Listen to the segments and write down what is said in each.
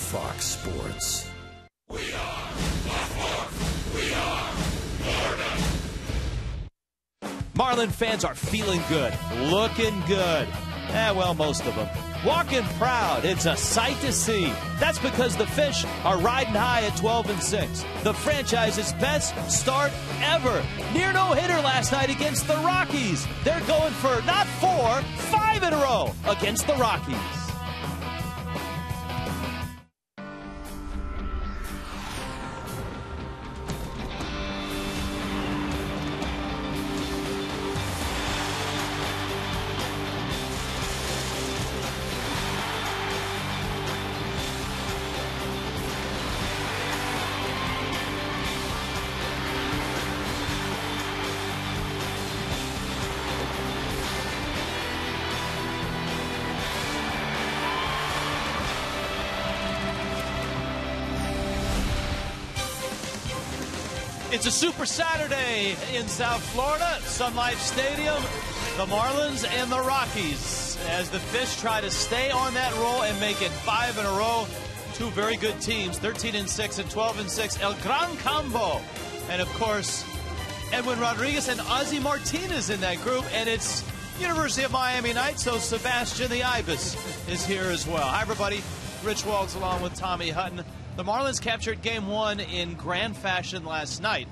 Fox Sports. We are Fox. We are Florida. Marlin fans are feeling good, looking good. Well, most of them. Walking proud. It's a sight to see. That's because the Fish are riding high at 12-6. The franchise's best start ever. Near no-hitter last night against the Rockies. They're going for not 4, 5 in a row against the Rockies. It's a Super Saturday in South Florida, Sun Life Stadium, the Marlins and the Rockies, as the Fish try to stay on that roll and make it 5 in a row. Two very good teams, 13-6 and 12-6. El Gran Combo, and of course, Edwin Rodriguez and Ozzie Martinez in that group, and it's University of Miami night, so Sebastian the Ibis is here as well. Hi, everybody. Rich Waltz along with Tommy Hutton. The Marlins captured Game 1 in grand fashion last night.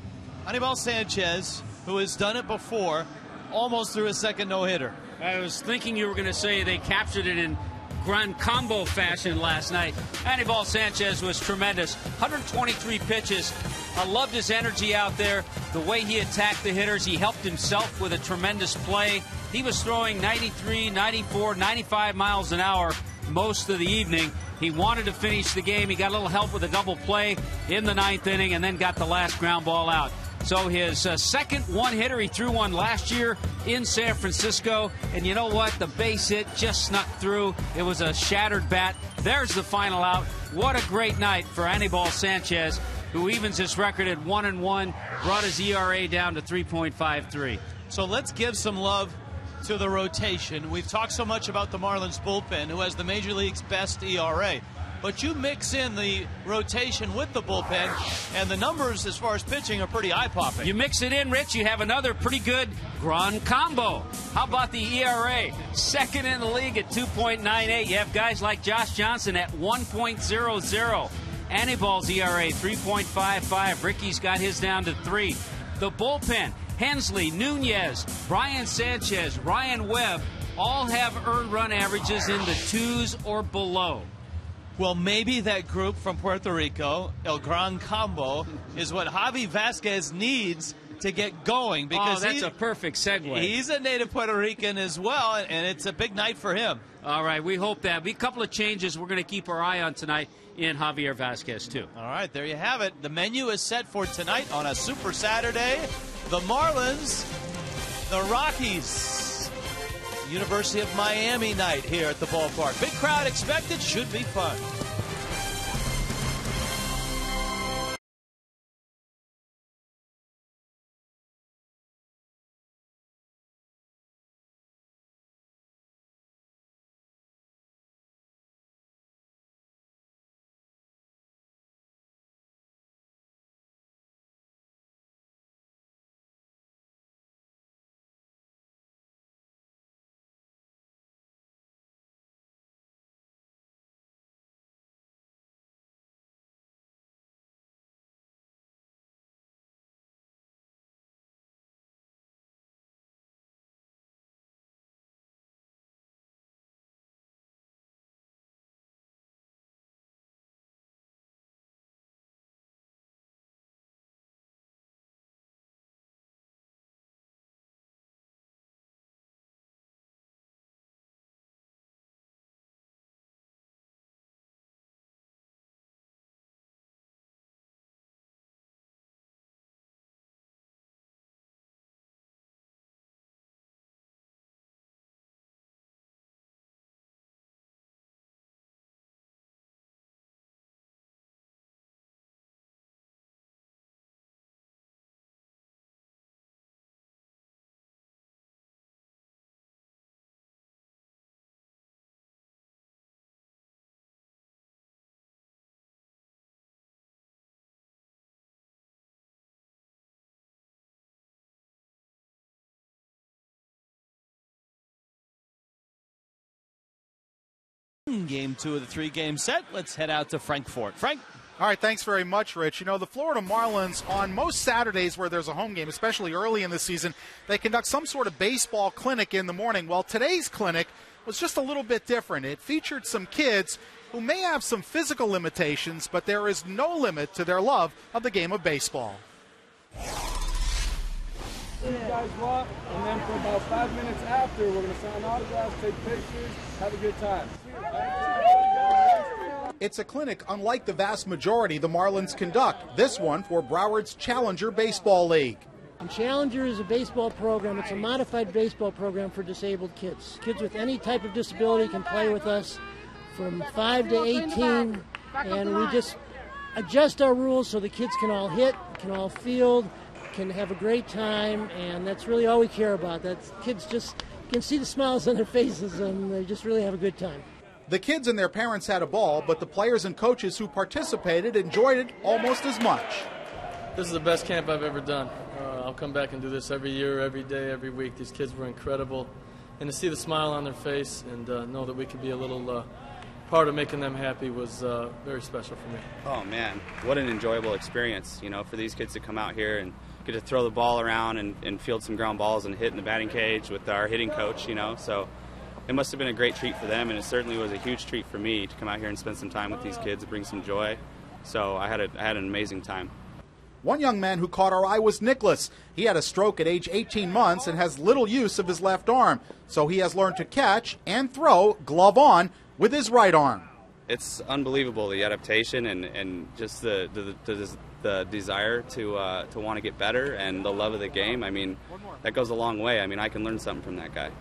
Anibal Sanchez, who has done it before, almost threw a second no-hitter. I was thinking you were going to say they captured it in grand combo fashion last night. Anibal Sanchez was tremendous. 123 pitches. I loved his energy out there, the way he attacked the hitters. He helped himself with a tremendous play. He was throwing 93, 94, 95 miles an hour most of the evening. He wanted to finish the game. He got a little help with a double play in the 9th inning and then got the last ground ball out. So his second one-hitter, he threw one last year in San Francisco. And you know what? The base hit just snuck through. It was a shattered bat. There's the final out. What a great night for Anibal Sanchez, who evens his record at 1-1, brought his ERA down to 3.53. So let's give some love to the rotation. We've talked so much about the Marlins bullpen, who has the Major League's best ERA. But you mix in the rotation with the bullpen, and the numbers as far as pitching are pretty eye-popping. You mix it in, Rich, you have another pretty good grand combo. How about the ERA? Second in the league at 2.98. You have guys like Josh Johnson at 1.00. Anibal's ERA, 3.55. Ricky's got his down to 3. The bullpen, Hensley, Nunez, Brian Sanchez, Ryan Webb, all have earned run averages in the 2s or below. Well, maybe that group from Puerto Rico, El Gran Combo, is what Javi Vasquez needs to get going. Because that's a perfect segue. He's a native Puerto Rican as well, and it's a big night for him. All right, we hope that. A couple of changes we're going to keep our eye on tonight in Javier Vasquez, too. All right, there you have it. The menu is set for tonight on a Super Saturday. The Marlins, the Rockies, University of Miami night here at the ballpark. Big crowd expected, should be fun. in Game 2 of the three-game set. Let's head out to Frankfort. Frank? All right, thanks very much, Rich. You know, the Florida Marlins, on most Saturdays where there's a home game, especially early in the season, they conduct some sort of baseball clinic in the morning. Well, today's clinic was just a little bit different. It featured some kids who may have some physical limitations, but there is no limit to their love of the game of baseball. You guys walk, and then for about 5 minutes after, we're going to sign autographs, take pictures, have a good time. It's a clinic unlike the vast majority the Marlins conduct. This one for Broward's Challenger Baseball League. Challenger is a baseball program. It's a modified baseball program for disabled kids. Kids with any type of disability can play with us from 5 to 18, and we just adjust our rules so the kids can all hit, can all field, can have a great time, and that's really all we care about. That kids just can see the smiles on their faces, and they just really have a good time. The kids and their parents had a ball, but the players and coaches who participated enjoyed it almost as much. This is the best camp I've ever done. I'll come back and do this every year, every day, every week. These kids were incredible. And to see the smile on their face and know that we could be a little part of making them happy was very special for me. Oh, man, what an enjoyable experience, you know, for these kids to come out here and get to throw the ball around and field some ground balls and hit in the batting cage with our hitting coach, you know. So it must have been a great treat for them, and it certainly was a huge treat for me to come out here and spend some time with these kids, bring some joy. So I had an amazing time. One young man who caught our eye was Nicholas. He had a stroke at age 18 months and has little use of his left arm, so he has learned to catch and throw, glove on, with his right arm. It's unbelievable, the adaptation and just the desire to want to get better and the love of the game. I mean, that goes a long way. I mean, I can learn something from that guy.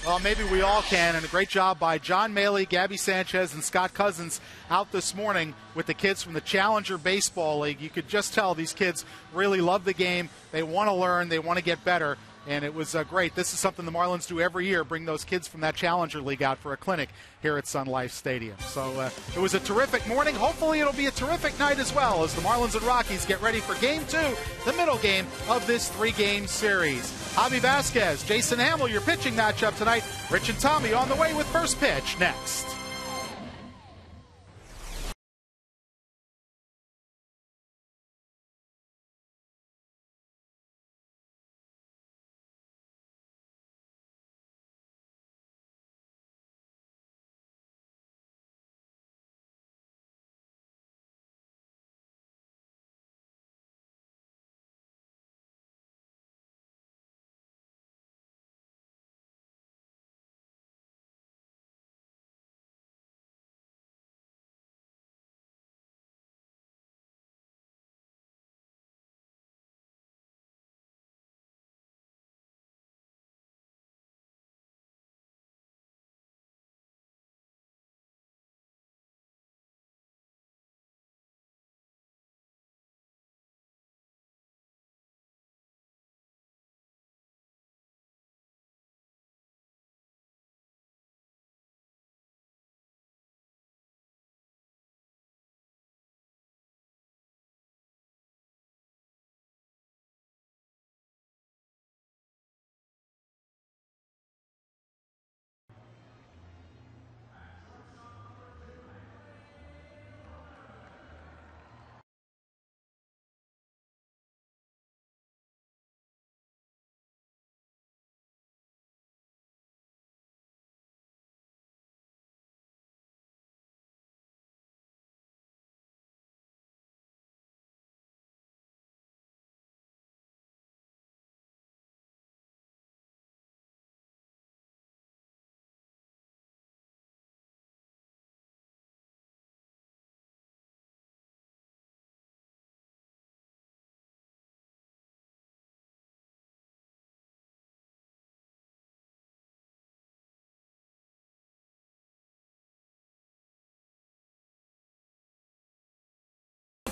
Well, maybe we all can, and a great job by John Maley, Gabby Sanchez, and Scott Cousins out this morning with the kids from the Challenger Baseball League. You could just tell these kids really love the game. They want to learn. They want to get better, and it was great. This is something the Marlins do every year, bring those kids from that Challenger League out for a clinic here at Sun Life Stadium. So it was a terrific morning. Hopefully it'll be a terrific night as well as the Marlins and Rockies get ready for Game 2, the middle game of this three-game series. Javi Vasquez, Jason Hamill, your pitching matchup tonight. Rich and Tommy on the way with first pitch next.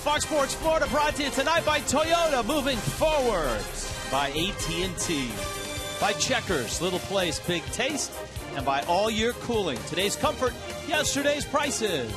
Fox Sports Florida brought to you tonight by Toyota, moving forward, by AT&T, by Checkers, little place, big taste, and by All Year Cooling. Today's comfort, yesterday's prices.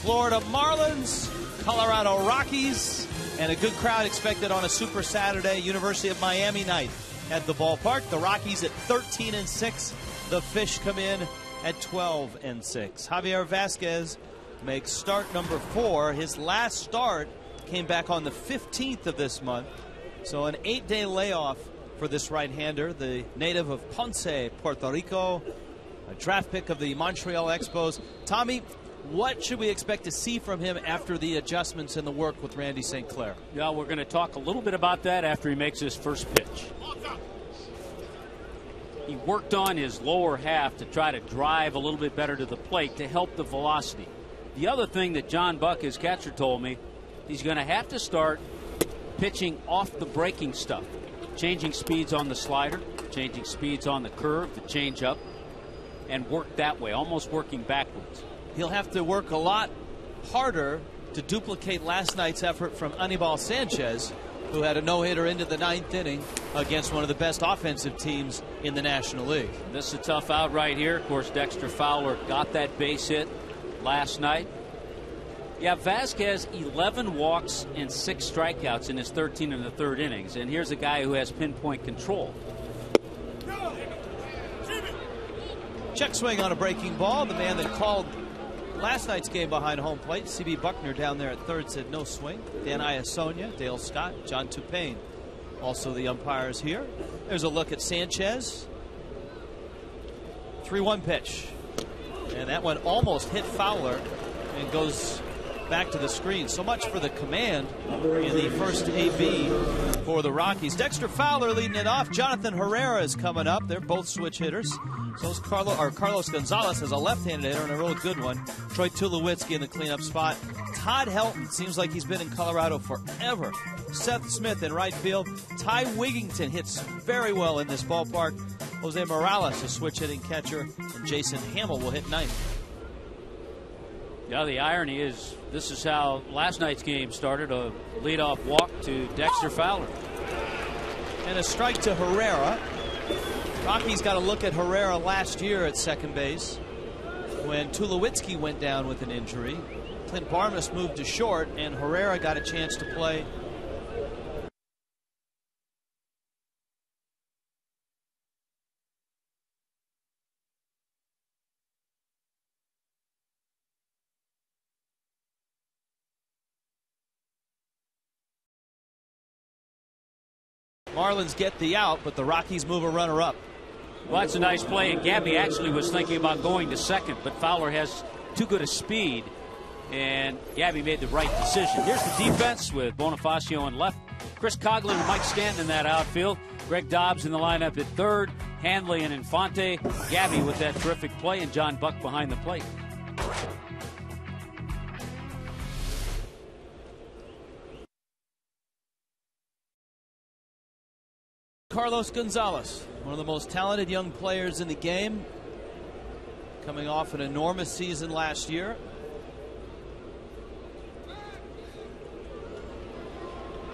Florida Marlins, Colorado Rockies, and a good crowd expected on a Super Saturday University of Miami night at the ballpark. The Rockies at 13-6. The Fish come in at 12-6. Javier Vasquez makes start number 4. His last start came back on the 15th of this month. So an 8-day layoff for this right-hander, the native of Ponce, Puerto Rico, a draft pick of the Montreal Expos. Tommy, what should we expect to see from him after the adjustments and the work with Randy St. Clair? Yeah, we're going to talk a little bit about that after he makes his first pitch. He worked on his lower half to try to drive a little bit better to the plate to help the velocity. The other thing that John Buck, his catcher, told me, he's going to have to start pitching off the breaking stuff, changing speeds on the slider, changing speeds on the curve, the changeup, and work that way, almost working backwards. He'll have to work a lot harder to duplicate last night's effort from Anibal Sanchez, who had a no-hitter into the 9th inning against one of the best offensive teams in the National League. This is a tough out right here. Of course, Dexter Fowler got that base hit last night. Yeah, Vasquez, 11 walks and 6 strikeouts in his 13 and the third innings. And here's a guy who has pinpoint control. Check swing on a breaking ball. The man that called last night's game behind home plate, C.B. Buckner, down there at third, said no swing. Dan Iasonia, Dale Scott, John Tupain, also the umpires here. There's a look at Sanchez. 3-1 pitch. And that one almost hit Fowler and goes back to the screen. So much for the command in the first AB for the Rockies. Dexter Fowler leading it off. Jonathan Herrera is coming up. They're both switch hitters. So is Carlos Gonzalez is a left-handed hitter and a real good one. Troy Tulowitzki in the cleanup spot. Todd Helton seems like he's been in Colorado forever. Seth Smith in right field. Ty Wigington hits very well in this ballpark. Jose Morales, a switch-hitting catcher, and Jason Hamill will hit ninth. Yeah, the irony is this is how last night's game started, a leadoff walk to Dexter Fowler. And a strike to Herrera. Rockies got a look at Herrera last year at second base when Tulowitzki went down with an injury. Clint Barmas moved to short, and Herrera got a chance to play. Marlins get the out, but the Rockies move a runner up. Well, that's a nice play, and Gabby actually was thinking about going to second, but Fowler has too good a speed, and Gabby made the right decision. Here's the defense with Bonifacio in left, Chris Coghlan and Mike Stanton in that outfield, Greg Dobbs in the lineup at third, Hanley and Infante, Gabby with that terrific play, and John Buck behind the plate. Carlos Gonzalez, one of the most talented young players in the game, coming off an enormous season last year.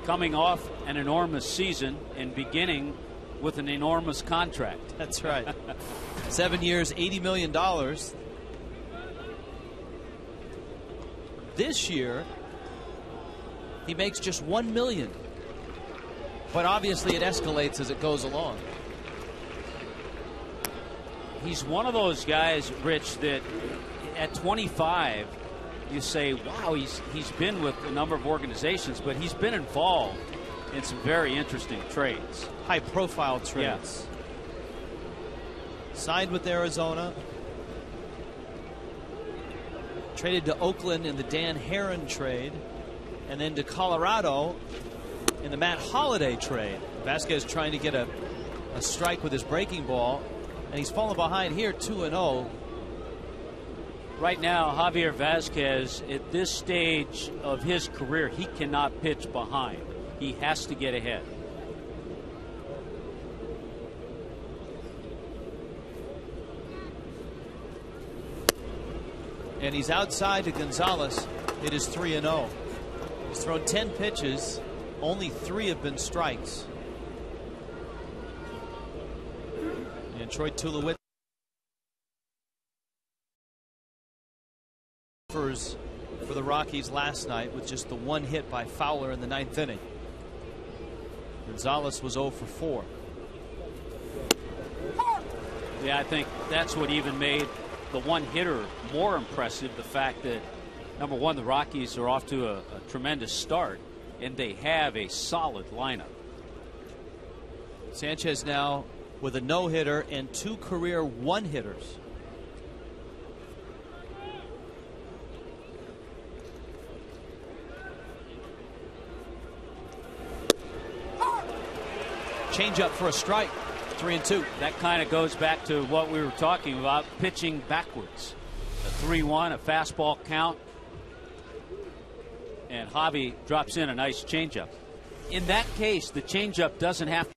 Coming off an enormous season and beginning with an enormous contract. That's right. 7 years, $80 million. This year, he makes just $1 million. But obviously it escalates as it goes along. He's one of those guys, Rich, that at 25 you say, wow, he's been with a number of organizations, but he's been involved in some very interesting trades. High profile trades. Yeah. Signed with Arizona. Traded to Oakland in the Dan Herron trade. And then to Colorado in the Matt Holliday trade. Vasquez trying to get a strike with his breaking ball, and he's fallen behind here 2-0. Right now, Javier Vasquez, at this stage of his career, he cannot pitch behind. He has to get ahead. And he's outside to Gonzalez. It is 3-0. He's thrown 10 pitches. Only 3 have been strikes. And Troy Tulowitzki for the Rockies last night with just the 1 hit by Fowler in the 9th inning. Gonzalez was 0 for 4. Yeah, I think that's what even made the one hitter more impressive. The fact that, number one, the Rockies are off to a tremendous start, and they have a solid lineup. Sanchez now with a no-hitter and 2 career one-hitters. Change up for a strike. 3-2. That kind of goes back to what we were talking about, pitching backwards. A 3-1, a fastball count, and Javi drops in a nice changeup. In that case, the changeup doesn't have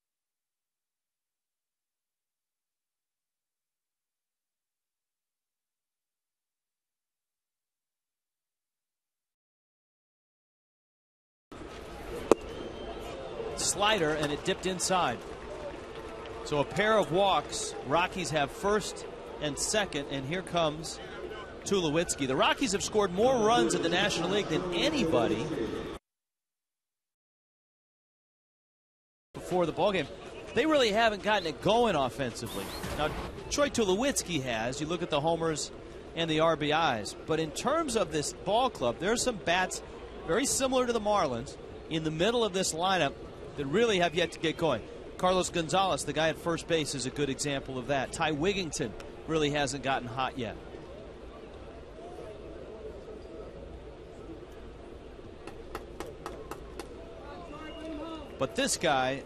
slider, and it dipped inside. So a pair of walks. Rockies have first and second, and here comes Tulowitzki. The Rockies have scored more runs in the National League than anybody before the ballgame. They really haven't gotten it going offensively. Now, Troy Tulowitzki has. You look at the homers and the RBIs. But in terms of this ball club, there are some bats very similar to the Marlins in the middle of this lineup that really have yet to get going. Carlos Gonzalez, the guy at first base, is a good example of that. Ty Wigington really hasn't gotten hot yet. But this guy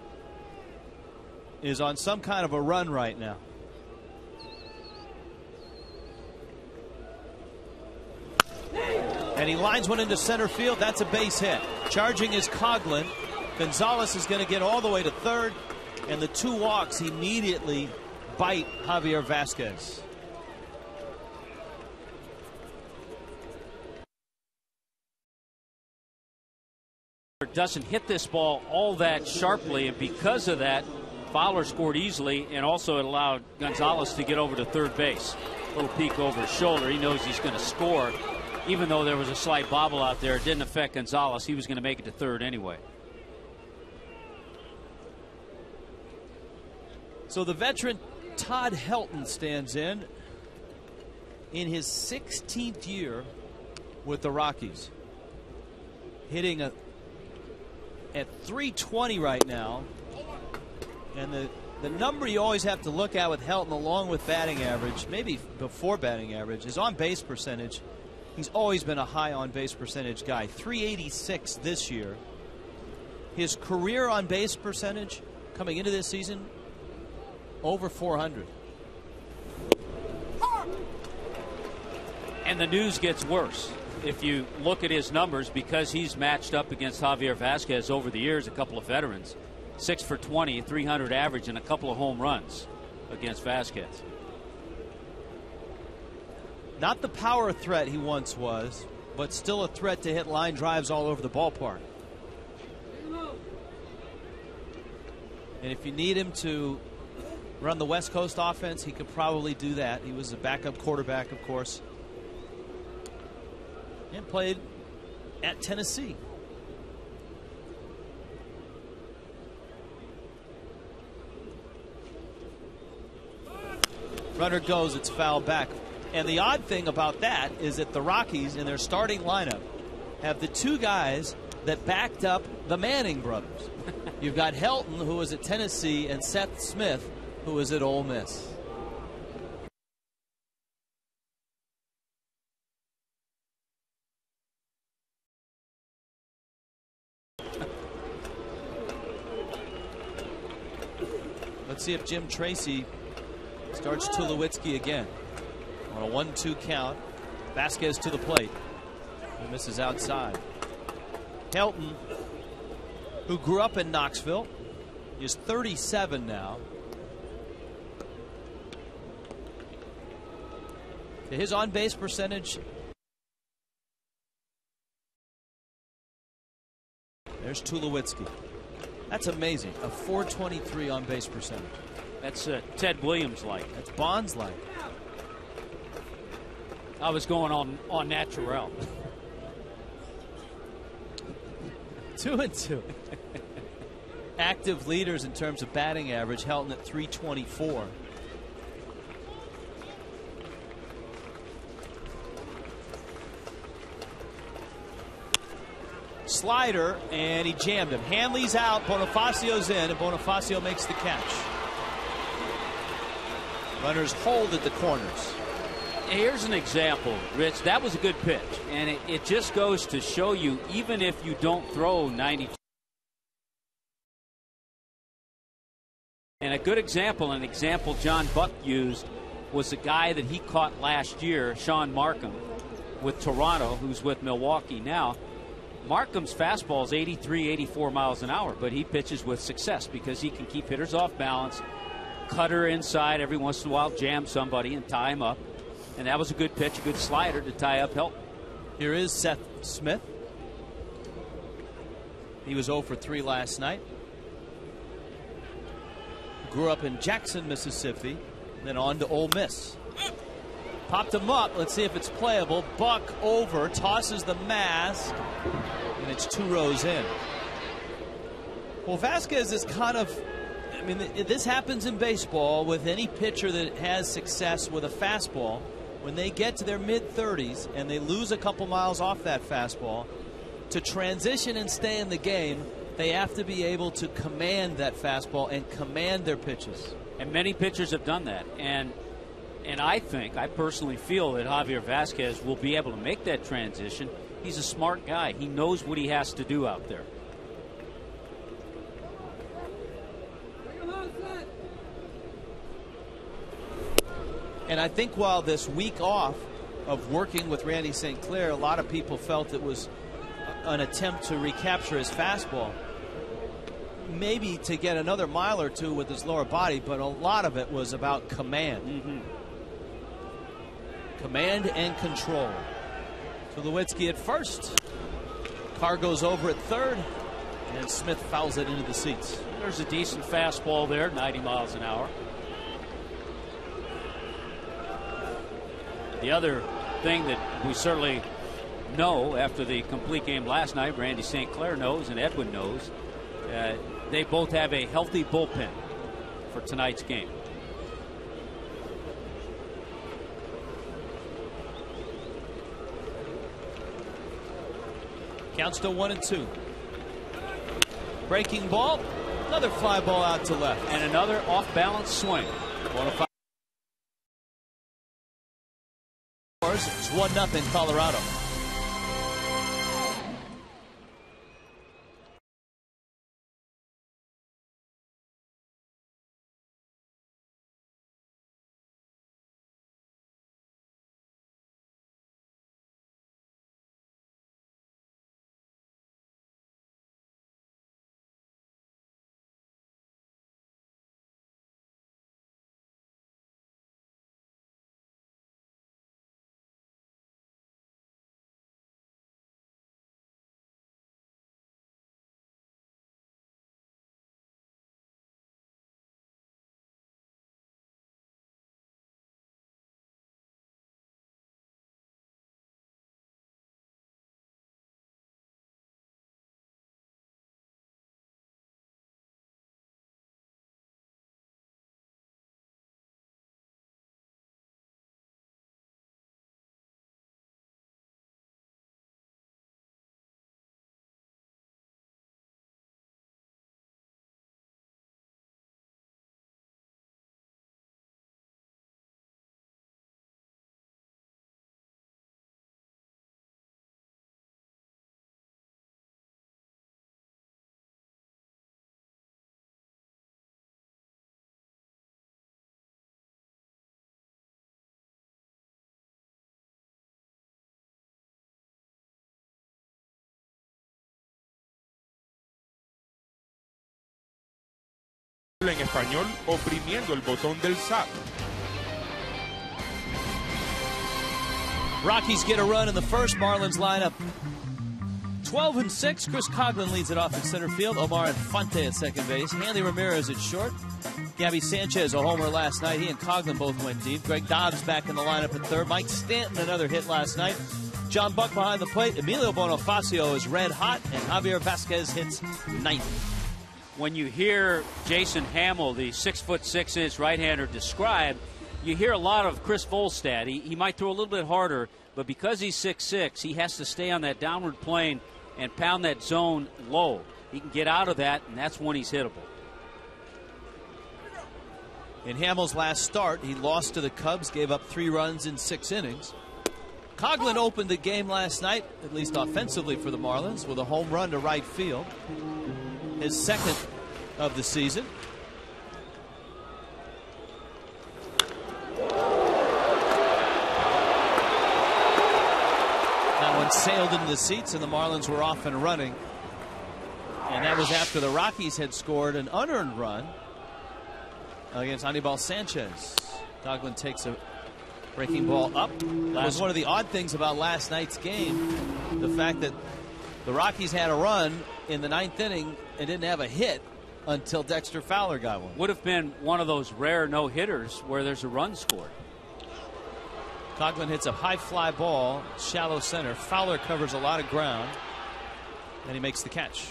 is on some kind of a run right now. And he lines one into center field. That's a base hit. Charging is Coughlin. Gonzalez is going to get all the way to third. And the 2 walks immediately bite Javier Vasquez. Doesn't hit this ball all that sharply, and because of that, Fowler scored easily, and also it allowed Gonzalez to get over to third base. A little peek over his shoulder. He knows he's going to score. Even though there was a slight bobble out there, it didn't affect Gonzalez. He was going to make it to third anyway. So the veteran Todd Helton stands in his 16th year with the Rockies. Hitting at 320 right now. And the number you always have to look at with Helton, along with batting average, maybe before batting average, is on base percentage. He's always been a high on base percentage guy. 386 this year. His career on base percentage coming into this season, over 400. And the news gets worse if you look at his numbers, because he's matched up against Javier Vasquez over the years, a couple of veterans. 6 for 20, 300 average, and a couple of home runs against Vasquez. Not the power threat he once was, but still a threat to hit line drives all over the ballpark. And if you need him to run the West Coast offense, he could probably do that. He was a backup quarterback, of course, and played at Tennessee. Runner goes, it's foul back. And the odd thing about that is that the Rockies in their starting lineup have the 2 guys that backed up the Manning brothers. You've got Helton, who was at Tennessee, and Seth Smith, who was at Ole Miss. Let's see if Jim Tracy starts Tulowitzki again. On a 1-2 count, Vasquez to the plate. He misses outside. Helton, who grew up in Knoxville, is 37 now. His on-base percentage, there's Tulowitzki. That's amazing. A 423 on-base percentage. That's Ted Williams like. That's Bonds like. I was going on natural. 2-2. Active leaders in terms of batting average. Helton at 324. Slider, and he jammed him. Hanley's out, Bonifacio's in, and Bonifacio makes the catch. Runners hold at the corners. Here's an example, Rich. That was a good pitch, and it just goes to show you, even if you don't throw 90. And a good example, an example John Buck used, was the guy that he caught last year, Sean Markham, with Toronto, who's with Milwaukee now. Markham's fastball is 83, 84 miles an hour, but he pitches with success because he can keep hitters off balance, cutter inside every once in a while, jam somebody and tie him up. And that was a good pitch, a good slider to tie up Helton. Here is Seth Smith. He was 0 for 3 last night. Grew up in Jackson, Mississippi, then on to Ole Miss. Popped him up. Let's see if it's playable. Buck over, tosses the mask, and it's 2 rows in. Well, Vasquez is kind of, I mean, this happens in baseball with any pitcher that has success with a fastball. When they get to their mid-30s and they lose a couple miles off that fastball, to transition and stay in the game, they have to be able to command that fastball and command their pitches. And many pitchers have done that. And I personally feel that Javier Vasquez will be able to make that transition. He's a smart guy. He knows what he has to do out there. And I think while this week off of working with Randy St. Clair, a lot of people felt it was an attempt to recapture his fastball. Maybe to get another mile or two with his lower body, but a lot of it was about command. Command and control. Tulowitzki at first. Carr goes over at third, and Smith fouls it into the seats. There's a decent fastball there, 90 miles an hour. The other thing that we certainly know after the complete game last night, Randy St. Clair knows and Edwin knows, they both have a healthy bullpen for tonight's game. Counts to 1-2. Breaking ball, another fly ball out to left, and another off-balance swing. It's 1-0 Colorado. En español, oprimiendo el botón del SAT. Rockies get a run in the first. Marlins lineup 12-6. Chris Coghlan leads it off in center field. Omar Infante at second base. Hanley Ramirez at short. Gabby Sanchez a homer last night. He and Coghlan both went deep. Greg Dobbs back in the lineup at third. Mike Stanton another hit last night. John Buck behind the plate. Emilio Bonifacio is red hot, and Javier Vasquez hits ninth. When you hear Jason Hamill, the 6'6" right-hander, described, you hear a lot of Chris Volstad. He might throw a little bit harder, but because he's 6'6", he has to stay on that downward plane and pound that zone low. He can get out of that, and that's when he's hittable. In Hamels' last start, he lost to the Cubs, gave up 3 runs in 6 innings. Coghlan opened the game last night, at least offensively for the Marlins, with a home run to right field. His second of the season. That one sailed into the seats, and the Marlins were off and running. And that was after the Rockies had scored an unearned run against Anibal Sanchez. Coghlan takes a breaking ball up. That was one of the odd things about last night's game, the fact that the Rockies had a run in the 9th inning and didn't have a hit until Dexter Fowler got one. Would have been one of those rare no-hitters where there's a run scored. Coghlan hits a high fly ball, shallow center. Fowler covers a lot of ground, and he makes the catch.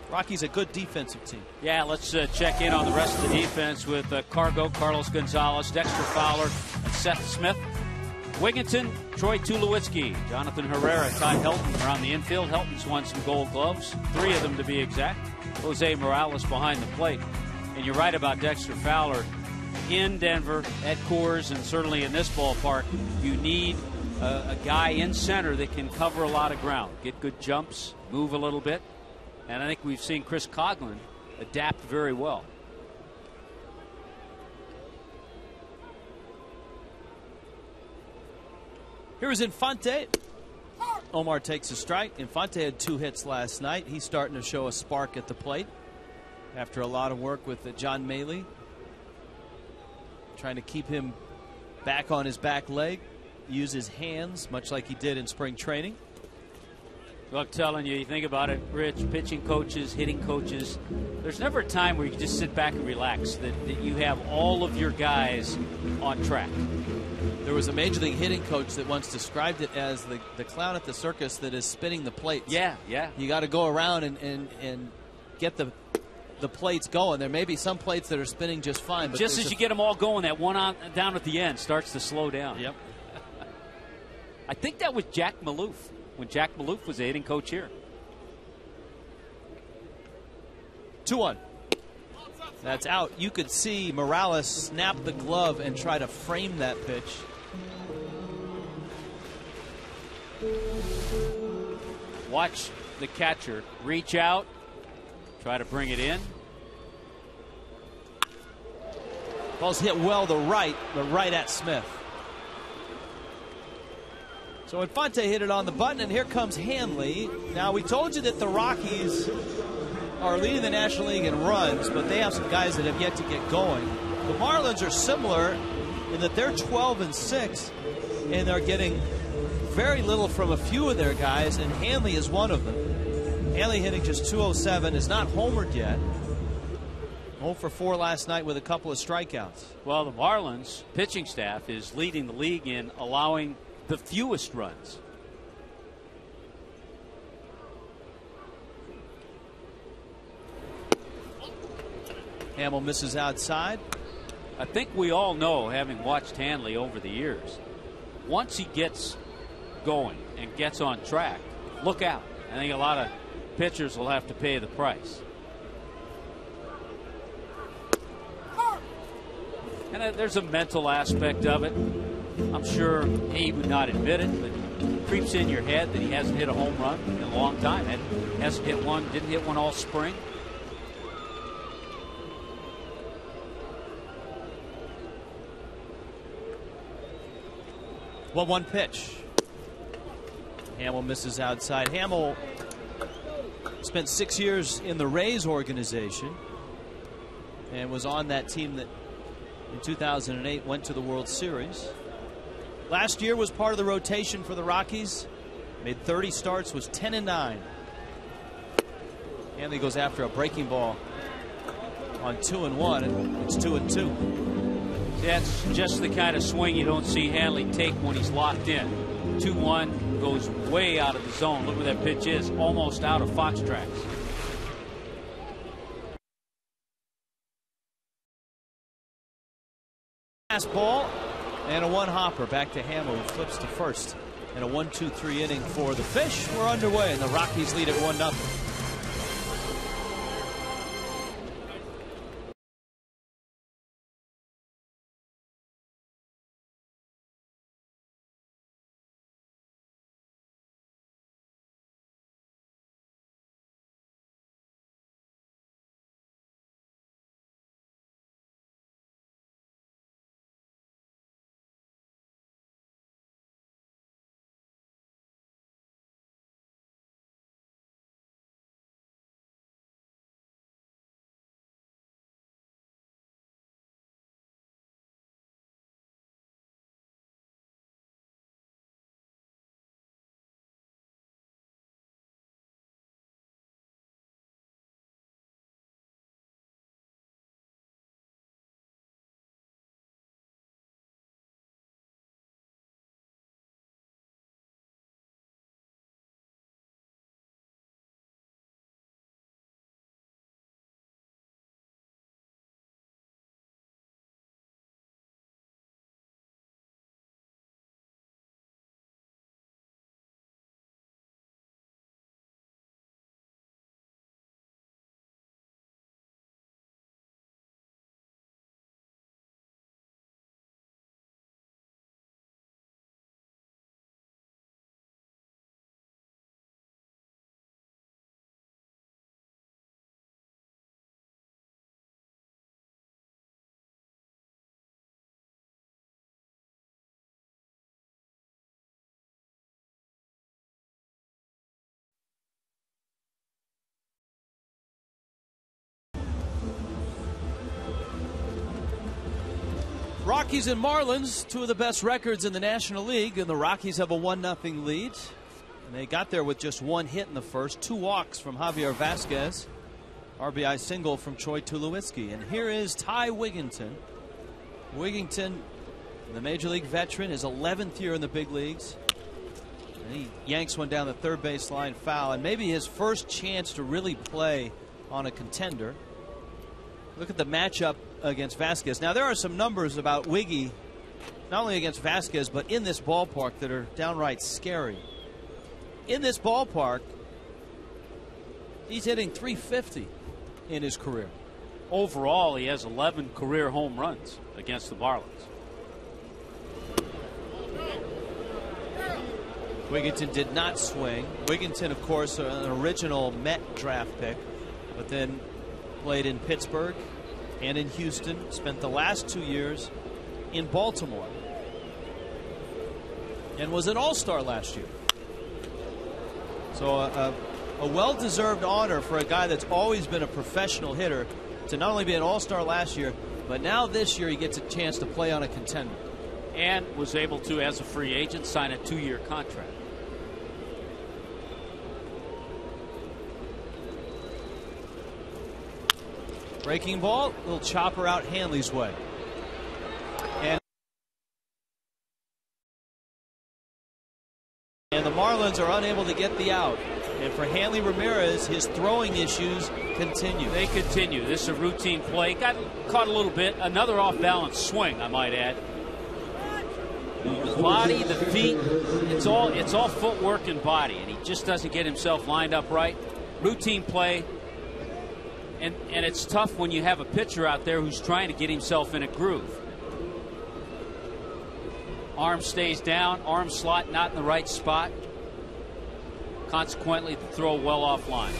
Rockies a good defensive team. Yeah, let's check in on the rest of the defense with Cargo, Carlos Gonzalez, Dexter Fowler, and Seth Smith. Wigginton, Troy Tulowitzki, Jonathan Herrera, Todd Helton around the infield. Helton's won some gold gloves, 3 of them to be exact. Jose Morales behind the plate. And you're right about Dexter Fowler. In Denver, at Coors, and certainly in this ballpark, you need a guy in center that can cover a lot of ground, get good jumps, move a little bit. And I think we've seen Chris Coghlan adapt very well. Here's Infante. Omar takes a strike. Infante had 2 hits last night. He's starting to show a spark at the plate after a lot of work with John Maley, trying to keep him back on his back leg, use his hands much like he did in spring training. Well, I'm telling you, you think about it, Rich, pitching coaches, hitting coaches, there's never a time where you can just sit back and relax, that you have all of your guys on track. There was a Major League hitting coach that once described it as the clown at the circus that is spinning the plates. Yeah. You got to go around and get the plates going. There may be some plates that are spinning just fine. But just as you get them all going, that one down at the end starts to slow down. Yep. I think that was Jack Maloof, when Jack Maloof was the hitting coach here. 2-1. That's out. You could see Morales snap the glove and try to frame that pitch. Watch the catcher reach out, try to bring it in. Ball's hit well to right, but right at Smith. So Infante hit it on the button, and here comes Hanley. Now, we told you that the Rockies are leading the National League in runs, but they have some guys that have yet to get going. The Marlins are similar in that they're 12-6, and they're getting very little from a few of their guys, and Hanley is one of them. Hanley hitting just .207, is not homered yet. 0 for 4 last night with a couple of strikeouts. Well, the Marlins pitching staff is leading the league in allowing the fewest runs. Hamill misses outside. I think we all know, having watched Hanley over the years, once he gets going and gets on track, look out. I think a lot of pitchers will have to pay the price. And there's a mental aspect of it. I'm sure he would not admit it, but it creeps in your head that he hasn't hit a home run in a long time. Hasn't hit one, didn't hit one all spring. Well, 1 pitch. Hamill misses outside. Hamill spent 6 years in the Rays organization and was on that team that in 2008 went to the World Series. Last year was part of the rotation for the Rockies. Made 30 starts, was 10-9. Hanley goes after a breaking ball on 2-1, and it's 2-2. That's just the kind of swing you don't see Hanley take when he's locked in. 2-1 goes way out of the zone. Look where that pitch is, almost out of Fox tracks. Fastball and a 1-hopper back to Hamill, who flips to first. And a 1-2-3 inning for the Fish. We're underway, and the Rockies lead at 1-0. Rockies and Marlins, two of the best records in the National League, and the Rockies have a 1-0 lead. And they got there with just one hit in the first, 2 walks from Javier Vasquez, RBI single from Troy Tulowitzki. And here is Ty Wigginton. Wigginton, the Major League veteran, his 11th year in the big leagues. And he yanks one down the third base line foul, and maybe his first chance to really play on a contender. Look at the matchup against Vasquez. Now, there are some numbers about Wiggy, not only against Vasquez, but in this ballpark that are downright scary. In this ballpark, he's hitting .350 in his career. Overall, he has 11 career home runs against the Marlins. Wigginton did not swing. Wigginton, of course, an original Met draft pick, but then played in Pittsburgh and in Houston, spent the last 2 years in Baltimore, and was an All-Star last year. So a well-deserved honor for a guy that's always been a professional hitter to not only be an All-Star last year, but now this year he gets a chance to play on a contender. And was able to, as a free agent, sign a 2-year contract. Breaking ball, little chopper out Hanley's way. And the Marlins are unable to get the out. And for Hanley Ramirez, his throwing issues continue. They continue. This is a routine play. Got caught a little bit. Another off-balance swing, I might add. The body, the feet, it's all footwork and body, and he just doesn't get himself lined up right. Routine play. And it's tough when you have a pitcher out there who's trying to get himself in a groove. Arm stays down, arm slot not in the right spot. Consequently, the throw well offline.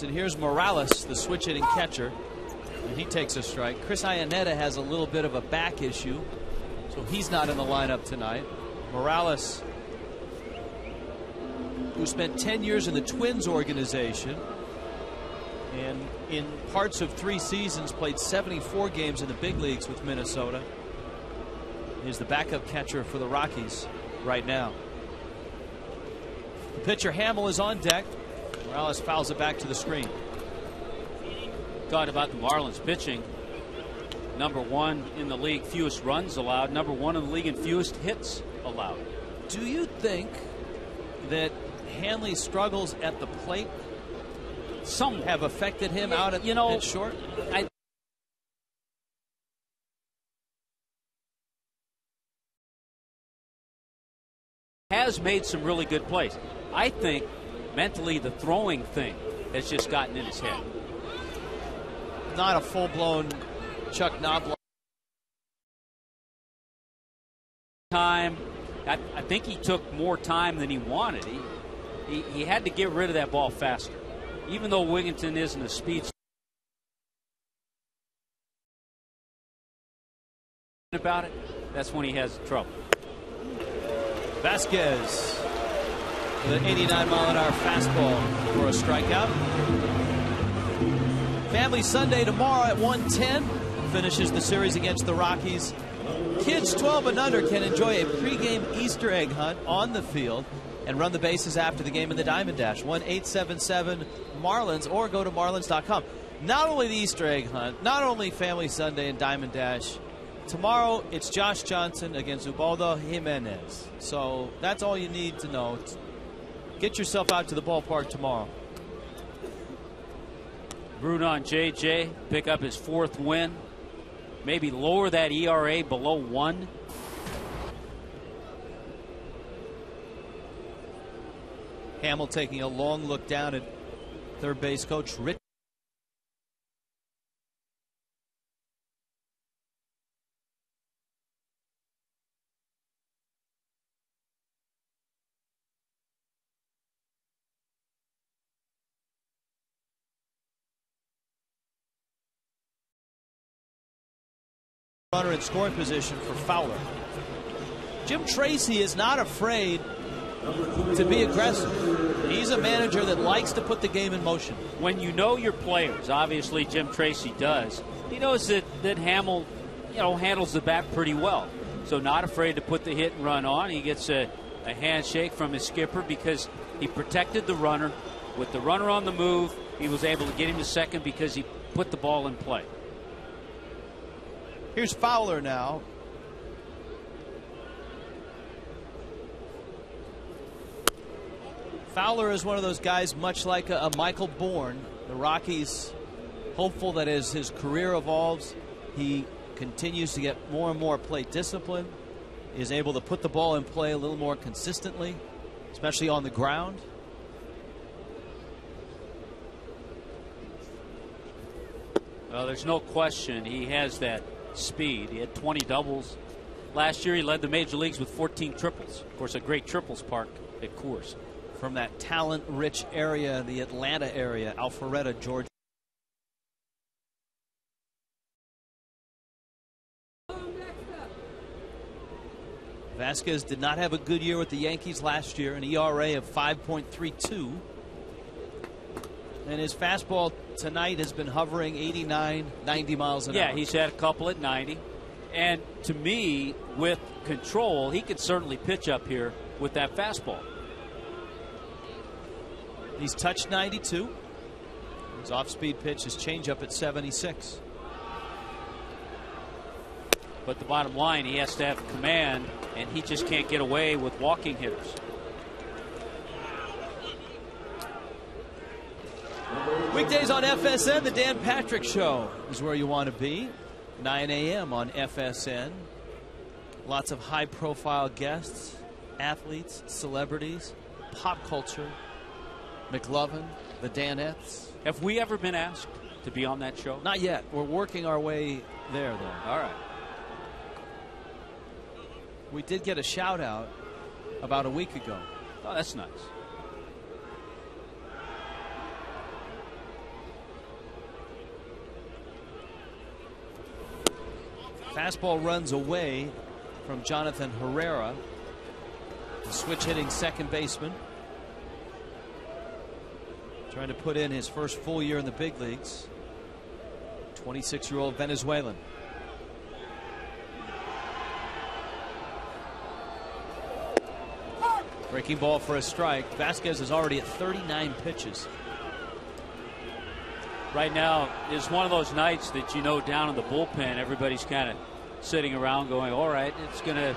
And here's Morales, the switch hitting catcher, and he takes a strike. Chris Iannetta has a little bit of a back issue, so he's not in the lineup tonight. Morales, who spent 10 years in the Twins organization and in parts of 3 seasons played 74 games in the big leagues with Minnesota, is the backup catcher for the Rockies right now. The pitcher Hamill is on deck. Morales fouls it back to the screen. Thought about the Marlins pitching. #1 in the league, fewest runs allowed. #1 in the league in fewest hits allowed. Do you think that Hanley's struggles at the plate some have affected him out at short? Has made some really good plays. I think mentally the throwing thing has just gotten in his head. Not a full-blown Chuck Knobloch. Time. I think he took more time than he wanted. He had to get rid of that ball faster. Even though Wigginton isn't a speed about it, that's when he has trouble. Vasquez with an 89-mile-an-hour fastball for a strikeout. Family Sunday tomorrow at 1:10 finishes the series against the Rockies. Kids 12 and under can enjoy a pregame Easter egg hunt on the field and run the bases after the game in the Diamond Dash. 1-877-MARLINS or go to marlins.com. Not only the Easter egg hunt, not only Family Sunday and Diamond Dash. Tomorrow, it's Josh Johnson against Ubaldo Jimenez. So that's all you need to know. Get yourself out to the ballpark tomorrow. Bruno on JJ, pick up his 4th win. Maybe lower that ERA below 1. Hamill taking a long look down at third base coach Rich. Runner in scoring position for Fowler. Jim Tracy is not afraid to be aggressive. He's a manager that likes to put the game in motion. When you know your players, obviously Jim Tracy does, he knows that Hamill, handles the bat pretty well. So not afraid to put the hit and run on. He gets a handshake from his skipper because he protected the runner. With the runner on the move, he was able to get him to second because he put the ball in play. Here's Fowler now. Fowler is one of those guys, much like a Michael Bourne. The Rockies hopeful that as his career evolves, he continues to get more and more plate discipline, is able to put the ball in play a little more consistently, especially on the ground. Well, there's no question he has that speed. He had 20 doubles. Last year he led the major leagues with 14 triples. Of course, a great triples park at Coors. From that talent-rich area, the Atlanta area, Alpharetta, Georgia. Vasquez did not have a good year with the Yankees last year, an ERA of 5.32. And his fastball tonight has been hovering 89, 90 miles an hour. Yeah, he's had a couple at 90. And to me, with control, he could certainly pitch up here with that fastball. He's touched 92. His off-speed pitch is changeup at 76. But the bottom line, he has to have command, and he just can't get away with walking hitters. Weekdays on FSN, the Dan Patrick Show is where you want to be. 9 a.m. on FSN. Lots of high-profile guests, athletes, celebrities, pop culture. McLovin, the Danettes. Have we ever been asked to be on that show? Not yet. We're working our way there, though. All right. We did get a shout-out about a week ago. Oh, that's nice. Fastball runs away from Jonathan Herrera, the switch-hitting second baseman. Trying to put in his first full year in the big leagues. 26-year-old Venezuelan. Breaking ball for a strike. Vasquez is already at 39 pitches. Right now is one of those nights that, down in the bullpen, everybody's kind of sitting around going, all right, it's gonna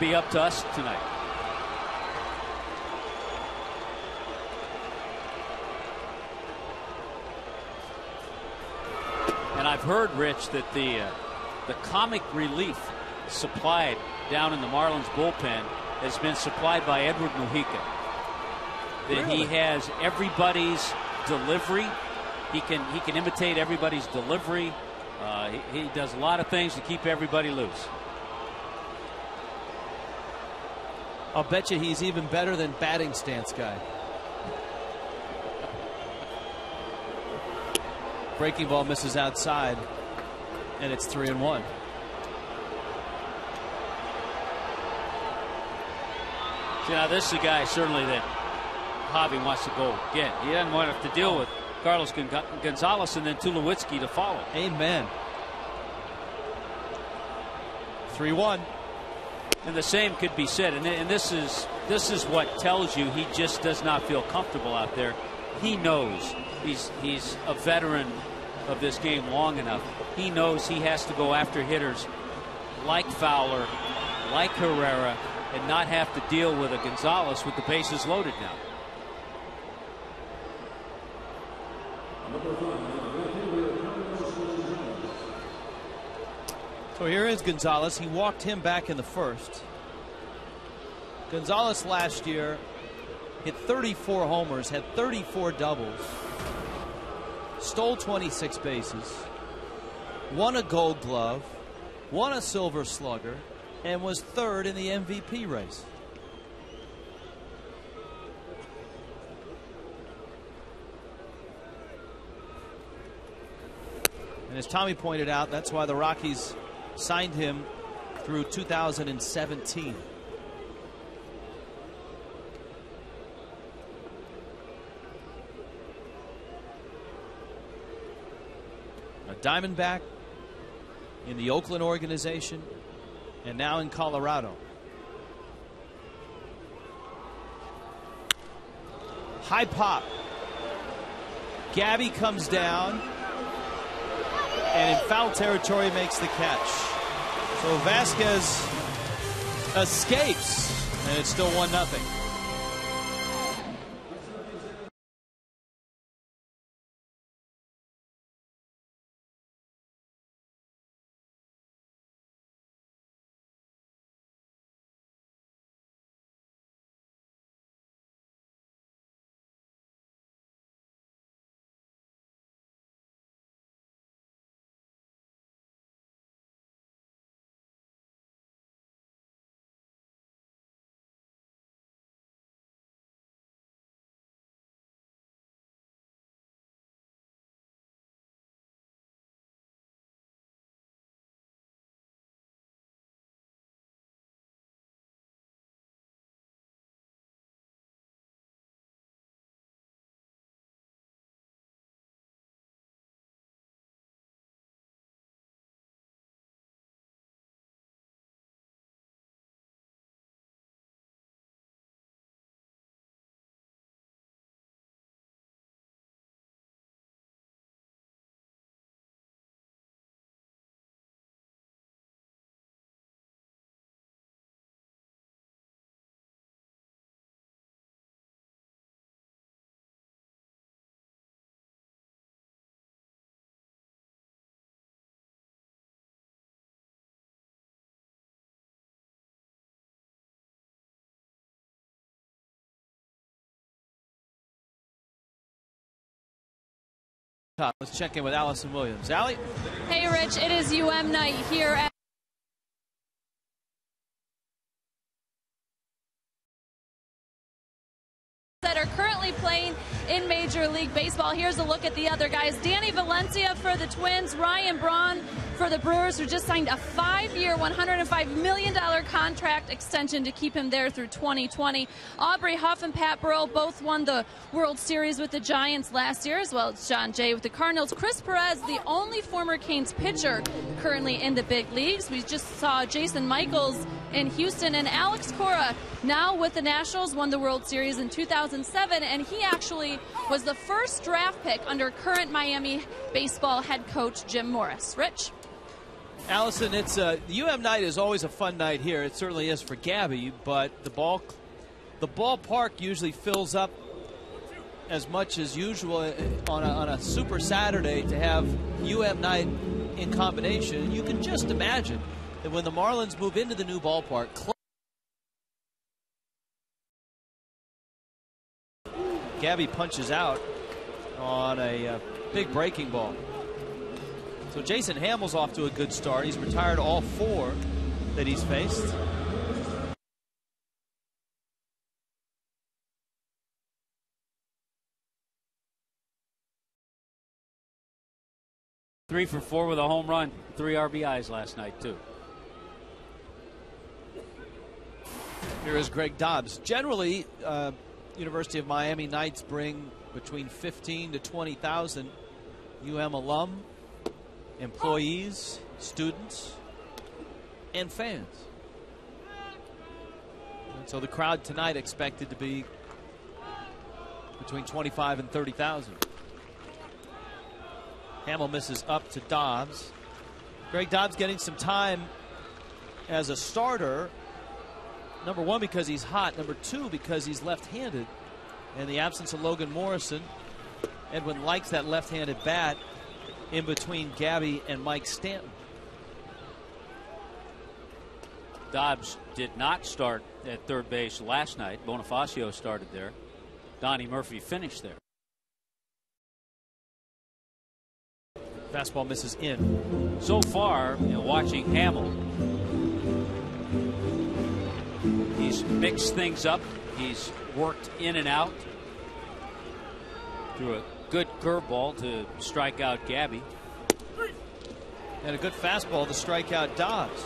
be up to us tonight. And I've heard, Rich, that the comic relief supplied down in the Marlins bullpen has been supplied by Edward Mujica. That he has everybody's delivery. He can imitate everybody's delivery. He does a lot of things to keep everybody loose. I'll bet you he's even better than batting stance guy. Breaking ball misses outside, and it's 3-1. See, now this is a guy certainly that Javi wants to go get. He doesn't want to have to deal with Carlos Gonzalez and then Tulowitzki to follow. Amen. 3-1. And the same could be said, and this is what tells you he just does not feel comfortable out there. He knows he's a veteran of this game long enough. He knows he has to go after hitters like Fowler, like Herrera, and not have to deal with a Gonzalez with the bases loaded now. So here is Gonzalez. He walked him back in the first. Gonzalez last year hit 34 homers, had 34 doubles, stole 26 bases, won a Gold Glove, won a Silver Slugger, and was third in the MVP race. And as Tommy pointed out, that's why the Rockies signed him through 2017. A Diamondback in the Oakland organization and now in Colorado. High pop. Gabby comes down and in foul territory makes the catch. So Vasquez escapes, and it's still 1-0. Let's check in with Allison Williams. Allie? Hey, Rich. It is UM night here at that are currently playing in Major League Baseball. Here's a look at the other guys. Danny Valencia for the Twins, Ryan Braun for the Brewers, who just signed a 5-year, $105 million contract extension to keep him there through 2020. Aubrey Huff and Pat Burrell both won the World Series with the Giants last year, as well as John Jay with the Cardinals. Chris Perez, the only former Canes pitcher currently in the big leagues. We just saw Jason Michaels in Houston, and Alex Cora, now with the Nationals, won the World Series in 2007, and he actually was the first draft pick under current Miami baseball head coach Jim Morris. Rich? Allison, it's the UM night is always a fun night here. It certainly is for Gabby, but the ballpark usually fills up as much as usual on a Super Saturday to have UM night in combination. You can just imagine that when the Marlins move into the new ballpark, Gabby punches out on a big breaking ball. So Jason Hamill's off to a good start. He's retired all 4 that he's faced. Three for 4 with a home run, 3 RBIs last night, too. Here is Greg Dobbs. Generally, University of Miami Knights bring between 15 to 20,000 alum, employees, students, and fans. And so the crowd tonight expected to be between 25 and 30,000. Hamill misses up to Dobbs. Greg Dobbs getting some time as a starter. Number 1, because he's hot. Number 2, because he's left-handed. In the absence of Logan Morrison, Edwin likes that left-handed bat in between Gabby and Mike Stanton. Dobbs did not start at third base last night. Bonifacio started there. Donnie Murphy finished there. Fastball misses in. So far, watching Hamill, he's mixed things up. He's worked in and out. Threw a good curveball to strike out Gabby. And a good fastball to strike out Dobbs.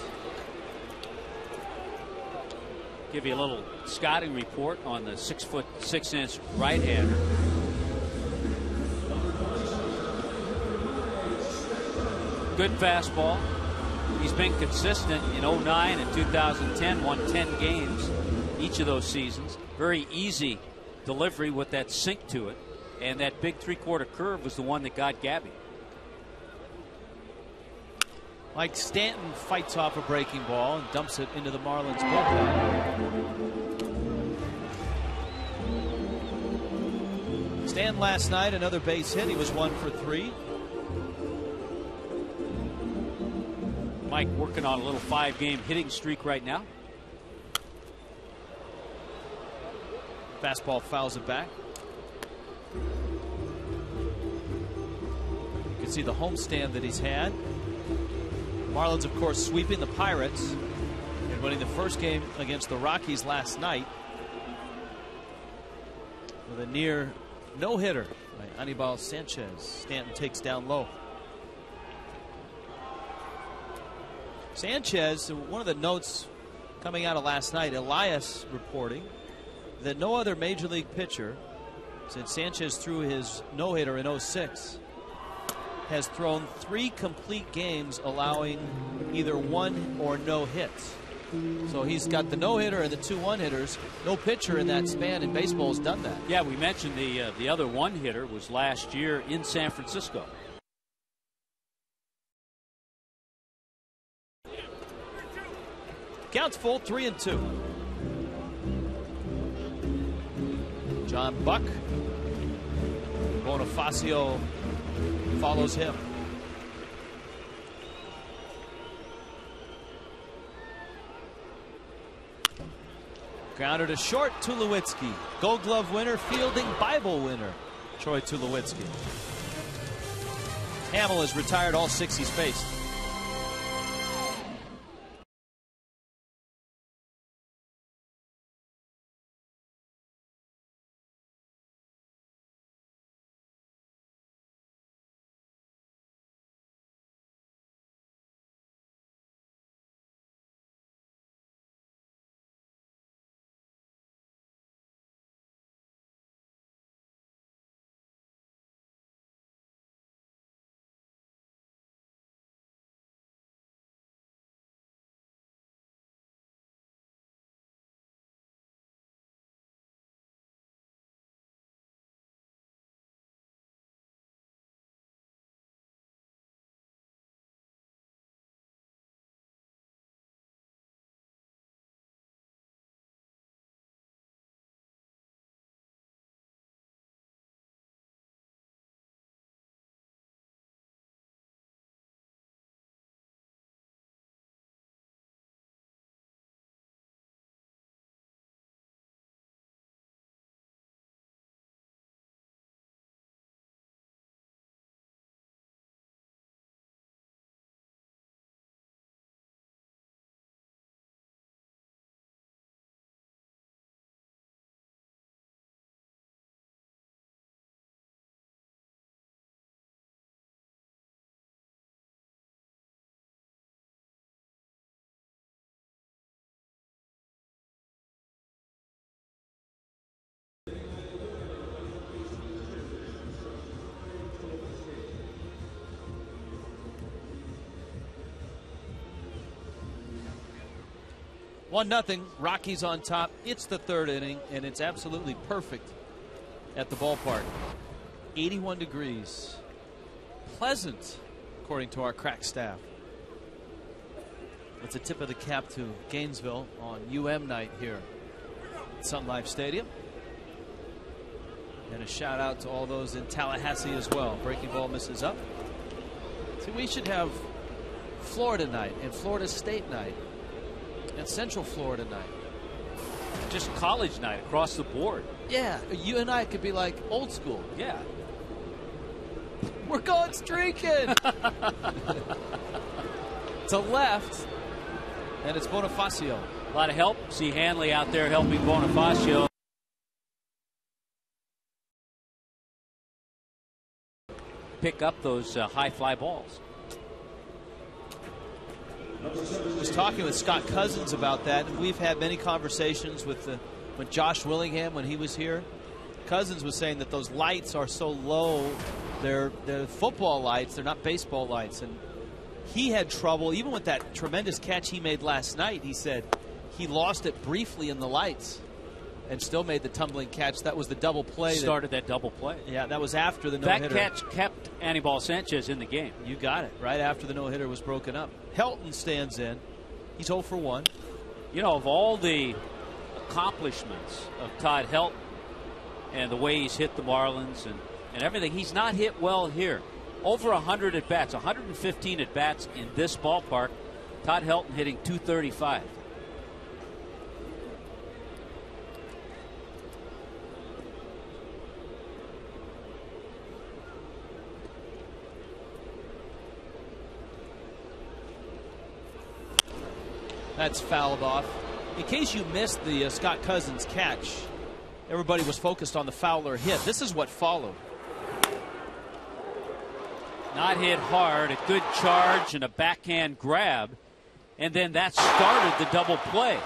Give you a little scouting report on the 6'6" right-hander. Good fastball. He's been consistent in 09 and 2010, won 10 games each of those seasons. Very easy delivery with that sink to it. And that big 3/4 curve was the one that got Gabby. Mike Stanton fights off a breaking ball and dumps it into the Marlins bullpen. Stanton last night, another base hit. He was 1 for 3. Mike working on a little 5-game hitting streak right now. Fastball fouls it back. You can see the homestand that he's had. Marlins, of course, sweeping the Pirates and winning the first game against the Rockies last night with a near no-hitter by Anibal Sanchez. Stanton takes down low. Sanchez, one of the notes coming out of last night, Elias reporting that no other major league pitcher since Sanchez threw his no-hitter in 06 has thrown 3 complete games allowing either 1 or no hits. So he's got the no-hitter and the 2 one-hitters. No pitcher in that span in baseball has done that. Yeah, we mentioned the other one-hitter was last year in San Francisco. Counts full, 3-2. John Buck. Bonifacio follows him. Grounder to short, Tulowitzki. Gold Glove winner, fielding Bible winner, Troy Tulowitzki. Hamill has retired all 6 he's faced. 1-0, Rockies on top. It's the third inning, and it's absolutely perfect at the ballpark. 81 degrees. Pleasant, according to our crack staff. It's a tip of the cap to Gainesville on UM night here at Sun Life Stadium. And a shout out to all those in Tallahassee as well. Breaking ball misses up. See, we should have Florida night and Florida State night and Central Florida night. Just college night across the board. Yeah, you and I could be like old school. Yeah. We're going streaking. To left, and it's Bonifacio. A lot of help. See Hanley out there helping Bonifacio. Pick up those high fly balls. I was talking with Scott Cousins about that, and we've had many conversations with Josh Willingham when he was here. Cousins was saying that those lights are so low, they're football lights, they're not baseball lights, and he had trouble even with that tremendous catch he made last night. He said he lost it briefly in the lights and still made the tumbling catch. That was the double play. Started that double play. Yeah, that was after the no-hitter. That catch kept Anibal Sanchez in the game. You got it. Right after the no-hitter was broken up. Helton stands in. He's 0 for 1. You know, of all the accomplishments of Todd Helton and the way he's hit the Marlins and everything, he's not hit well here. Over 100 at-bats, 115 at-bats in this ballpark. Todd Helton hitting .235. That's fouled off. In case you missed the Scott Cousins catch, everybody was focused on the Fowler hit. This is what followed. Not hit hard, a good charge and a backhand grab, and then that started the double play.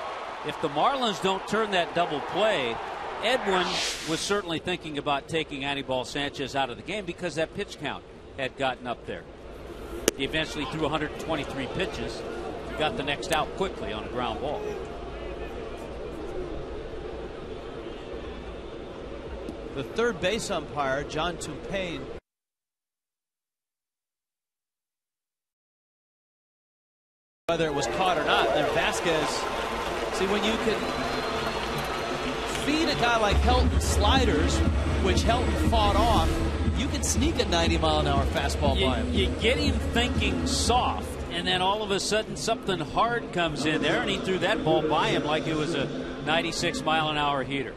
If the Marlins don't turn that double play, Edwin was certainly thinking about taking Anibal Sanchez out of the game because that pitch count had gotten up there. He eventually threw 123 pitches. Got the next out quickly on a ground ball. The third base umpire, John Tupain, whether it was caught or not. And Vasquez, see, when you can feed a guy like Helton sliders, which Helton fought off, you can sneak a 90-mile-an-hour fastball by him. You get him thinking soft, and then all of a sudden something hard comes in there, and he threw that ball by him like it was a 96-mile-an-hour heater.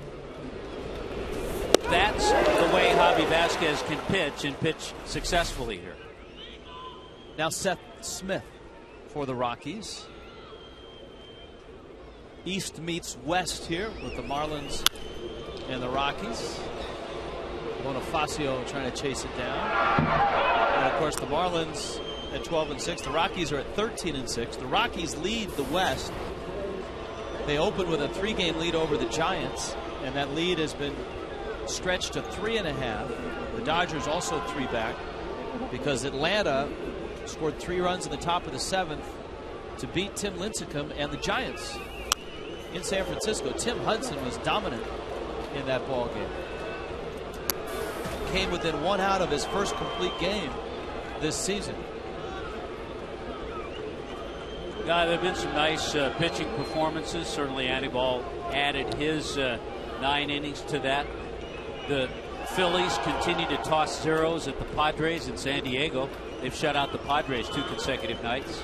That's the way Javi Vasquez can pitch, and pitch successfully here. Now Seth Smith for the Rockies. East meets West here with the Marlins and the Rockies. Bonifacio trying to chase it down. And of course the Marlins at 12-6. The Rockies are at 13-6. The Rockies lead the West. They open with a 3-game lead over the Giants, and that lead has been stretched to 3.5. The Dodgers also 3 back because Atlanta scored 3 runs in the top of the 7th to beat Tim Lincecum and the Giants in San Francisco. Tim Hudson was dominant in that ball game. Came within 1 out of his first complete game this season. Yeah, there have been some nice pitching performances. Certainly Anibal added his 9 innings to that. The Phillies continue to toss zeros at the Padres in San Diego. They've shut out the Padres 2 consecutive nights.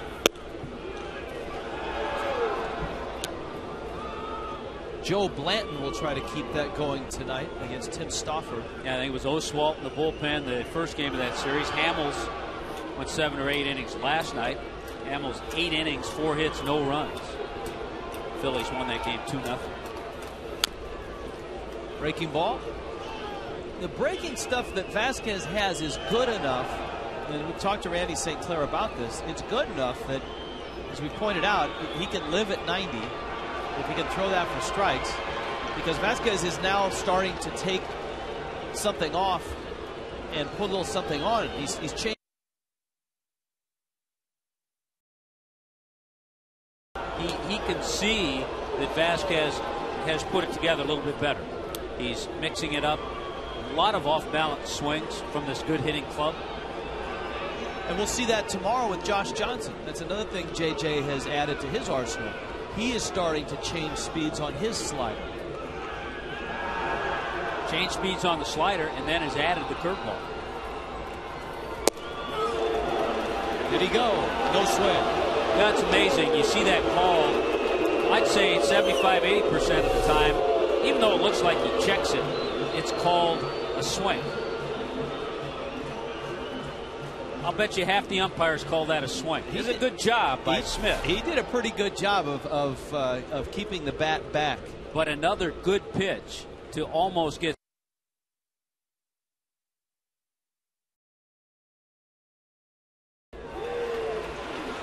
Joe Blanton will try to keep that going tonight against Tim Stauffer. Yeah, I think it was Oswalt in the bullpen the first game of that series. Hamels went 7 or 8 innings last night. Hamels 8 innings, 4 hits, no runs. Phillies won that game 2-0. Breaking ball. The breaking stuff that Vasquez has is good enough, and we talked to Randy St. Clair about this. It's good enough that, as we pointed out, he can live at 90 if he can throw that for strikes, because Vasquez is now starting to take something off and put a little something on it. He's changed. He he can see that Vasquez has put it together a little bit better. He's mixing it up. A lot of off-balance swings from this good hitting club. And we'll see that tomorrow with Josh Johnson. That's another thing JJ has added to his arsenal. He is starting to change speeds on his slider. Change speeds on the slider and then has added the curveball. Did he go? No swing. That's amazing. You see that call, I'd say 75-80% of the time, even though it looks like he checks it, it's called a swing. I'll bet you half the umpires call that a swing. He did a good job by Smith. He did a pretty good job of keeping the bat back. But another good pitch to almost get.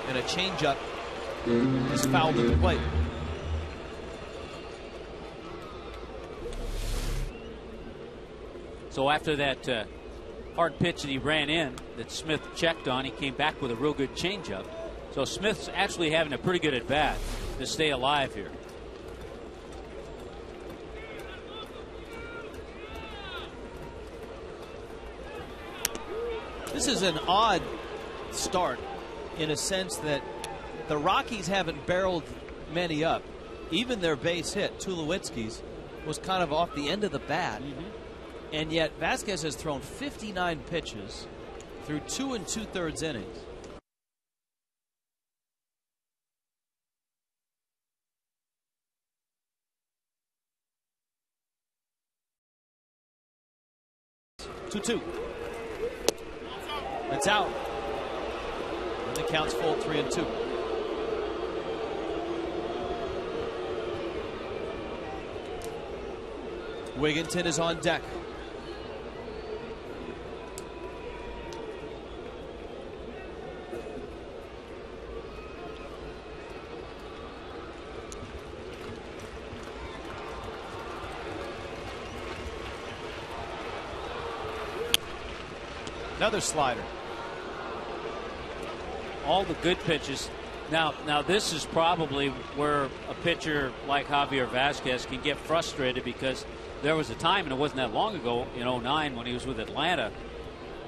And a changeup is fouled at the plate. So after that hard pitch that he ran in that Smith checked on, he came back with a real good changeup. So Smith's actually having a pretty good at bat to stay alive here. This is an odd start in a sense that the Rockies haven't barreled many up. Even their base hit, Tulowitzki's, was kind of off the end of the bat. And yet Vasquez has thrown 59 pitches through 2 2/3 innings. Two. That's out. And the count's full 3-2. Wigginton is on deck. Another slider. All the good pitches. Now this is probably where a pitcher like Javier Vasquez can get frustrated, because there was a time, and it wasn't that long ago, in 09 when he was with Atlanta,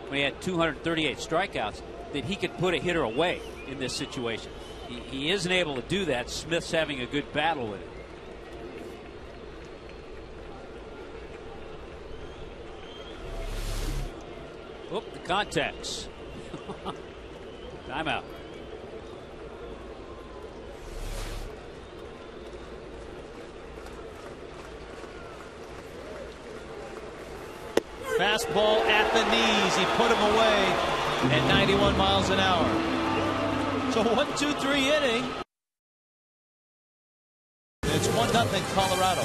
when he had 238 strikeouts, that he could put a hitter away in this situation. He isn't able to do that. Smith's having a good battle with it. Oop, the contacts. Timeout. Fastball at the knees. He put him away at 91 miles an hour. So 1-2-3 inning. It's 1-0 Colorado.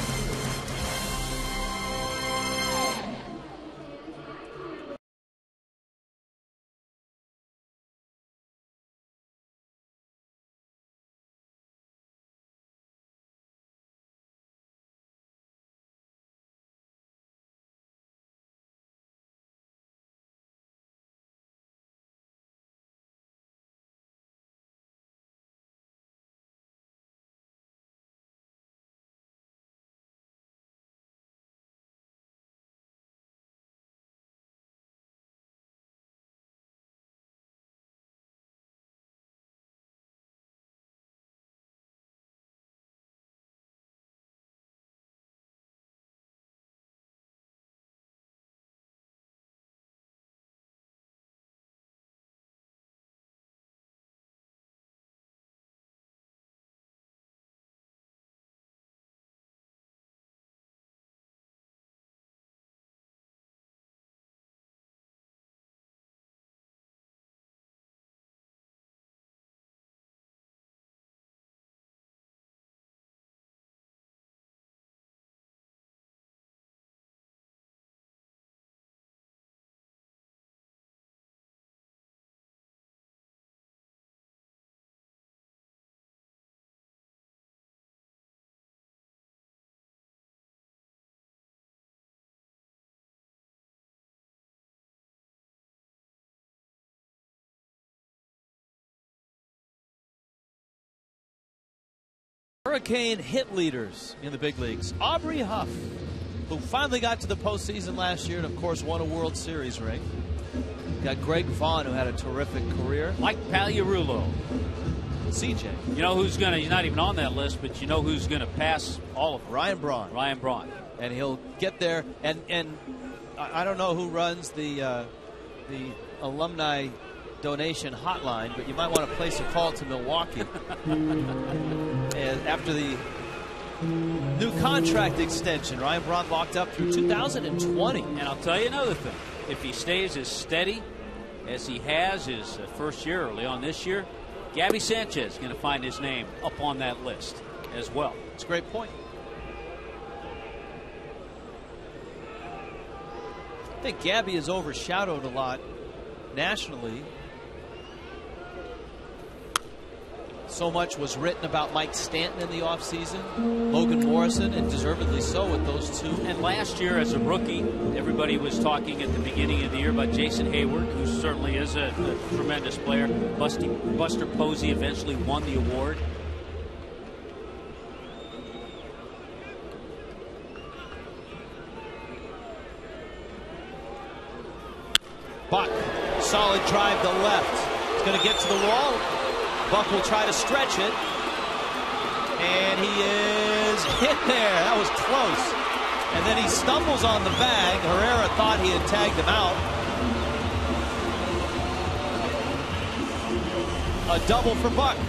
Hurricane hit leaders in the big leagues. Aubrey Huff, who finally got to the postseason last year and, of course, won a World Series ring. Got Greg Vaughn, who had a terrific career. Mike Pagliarulo. CJ. You know who's going to, he's not even on that list, but you know who's going to pass all of them. Ryan Braun. Ryan Braun. And he'll get there. And I don't know who runs the alumni donation hotline, but you might want to place a call to Milwaukee. And after the new contract extension, Ryan Braun locked up through 2020. And I'll tell you another thing. If he stays as steady as he has his first year early on this year, Gabby Sanchez is going to find his name up on that list as well. It's a great point. I think Gabby is overshadowed a lot nationally. So much was written about Mike Stanton in the offseason, Logan Morrison, and deservedly so with those two. And last year as a rookie, everybody was talking at the beginning of the year about Jason Hayward, who certainly is a tremendous player. Buster Posey eventually won the award. Buck, solid drive to left. He's going to get to the wall. Buck will try to stretch it. And he is hit there. That was close. And then he stumbles on the bag. Herrera thought he had tagged him out. A double for Buck.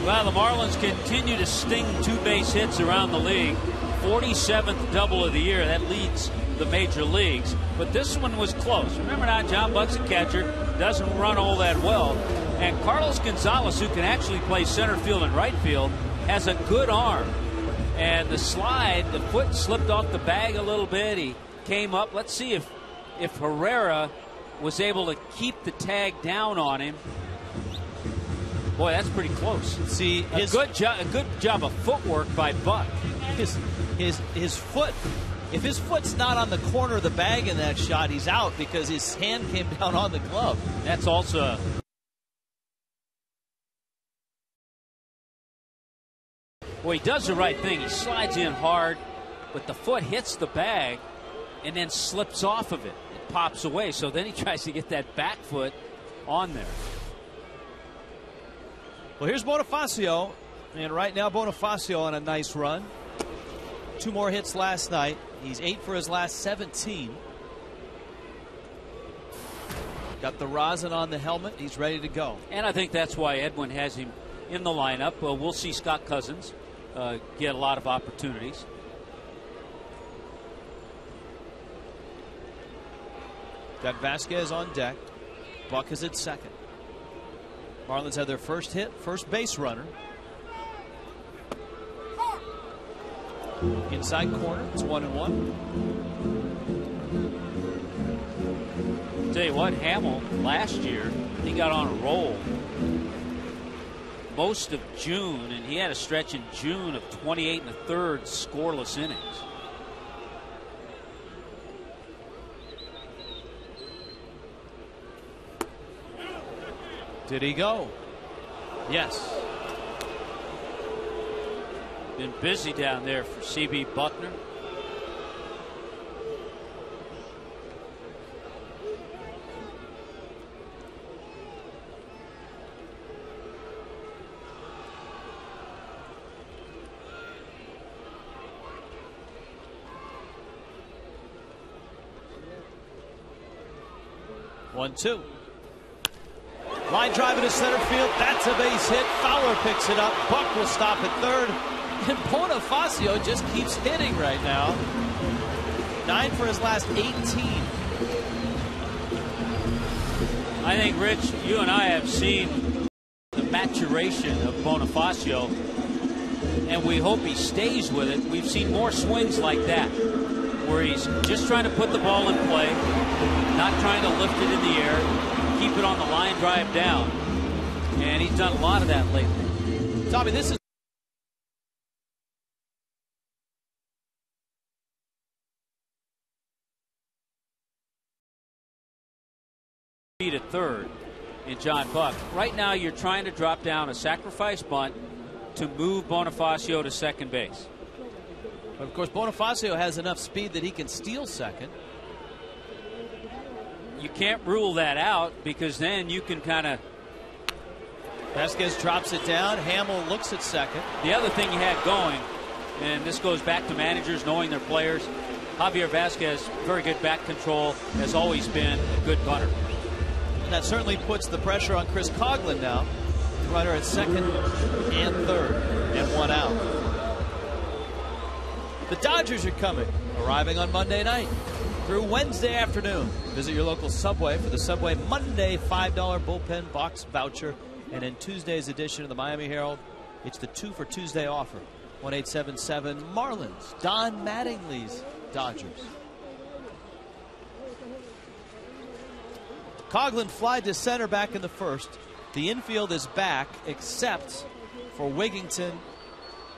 Well, the Marlins continue to sting 2 base hits around the league. 47th double of the year. That leads the major leagues. But this one was close. Remember now, John Buck's a catcher. Doesn't run all that well. And Carlos Gonzalez, who can actually play center field and right field, has a good arm. And the slide, the foot slipped off the bag a little bit. He came up. Let's see if Herrera was able to keep the tag down on him. Boy, that's pretty close. See, a good job of footwork by Buck. His foot, if his foot's not on the corner of the bag in that shot, he's out because his hand came down on the glove. That's also... Well, he does the right thing. He slides in hard, but the foot hits the bag and then slips off of it. It pops away. So then he tries to get that back foot on there. Well, here's Bonifacio. And right now, Bonifacio on a nice run. 2 more hits last night. He's 8 for his last 17. Got the rosin on the helmet. He's ready to go. And I think that's why Edwin has him in the lineup. We'll see Scott Cousins get a lot of opportunities. Got Vasquez on deck. Buck is at second. Marlins have their first hit, first base runner. Inside corner, it's 1-1. Tell you what, Hamill last year, he got on a roll most of June, and he had a stretch in June of 28 1/3 scoreless innings. Did he go? Yes. Been busy down there for C.B. Buckner. One, two. Line drive into center field. That's a base hit. Fowler picks it up. Buck will stop at third. And Bonifacio just keeps hitting right now. 9 for his last 18. I think, Rich, you and I have seen the maturation of Bonifacio, and we hope he stays with it. We've seen more swings like that, where he's just trying to put the ball in play, not trying to lift it in the air, keep it on the line drive down. And he's done a lot of that lately. Tommy, this is at third in John Buck. Right now you're trying to drop down a sacrifice bunt to move Bonifacio to second base. But of course, Bonifacio has enough speed that he can steal second. You can't rule that out because then you can kind of. Vasquez drops it down. Hamill looks at second. The other thing you had going, and this goes back to managers knowing their players, Javier Vasquez, very good back control, has always been a good bunter. And that certainly puts the pressure on Chris Coughlin now. The runner at second and third, and one out. The Dodgers are coming, arriving on Monday night through Wednesday afternoon. Visit your local Subway for the Subway Monday $5 bullpen box voucher. And in Tuesday's edition of the Miami Herald, it's the 2 for Tuesday offer. 1-877 Marlins. Don Mattingly's Dodgers. Coughlin flied to center back in the first. The infield is back except for Wigington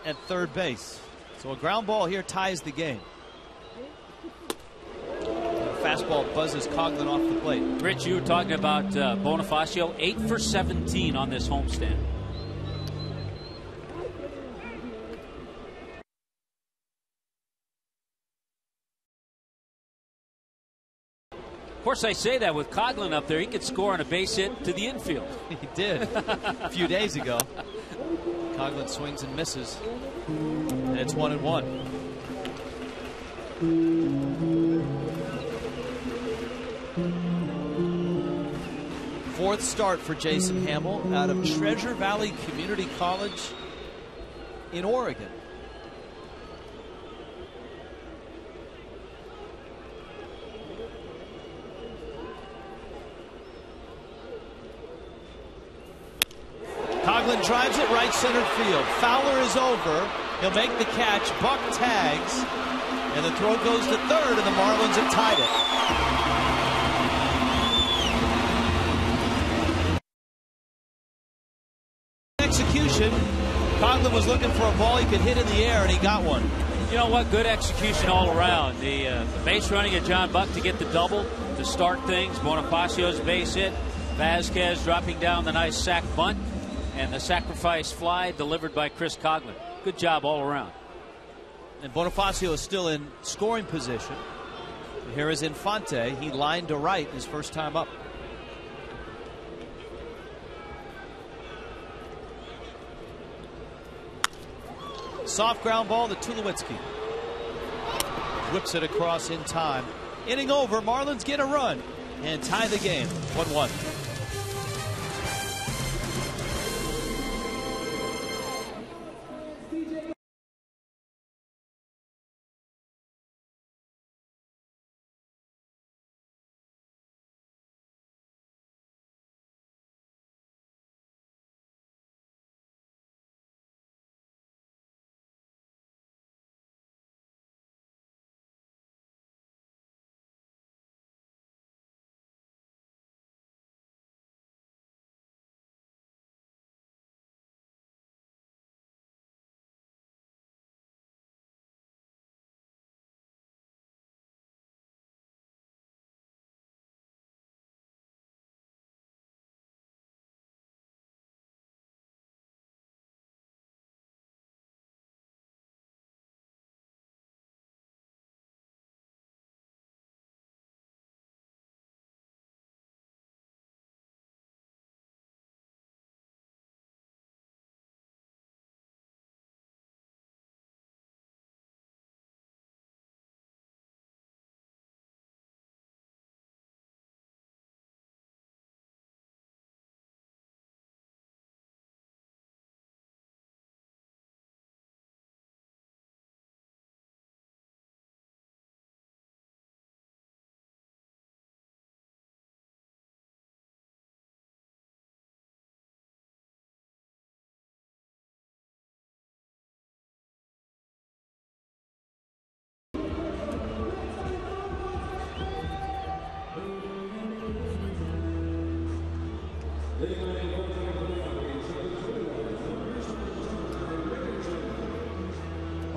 at third base. So a ground ball here ties the game. Fastball buzzes Coughlin off the plate. Rich, you were talking about Bonifacio, 8 for 17 on this homestand. Of course, I say that with Coughlin up there, he could score on a base hit to the infield. He did a few days ago. Coughlin swings and misses, and it's 1-1. Fourth start for Jason Hamill out of Treasure Valley Community College in Oregon. Coughlin drives it right center field. Fowler is over. He'll make the catch. Buck tags. And the throw goes to third, and the Marlins have tied it. Execution. Coughlin was looking for a ball he could hit in the air, and he got one. You know what? Good execution all around. The base running of John Buck to get the double to start things. Bonifacio's base hit. Vasquez dropping down the nice sac bunt. And the sacrifice fly delivered by Chris Coughlin. Good job all around. And Bonifacio is still in scoring position. Here is Infante. He lined to right his first time up. Soft ground ball to Tulowitzki. Whips it across in time. Inning over. Marlins get a run and tie the game 1-1.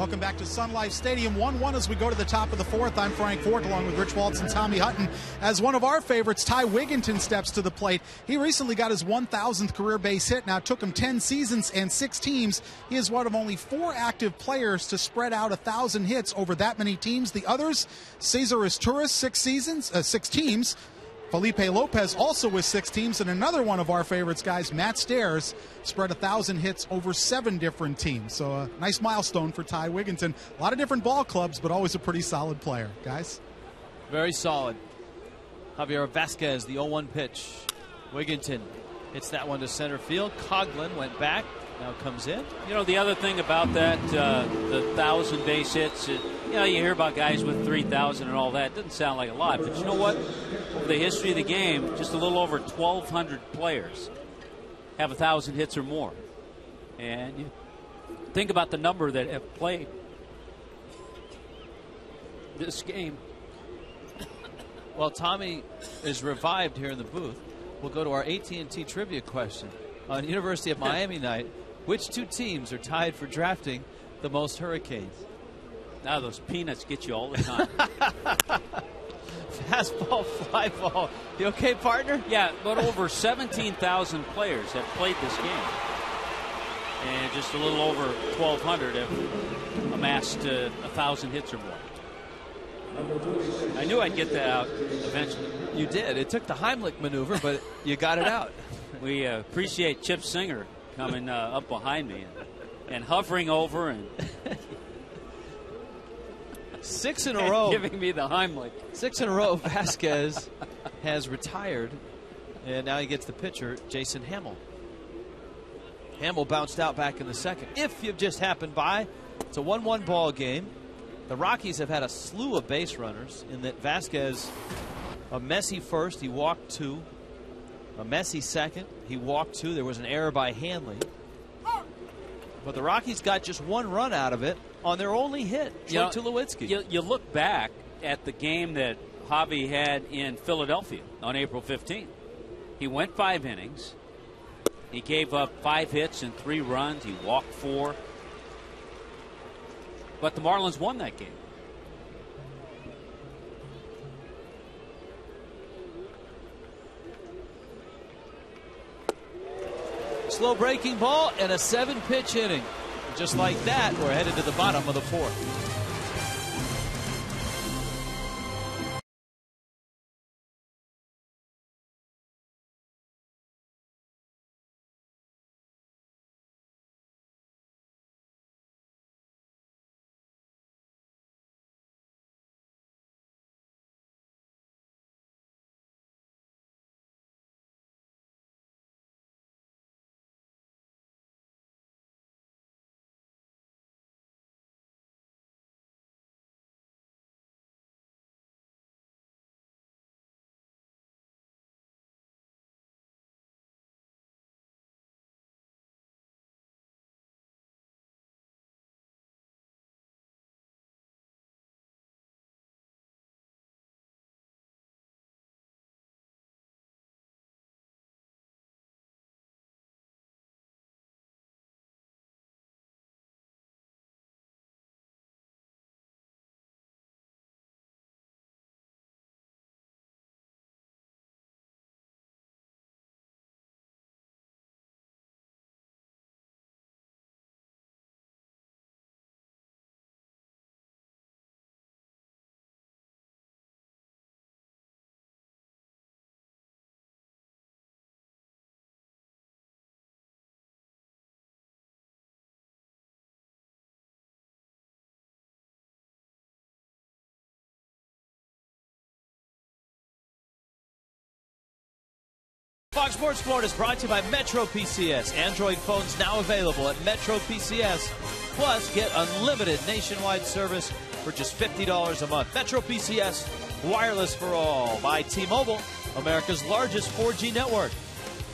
Welcome back to Sun Life Stadium. 1-1 as we go to the top of the fourth. I'm Frank Fort along with Rich Waltz and Tommy Hutton. As one of our favorites, Ty Wigginton steps to the plate. He recently got his 1,000th career base hit. Now, it took him 10 seasons and 6 teams. He is one of only 4 active players to spread out 1,000 hits over that many teams. The others, Cesar Izturis, 6 teams. Felipe Lopez also with 6 teams, and another one of our favorites, guys, Matt Stairs, spread 1,000 hits over 7 different teams. So a nice milestone for Ty Wigginton. A lot of different ball clubs, but always a pretty solid player, guys. Very solid. Javier Vasquez, the 0-1 pitch. Wigginton hits that one to center field. Coughlin went back, now comes in. You know, the other thing about that, the 1,000 base hits, you hear about guys with 3,000 and all that. It doesn't sound like a lot, but you know what? Over the history of the game, just a little over 1,200 players have 1,000 hits or more. And you think about the number that have played this game. Well, Tommy is revived here in the booth. We'll go to our AT&T trivia question. On University of Miami night, which 2 teams are tied for drafting the most Hurricanes? Now those peanuts get you all the time. Fastball, fly ball. You okay, partner? Yeah, but over 17,000 players have played this game. And just a little over 1,200 have amassed 1,000 hits or more. I knew I'd get that out eventually. You did. It took the Heimlich maneuver, but you got it out. We appreciate Chip Singer coming up behind me and hovering over and 6 in a row. Giving me the Heimlich. 6 in a row. Vasquez has retired, and now he gets the pitcher, Jason Hamill. Hamill bounced out back in the second. If you've just happened by, it's a 1-1 ball game. The Rockies have had a slew of base runners in that Vasquez, a messy first, he walked 2. A messy second, he walked 2. There was an error by Hanley. But the Rockies got just 1 run out of it on their only hit, Tulowitzki. You look back at the game that Javi had in Philadelphia on April 15th. He went 5 innings. He gave up 5 hits and 3 runs. He walked 4. But the Marlins won that game. Slow breaking ball and a 7-pitch inning. Just like that, we're headed to the bottom of the 4th. Fox Sports Florida is brought to you by Metro PCS. Android phones now available at Metro PCS. Plus, get unlimited nationwide service for just $50 a month. Metro PCS, wireless for all. By T-Mobile, America's largest 4G network.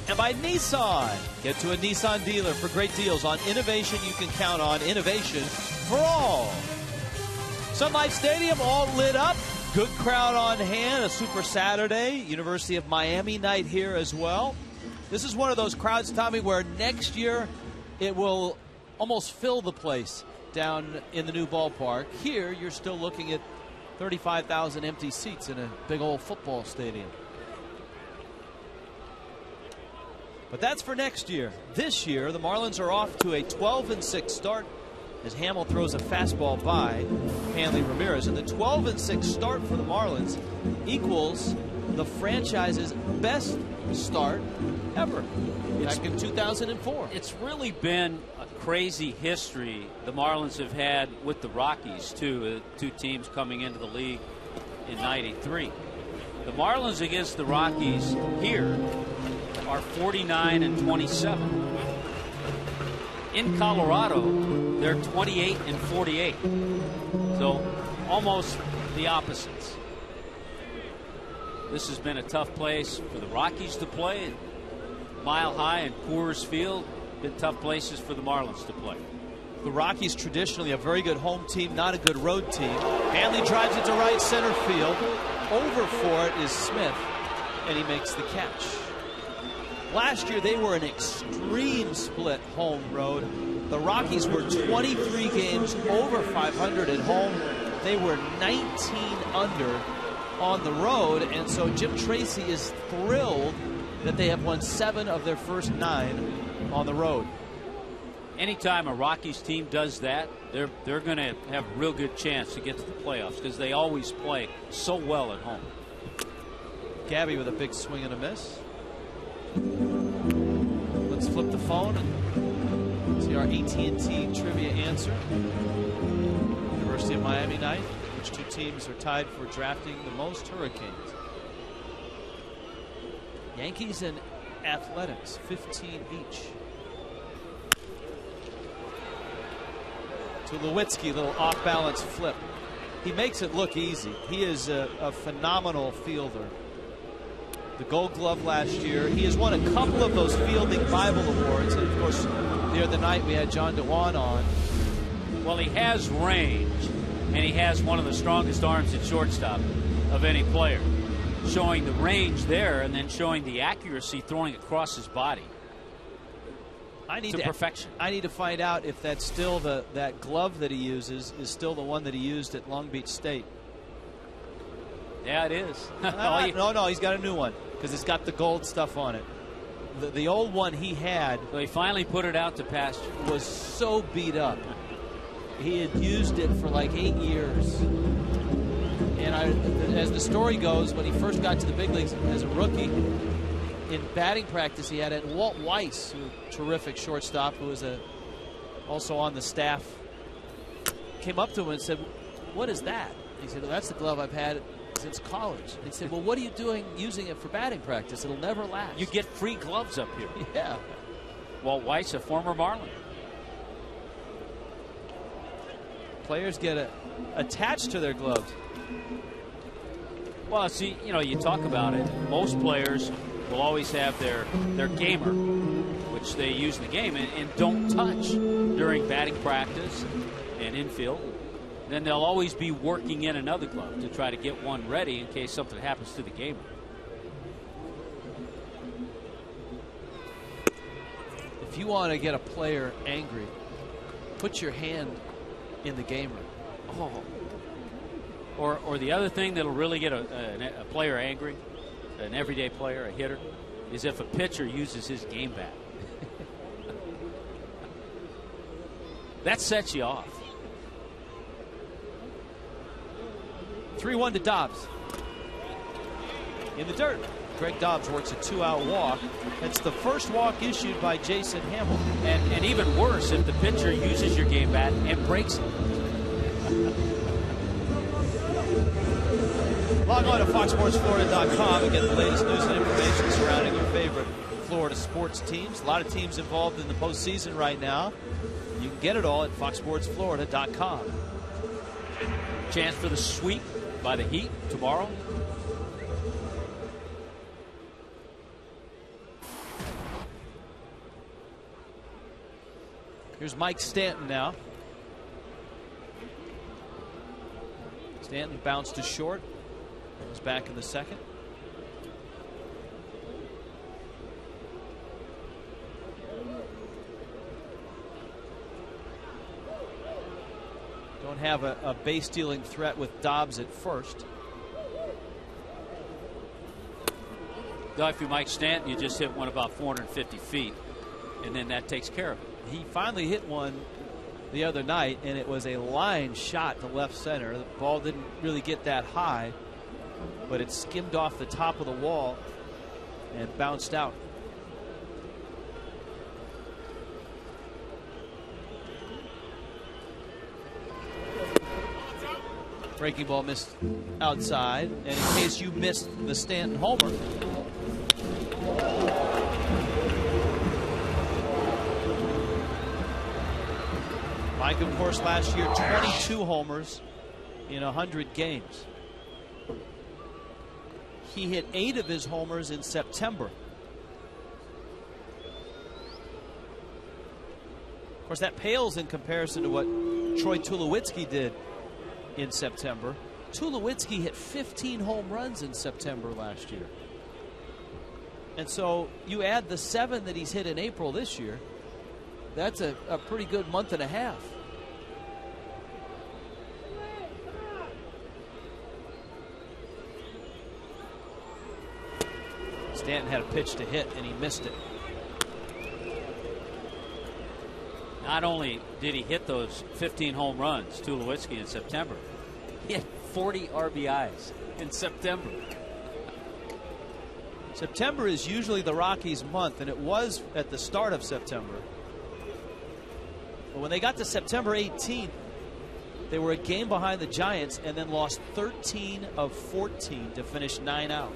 And by Nissan. Get to a Nissan dealer for great deals on innovation you can count on. Innovation for all. Sun Life Stadium all lit up. Good crowd on hand, a Super Saturday. University of Miami night here as well. This is one of those crowds, Tommy, where next year it will almost fill the place. down in the new ballpark. Here, you're still looking at 35,000 empty seats in a big old football stadium. But that's for next year. This year, the Marlins are off to a 12-6 start as Hamill throws a fastball by Hanley Ramirez. And the 12-6 start for the Marlins equals the franchise's best start ever back in 2004. It's really been a crazy history the Marlins have had with the Rockies, too. Two teams coming into the league in '93. The Marlins against the Rockies here are 49-27. In Colorado, they're 28-48. So almost the opposites. This has been a tough place for the Rockies to play. Mile High and Coors Field, been tough places for the Marlins to play. The Rockies traditionally a very good home team, not a good road team. Hanley drives it to right center field. Over for it is Smith, and he makes the catch. Last year, they were an extreme split home road. The Rockies were 23 games over 500 at home. They were 19 under on the road, and so Jim Tracy is thrilled that they have won 7 of their first 9 on the road. Anytime a Rockies team does that, they're going to have a real good chance to get to the playoffs because they always play so well at home. Gabby with a big swing and a miss. Let's flip the phone and see our AT&T trivia answer. University of Miami night. Which two teams are tied for drafting the most Hurricanes? Yankees and Athletics, 15 each. Tulowitzki, little off-balance flip. He makes it look easy. He is a phenomenal fielder. The Gold Glove last year. He has won a couple of those fielding Bible awards. And of course, the other night we had John DeWan on. Well, he has range, and he has one of the strongest arms at shortstop of any player. Showing the range there and then showing the accuracy throwing across his body. To perfection. I need to find out if that's still that glove that he uses is still the one that he used at Long Beach State. Yeah, it is. No, he's got a new one because it's got the gold stuff on it. The old one he had, so he finally put it out to pasture, was so beat up. He had used it for like 8 years. And as the story goes, when he first got to the big leagues as a rookie, in batting practice he had it. Walt Weiss, a terrific shortstop who was also on the staff, came up to him and said, "What is that?" He said, "Well, that's the glove I've had since college." He said, "Well, what are you doing using it for batting practice? It'll never last." You get free gloves up here. Yeah. Walt Weiss, a former Marlin. Players get attached to their gloves. Well, see, you talk about it. Most players will always have their gamer, which they use in the game, and don't touch during batting practice and infield. Then they'll always be working in another glove to try to get one ready in case something happens to the gamer. If you want to get a player angry, put your hand in the gamer. Oh. Or the other thing that'll really get a player angry, an everyday player, a hitter, is if a pitcher uses his game bat. That sets you off. 3-1 to Dobbs. In the dirt. Greg Dobbs works a 2-out walk. That's the first walk issued by Jason Hamill. And even worse if the pitcher uses your game bat and breaks it. Log on to FoxSportsFlorida.com and get the latest news and information surrounding your favorite Florida sports teams. A lot of teams involved in the postseason right now. You can get it all at FoxSportsFlorida.com. Chance for the sweep by the Heat tomorrow. Here's Mike Stanton now. Stanton bounced to short. He's back in the second. Don't have a base stealing threat with Dobbs at first. Now, if you're Mike Stanton, you just hit one about 450 feet, and then that takes care of it. He finally hit one the other night, and it was a line shot to left center. The ball didn't really get that high, but it skimmed off the top of the wall and bounced out. Breaking ball missed outside, and in case you missed the Stanton homer, Mike, of course, last year 22 homers in 100 games. He hit 8 of his homers in September. Of course, that pales in comparison to what Troy Tulowitzki did in September. Tulowitzki hit 15 home runs in September last year. And so you add the 7 that he's hit in April this year, that's a pretty good month and a half. Stanton had a pitch to hit and he missed it. Not only did he hit those 15 home runs, Tulowitzki, in September, he had 40 RBIs in September. September is usually the Rockies' month, and it was at the start of September. But when they got to September 18th, they were a game behind the Giants and then lost 13 of 14 to finish 9 out.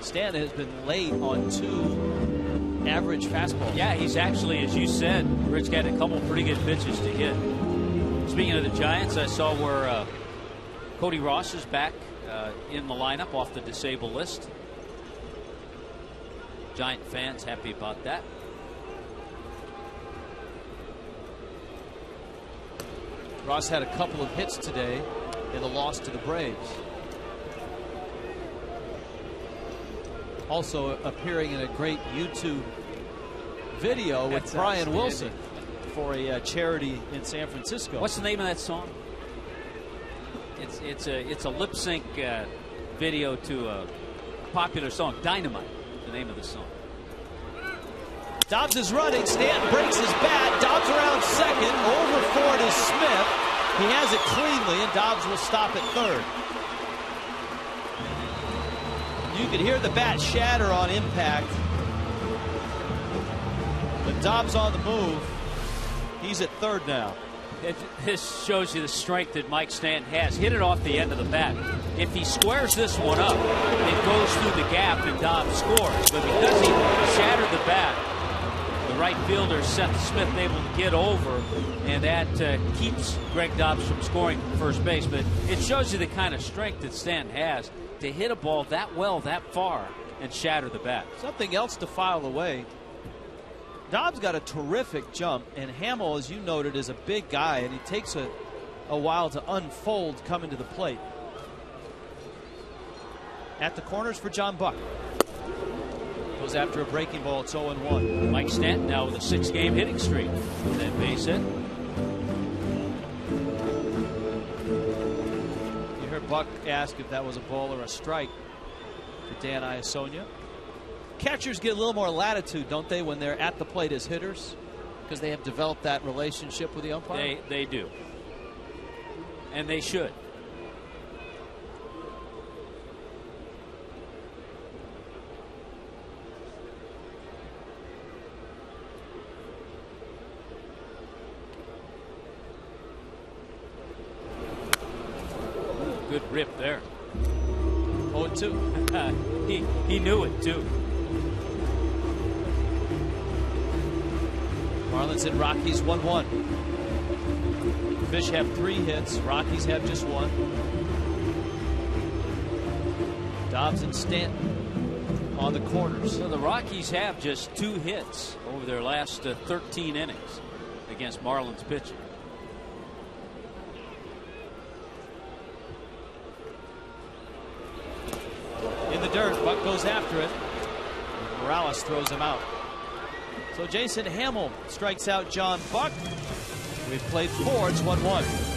Stanton has been late on 2 average fastballs. Yeah, he's actually, as you said, Rich got a couple pretty good pitches to hit. Speaking of the Giants, I saw where Cody Ross is back in the lineup off the disabled list. Giant fans happy about that. Ross had a couple of hits today in the loss to the Braves. Also appearing in a great YouTube video with Brian Wilson for a charity in San Francisco. What's the name of that song? It's a lip sync video to a popular song, Dynamite, the name of the song. Dobbs is running. Stanton breaks his bat. Dobbs around second. Over for is Smith. He has it cleanly, and Dobbs will stop at third. You could hear the bat shatter on impact. But Dobbs on the move. He's at third now. This shows you the strength that Mike Stanton has. Hit it off the end of the bat. If he squares this one up, it goes through the gap and Dobbs scores. But because he shattered the bat, the right fielder, Seth Smith, able to get over, and that keeps Greg Dobbs from scoring from first base. But it shows you the kind of strength that Stanton has to hit a ball that well, that far, and shatter the bat. Something else to file away. Dobbs got a terrific jump, and Hamill, as you noted, is a big guy, and he takes a while to unfold coming to the plate. At the corners for John Buck. Goes after a breaking ball. It's 0-1. Mike Stanton now with a 6-game hitting streak. That base hit. You heard Buck ask if that was a ball or a strike for Dan Iasonia. Catchers get a little more latitude, don't they, when they're at the plate as hitters? Because they have developed that relationship with the umpire? They do. And they should. Good rip there. 0-2. He knew it, too. Marlins and Rockies 1-1. Fish have 3 hits. Rockies have just 1. Dobbs and Stanton on the corners. So the Rockies have just 2 hits over their last 13 innings against Marlins pitching. In the dirt, Buck goes after it. Morales throws him out. So Jason Hamill strikes out John Buck. We've played 4. It's 1-1.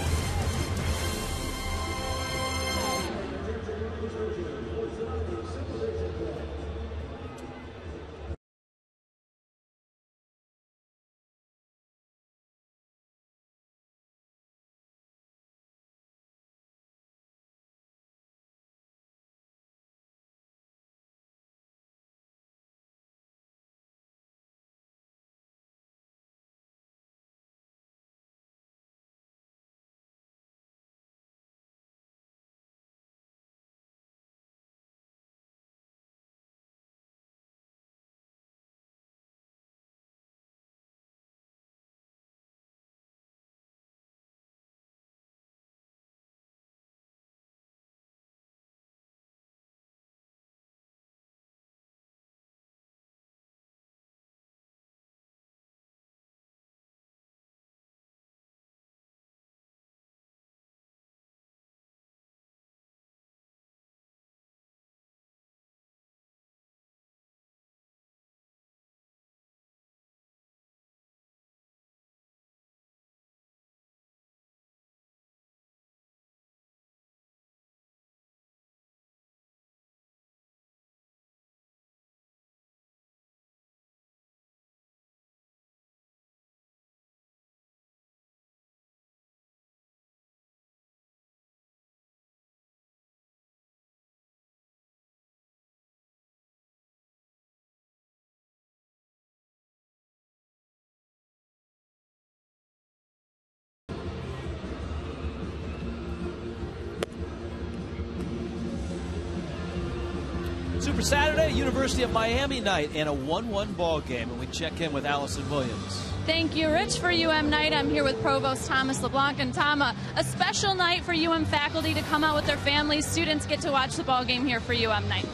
Super Saturday, University of Miami night, and a 1-1 ball game. And we check in with Allison Williams. Thank you, Rich, for UM Night. I'm here with Provost Thomas LeBlanc. And Tom, a special night for UM faculty to come out with their families. Students get to watch the ball game here for UM Night.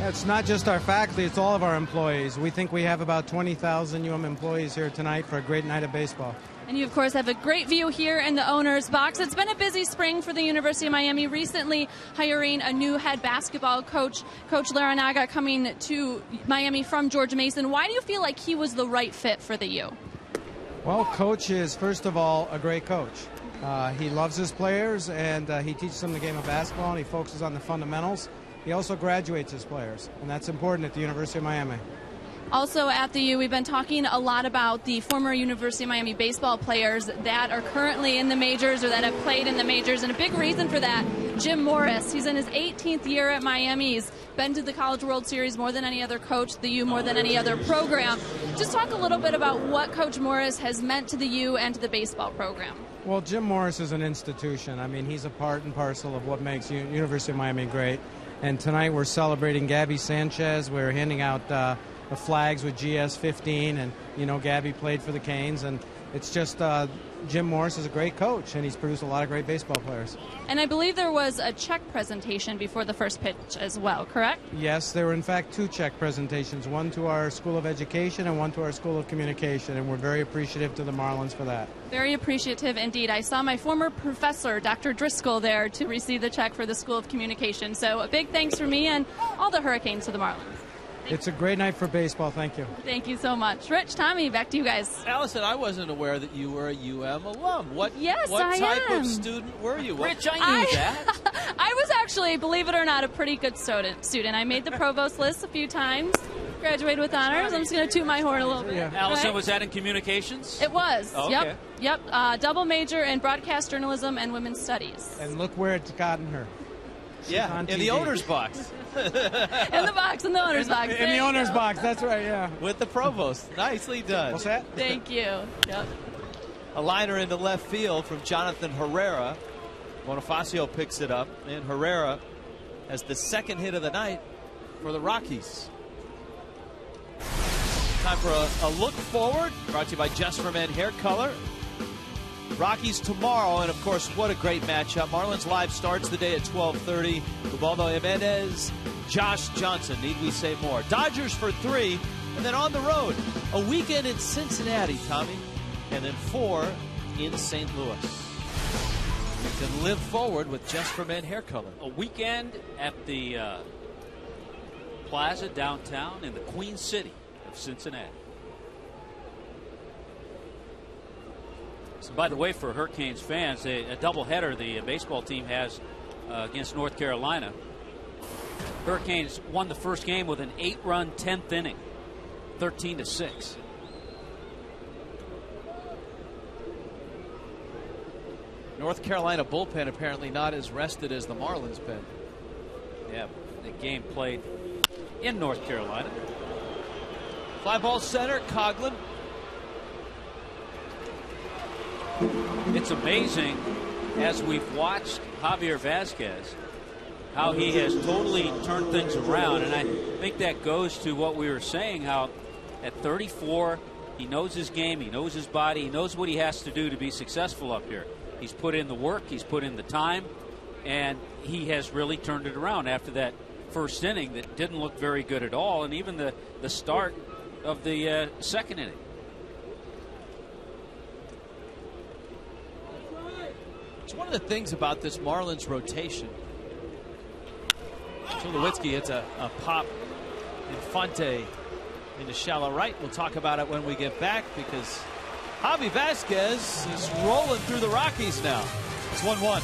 It's not just our faculty, it's all of our employees. We think we have about 20,000 UM employees here tonight for a great night of baseball. And you, of course, have a great view here in the owner's box. It's been a busy spring for the University of Miami, recently hiring a new head basketball coach, Coach Laranaga, coming to Miami from George Mason. Why do you feel like he was the right fit for the U? Well, Coach is, first of all, a great coach. He loves his players, and he teaches them the game of basketball, and he focuses on the fundamentals. He also graduates his players, and that's important at the University of Miami. Also at the U, we've been talking a lot about the former University of Miami baseball players that are currently in the majors or that have played in the majors, and a big reason for that, Jim Morris. He's in his 18th year at Miami. He's been to the College World Series more than any other coach, the U more than any other program. Just talk a little bit about what Coach Morris has meant to the U and to the baseball program. Well, Jim Morris is an institution. I mean, he's a part and parcel of what makes University of Miami great. And tonight we're celebrating Gabby Sanchez. We're handing out the flags with GS15, and you know Gabby played for the Canes, and it's just Jim Morris is a great coach, and he's produced a lot of great baseball players. And I believe there was a check presentation before the first pitch as well, correct? Yes, there were in fact 2 check presentations, one to our School of Education and one to our School of Communication, and we're very appreciative to the Marlins for that. Very appreciative indeed. I saw my former professor, Dr. Driscoll, there to receive the check for the School of Communication. So a big thanks from me and all the Hurricanes to the Marlins. It's a great night for baseball. Thank you. Thank you so much. Rich, Tommy, back to you guys. Allison, I wasn't aware that you were a UM alum. What I type am. of student were you? Rich, I knew that. I was actually, believe it or not, a pretty good student. I made the provost list a few times. Graduated with honors. I'm just going to toot my horn a little bit. Yeah. Allison, right? was that in communications? It was. Oh, okay. Yep. Double major in broadcast journalism and women's studies. And look where it's gotten her. She's on in TV. the owner's box. In the box, in the owner's box. In the owner's box, that's right, yeah. With the provost. Nicely done. What's that? Thank you. Yep. A liner into left field from Jonathan Herrera. Bonifacio picks it up, and Herrera has the second hit of the night for the Rockies. Time for a look forward, brought to you by Just for Men Hair Color. Rockies tomorrow, and of course, what a great matchup. Marlins Live starts the day at 12:30. Ubaldo Jimenez, Josh Johnson, need we say more? Dodgers for 3, and then on the road, a weekend in Cincinnati, Tommy, and then 4 in St. Louis. You can live forward with Just for Men Hair Color. A weekend at the Plaza downtown in the Queen City of Cincinnati. So by the way, for Hurricanes fans, a doubleheader the baseball team has against North Carolina. Hurricanes won the first game with an 8-run 10th inning, 13-6. North Carolina bullpen apparently not as rested as the Marlins pen. Yeah, the game played in North Carolina. Fly ball center, Coughlin. It's amazing, as we've watched Javier Vazquez, how he has totally turned things around. And I think that goes to what we were saying, how at 34, he knows his game, he knows his body, he knows what he has to do to be successful up here. He's put in the work, he's put in the time, and he has really turned it around after that first inning that didn't look very good at all, and even the start of the second inning. It's one of the things about this Marlins rotation. Tulowitzki, it's a pop. Infante into shallow right. We'll talk about it when we get back, because Javi Vazquez is rolling through the Rockies now. It's 1-1.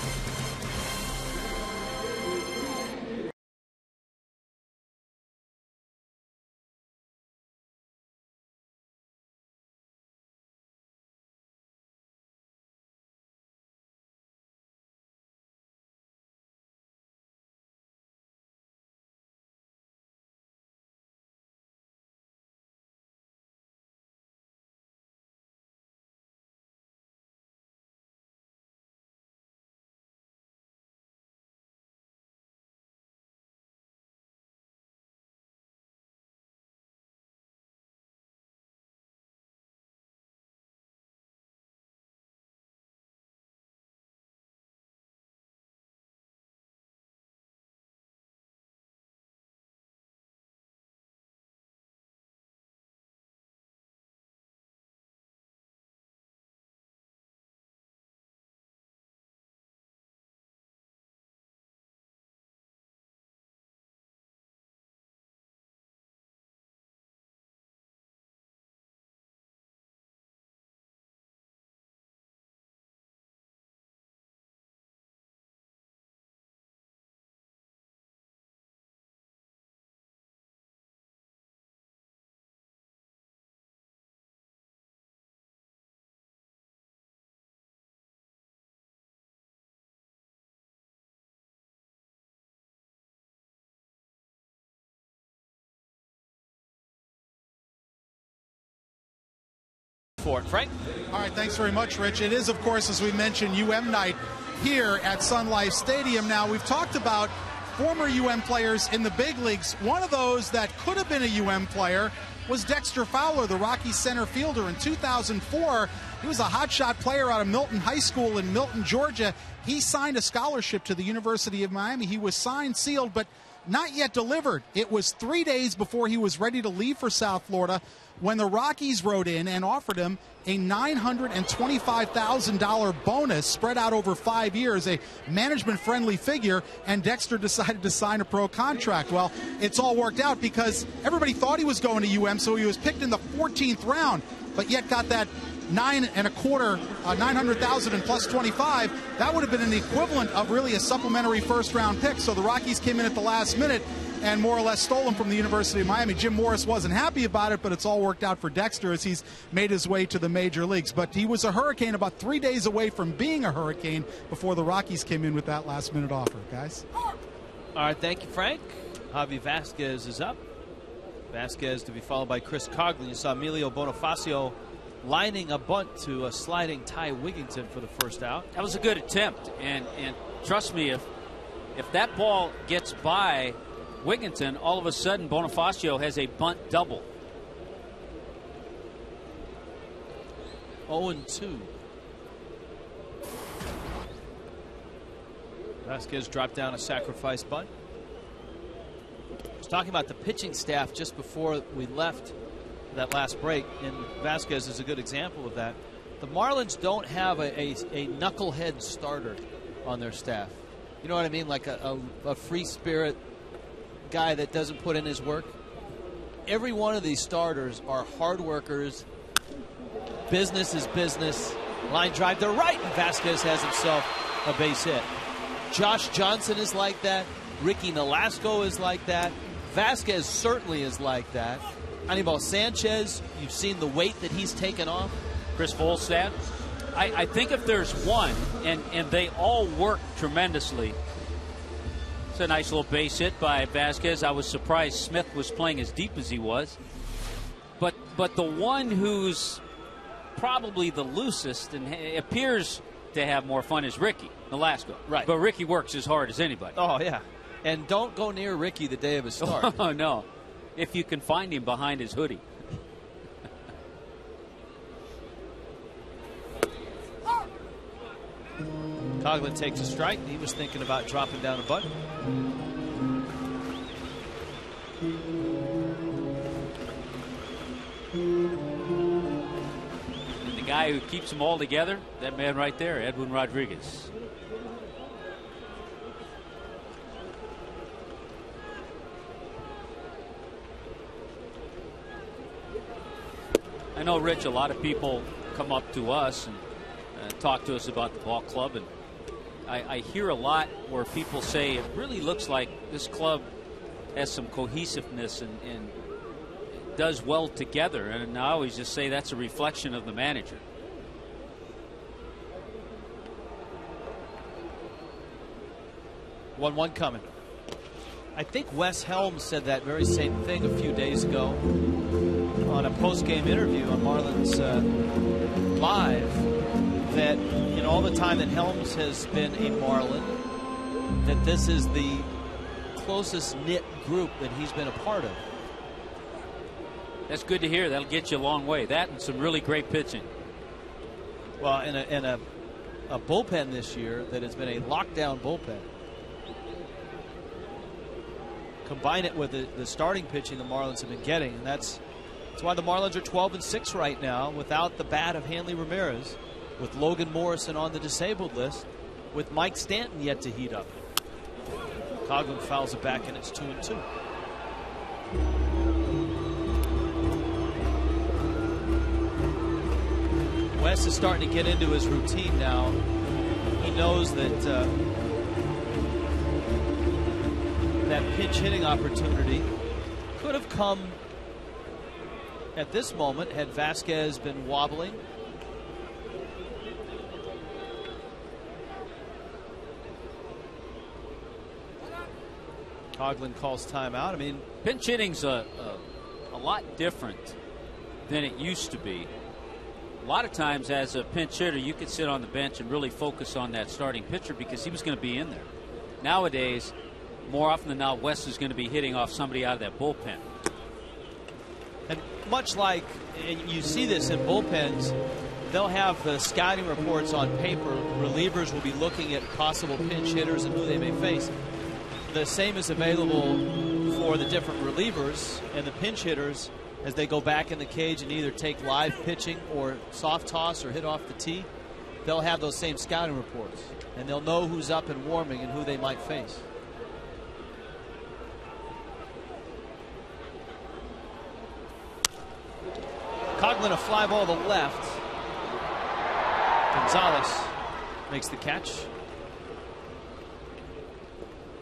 For it, Frank. All right, thanks very much, Rich. It is, of course, as we mentioned, UM night here at Sun Life Stadium. Now, we've talked about former UM players in the big leagues. One of those that could have been a UM player was Dexter Fowler, the Rockies center fielder. In 2004, he was a hotshot player out of Milton High School in Milton, Georgia. He signed a scholarship to the University of Miami. He was signed, sealed, but not yet delivered. It was 3 days before he was ready to leave for South Florida when the Rockies wrote in and offered him a $925,000 bonus spread out over 5 years, a management-friendly figure, and Dexter decided to sign a pro contract. Well, it's all worked out because everybody thought he was going to UM, so he was picked in the 14th round, but yet got that $900,000 and plus 25. That would have been an equivalent of really a supplementary first-round pick. So the Rockies came in at the last minute and more or less stole him from the University of Miami. Jim Morris wasn't happy about it, but it's all worked out for Dexter as he's made his way to the major leagues. But he was a Hurricane about 3 days away from being a Hurricane before the Rockies came in with that last-minute offer, guys. All right, thank you, Frank. Javi Vazquez is up. Vazquez to be followed by Chris Coughlin. You saw Emilio Bonifacio lining a bunt to a sliding Ty Wigginton for the first out. That was a good attempt, and trust me, if that ball gets by Wigginton, all of a sudden Bonifacio has a bunt double. 0-2. Vazquez dropped down a sacrifice bunt. I was talking about the pitching staff just before we left that last break, and Vazquez is a good example of that. The Marlins don't have a knucklehead starter on their staff. You know what I mean? Like a free spirit guy that doesn't put in his work. Every one of these starters are hard workers. Business is business. Line drive to right, and Vasquez has himself a base hit. Josh Johnson is like that. Ricky Nolasco is like that. Vasquez certainly is like that. Anibal Sanchez, you've seen the weight that he's taken off. Chris Volstad. I think if there's one, and they all work tremendously. It's a nice little base hit by Vasquez. I was surprised Smith was playing as deep as he was. But the one who's probably the loosest and appears to have more fun is Ricky Nolasco. Right. But Ricky works as hard as anybody. Oh, yeah. And don't go near Ricky the day of his start. Oh, no. If you can find him behind his hoodie. Coughlin takes a strike. He was thinking about dropping down a bunt. And the guy who keeps them all together, that man right there, Edwin Rodriguez. I know, Rich, a lot of people come up to us and talk to us about the ball club, and I hear a lot where people say it really looks like this club has some cohesiveness and does well together, and I always just say that's a reflection of the manager. One coming. I think Wes Helms said that very same thing a few days ago on a post-game interview on Marlins Live, that in all the time that Helms has been a Marlin, that this is the closest knit group that he's been a part of. That's good to hear. That'll get you a long way. That and some really great pitching. Well, and a bullpen this year that has been a lockdown bullpen. Combine it with the starting pitching the Marlins have been getting, and that's why the Marlins are 12-6 right now without the bat of Hanley Ramirez, with Logan Morrison on the disabled list, with Mike Stanton yet to heat up. Coughlin fouls it back, and it's 2-2. Wes is starting to get into his routine now. He knows that that pinch hitting opportunity could have come at this moment had Vasquez been wobbling. Coughlin calls timeout. I mean, pinch hitting's a lot different than it used to be. A lot of times as a pinch hitter, you could sit on the bench and really focus on that starting pitcher because he was going to be in there. Nowadays, more often than not, Wes is going to be hitting off somebody out of that bullpen. And much like, and you see this in bullpens, they'll have the scouting reports on paper. Relievers will be looking at possible pinch hitters and who they may face. The same is available for the different relievers and the pinch hitters as they go back in the cage and either take live pitching or soft toss or hit off the tee. They'll have those same scouting reports, and they'll know who's up and warming and who they might face. Coughlin a fly ball to left. Gonzalez makes the catch.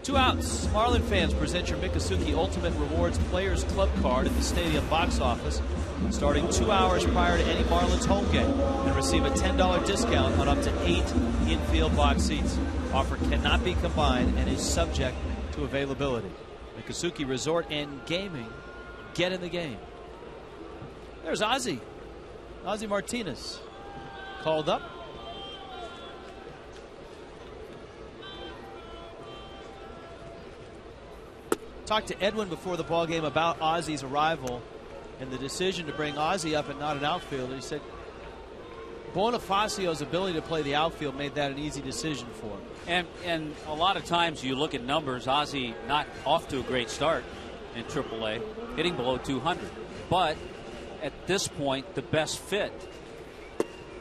2 outs. Marlin fans, present your Miccosukee Ultimate Rewards Players Club card at the stadium box office starting 2 hours prior to any Marlins home game and receive a $10 discount on up to 8 infield box seats. Offer cannot be combined and is subject to availability. Miccosukee Resort and Gaming. Get in the game. There's Ozzie Martinez called up. Talked to Edwin before the ball game about Ozzie's arrival and the decision to bring Ozzie up and not an outfielder. He said Bonifacio's ability to play the outfield made that an easy decision for him. And a lot of times you look at numbers, Ozzie not off to a great start in AAA, hitting below 200. But at this point, the best fit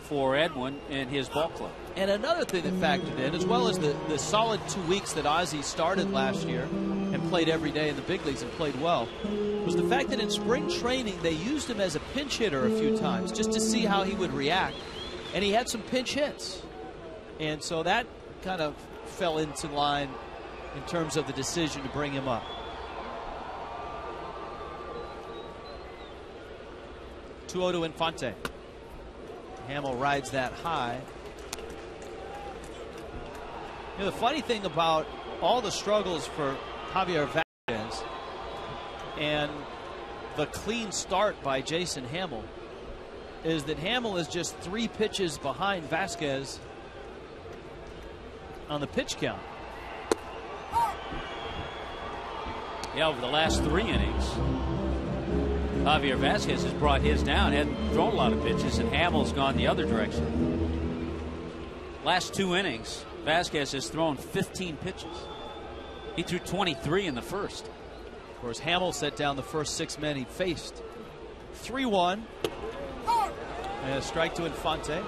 for Edwin and his ball club. And another thing that factored in, as well as the solid 2 weeks that Ozzie started last year and played every day in the big leagues and played well, was the fact that in spring training they used him as a pinch hitter a few times just to see how he would react. And he had some pinch hits. And so that kind of fell into line in terms of the decision to bring him up. (2-0 to Infante. Hamill rides that high. You know, the funny thing about all the struggles for Javier Vasquez and the clean start by Jason Hamill is that Hamill is just 3 pitches behind Vasquez on the pitch count. Yeah, over the last 3 innings, Javier Vasquez has brought his down, hadn't thrown a lot of pitches, and Hamill's gone the other direction. Last 2 innings, Vasquez has thrown 15 pitches. He threw 23 in the first. Of course, Hamill set down the first 6 men he faced. 3-1. And a strike to Infante.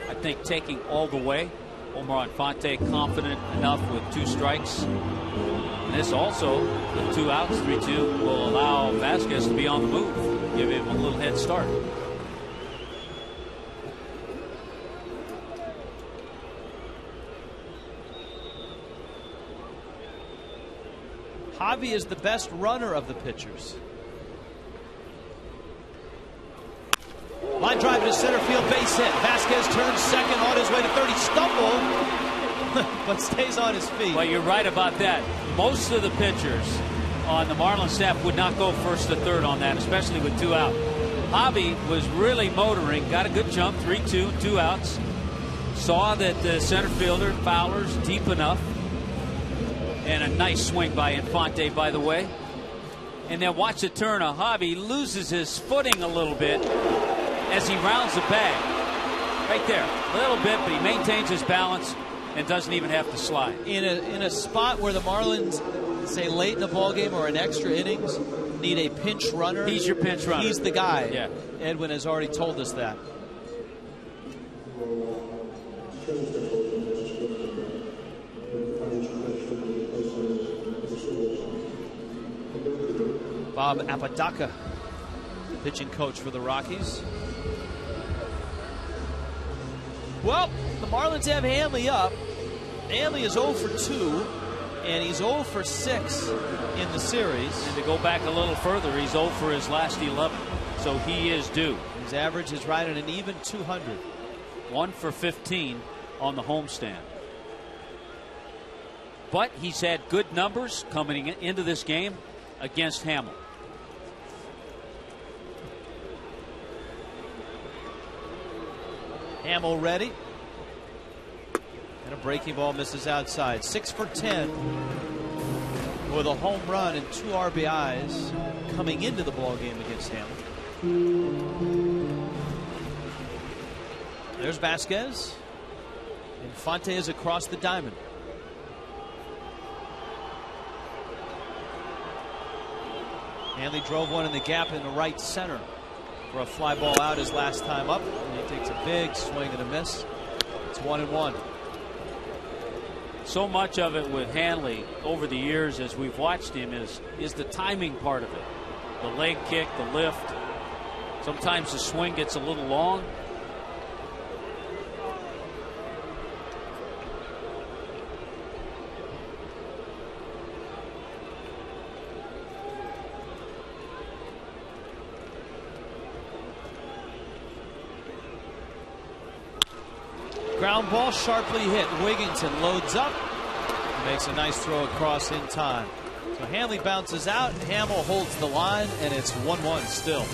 I think taking all the way. Omar Infante confident enough with 2 strikes. And this also, with 2 outs, 3-2, will allow Vasquez to be on the move. Give him a little head start. Javi is the best runner of the pitchers. Line drive to center field, base hit. Vasquez turns second on his way to third. He stumbled, but stays on his feet. Well, you're right about that. Most of the pitchers on the Marlins staff would not go first to third on that, especially with 2 out. Javi was really motoring, got a good jump, 3-2, 2 outs. Saw that the center fielder, Fowler's deep enough. And a nice swing by Infante, by the way. And then watch the turn of Javi. Loses his footing a little bit as he rounds the bag. Right there. A little bit, but he maintains his balance and doesn't even have to slide. In a spot where the Marlins, say late in the ballgame or in extra innings, need a pinch runner. He's your pinch runner. He's the guy. Yeah. Edwin has already told us that. Bob Apodaca, pitching coach for the Rockies. Well, the Marlins have Hanley up. Hanley is 0 for 2, and he's 0 for 6 in the series. And to go back a little further, he's 0 for his last 11, so he is due. His average is right at an even 200. 1 for 15 on the homestand. But he's had good numbers coming into this game against Hamill. Hamill ready. And a breaking ball misses outside. 6 for 10 with a home run and 2 RBIs coming into the ball game against Hamill. There's Vasquez. Infante is across the diamond. Hanley drove one in the gap in the right center for a fly ball out his last time up. And he takes a big swing and a miss. It's 1-1. So much of it with Hanley over the years as we've watched him is the timing part of it. The leg kick, the lift. Sometimes the swing gets a little long. Ground ball sharply hit. Wigginton loads up. Makes a nice throw across in time. So Hanley bounces out. Hamill holds the line, and it's 1-1 still.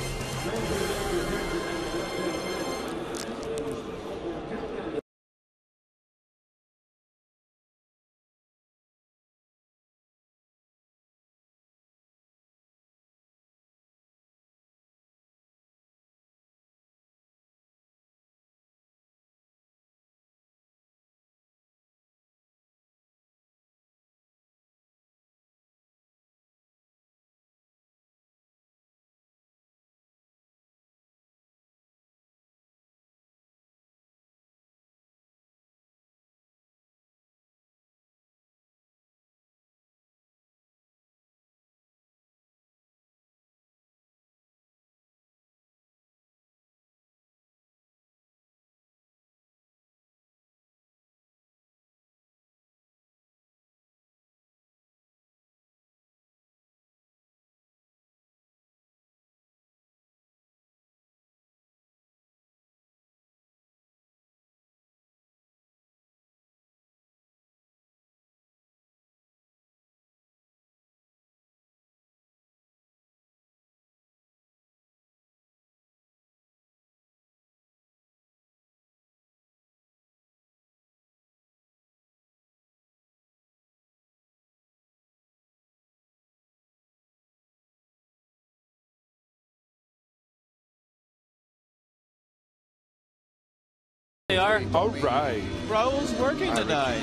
are. All right. Raul's working tonight.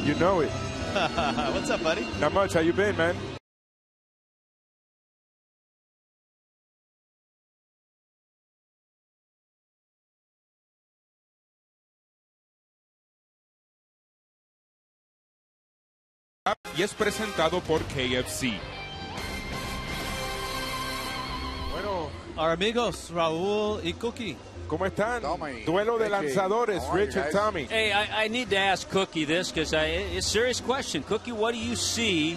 You know it. What's up, buddy? Not much. How you been, man? Y es presentado por KFC. Bueno, our amigos Raul y Cookie. ¿Cómo están? Duelo de lanzadores, Rich and Tommy. Hey, I need to ask Cookie this because it's a serious question. Cookie, what do you see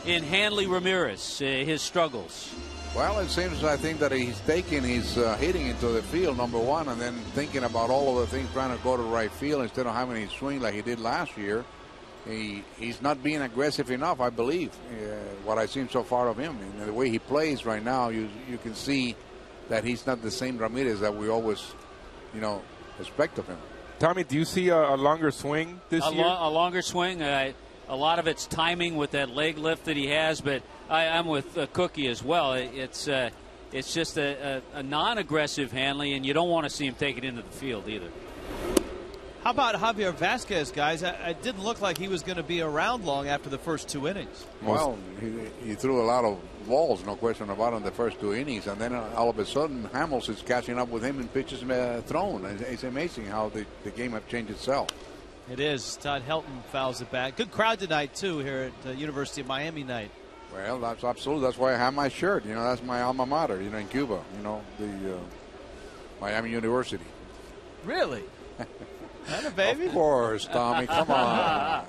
in Hanley Ramirez, his struggles? Well, it seems, I think, that he's taking his hitting into the field, number one, and then thinking about all of the things, trying to go to right field instead of having his swing like he did last year. He's not being aggressive enough, I believe, what I've seen so far of him. And the way he plays right now, you can see that he's not the same Ramirez that we always, expect of him. Tommy, do you see a longer swing this year? A longer swing. A lot of it's timing with that leg lift that he has, but I'm with Cookie as well. It's just a non-aggressive Hanley, and you don't want to see him take it into the field either. How about Javier Vasquez, guys? It didn't look like he was going to be around long after the first 2 innings. Well, he threw a lot of balls, no question about it, in the first 2 innings. And then all of a sudden, Hamels is catching up with him in pitches thrown. It's amazing how the game have changed itself. It is. Todd Helton fouls it back. Good crowd tonight, too, here at the University of Miami night. Well, that's absolutely. That's why I have my shirt. That's my alma mater, in Cuba, the Miami University. Really? Baby? Of course, Tommy. Come on.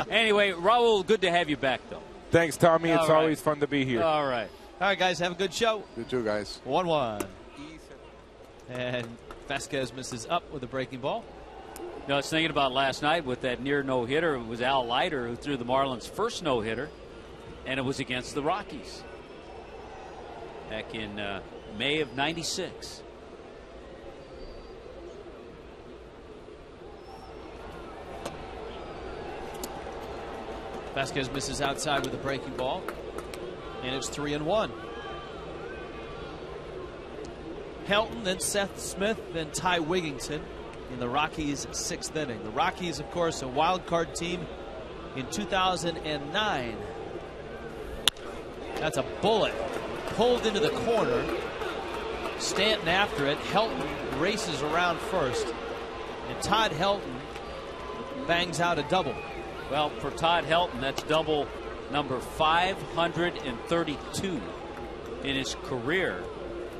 Anyway, Raul, good to have you back, though. Thanks, Tommy. It's All right. always fun to be here. All right. All right, guys. Have a good show. You too, guys. 1-1. And Vasquez misses up with a breaking ball. I was thinking about last night with that near no-hitter. It was Al Leiter who threw the Marlins' first no-hitter, and it was against the Rockies back in May of '96. Vasquez misses outside with a breaking ball, and it's 3-1. Helton, then Seth Smith, then Ty Wigginton in the Rockies' 6th inning. The Rockies, of course, a wild card team in 2009. That's a bullet pulled into the corner. Stanton after it. Helton races around first, and Todd Helton bangs out a double. Well, for Todd Helton, that's double number 532 in his career.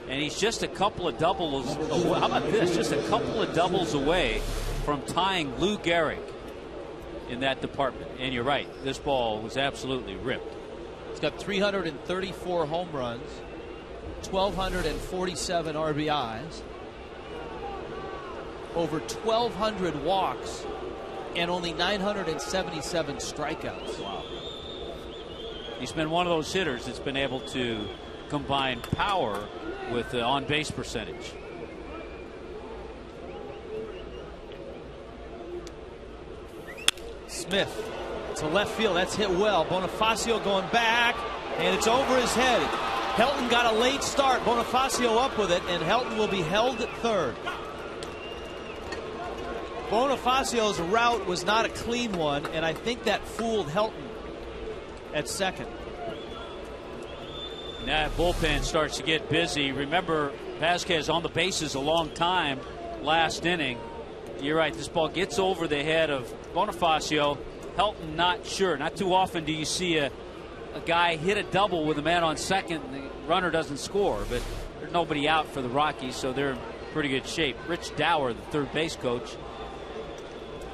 And he's just a couple of doubles. How about this? Just a couple of doubles away from tying Lou Gehrig in that department. And you're right, this ball was absolutely ripped. He's got 334 home runs, 1,247 RBIs, over 1,200 walks, and only 977 strikeouts. Wow. He's been one of those hitters that's been able to combine power with on-base percentage. Smith to left field. That's hit well. Bonifacio going back, and it's over his head. Helton got a late start. Bonifacio up with it, and Helton will be held at third. Bonifacio's route was not a clean one, and I think that fooled Helton at second. That bullpen starts to get busy. Remember, Vasquez on the bases a long time last inning. You're right, this ball gets over the head of Bonifacio. Helton not sure. Not too often do you see a guy hit a double with a man on second and the runner doesn't score, but there's nobody out for the Rockies, so they're in pretty good shape. Rich Dower, the third base coach,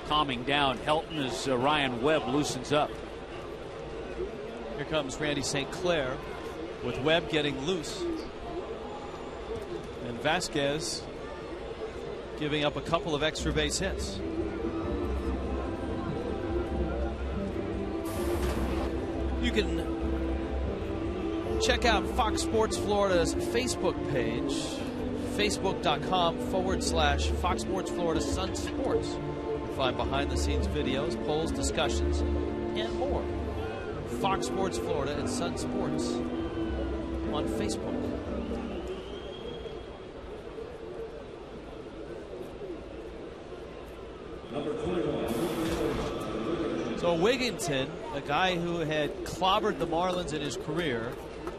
calming down Helton as Ryan Webb loosens up. Here comes Randy St. Clair with Webb getting loose. And Vasquez giving up a couple of extra base hits. You can check out Fox Sports Florida's Facebook page, facebook.com/Fox Sports Florida Sun Sports. You'll find behind-the-scenes videos, polls, discussions, and more. Fox Sports Florida and Sun Sports on Facebook. So Wigginton, a guy who had clobbered the Marlins in his career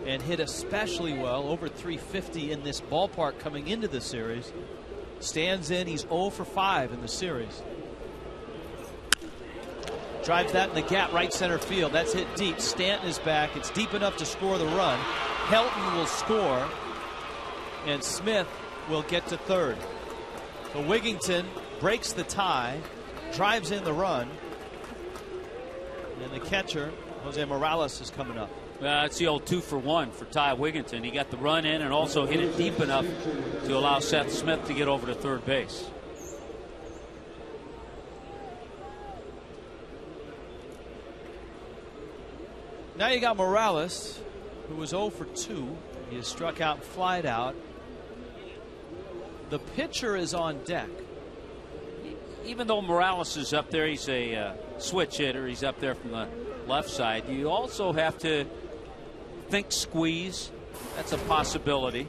and hit especially well, over 350 in this ballpark coming into the series, stands in. He's 0 for 5 in the series. Drives that in the gap, right center field. That's hit deep. Stanton is back. It's deep enough to score the run. Helton will score, and Smith will get to third. So Wigginton breaks the tie, drives in the run, and the catcher, Jose Morales, is coming up. It's the old 2 for 1 for Ty Wigginton. He got the run in and also hit it deep enough to allow Seth Smith to get over to third base. Now you got Morales, who was 0 for 2. He has struck out and flied out. The pitcher is on deck. Even though Morales is up there, he's a switch hitter. He's up there from the left side. You also have to think squeeze. That's a possibility.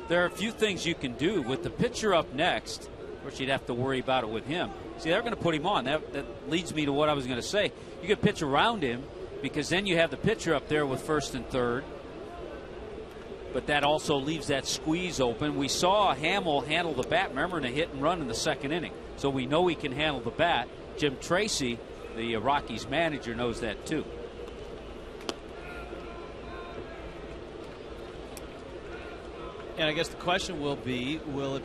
There are a few things you can do with the pitcher up next. Of course, you'd have to worry about it with him. See, they're going to put him on. That leads me to what I was going to say. You could pitch around him because then you have the pitcher up there with first and third. But that also leaves that squeeze open. We saw Hamill handle the bat, remember, in a hit and run in the second inning. So we know he can handle the bat. Jim Tracy, the Rockies manager, knows that too. And I guess the question will it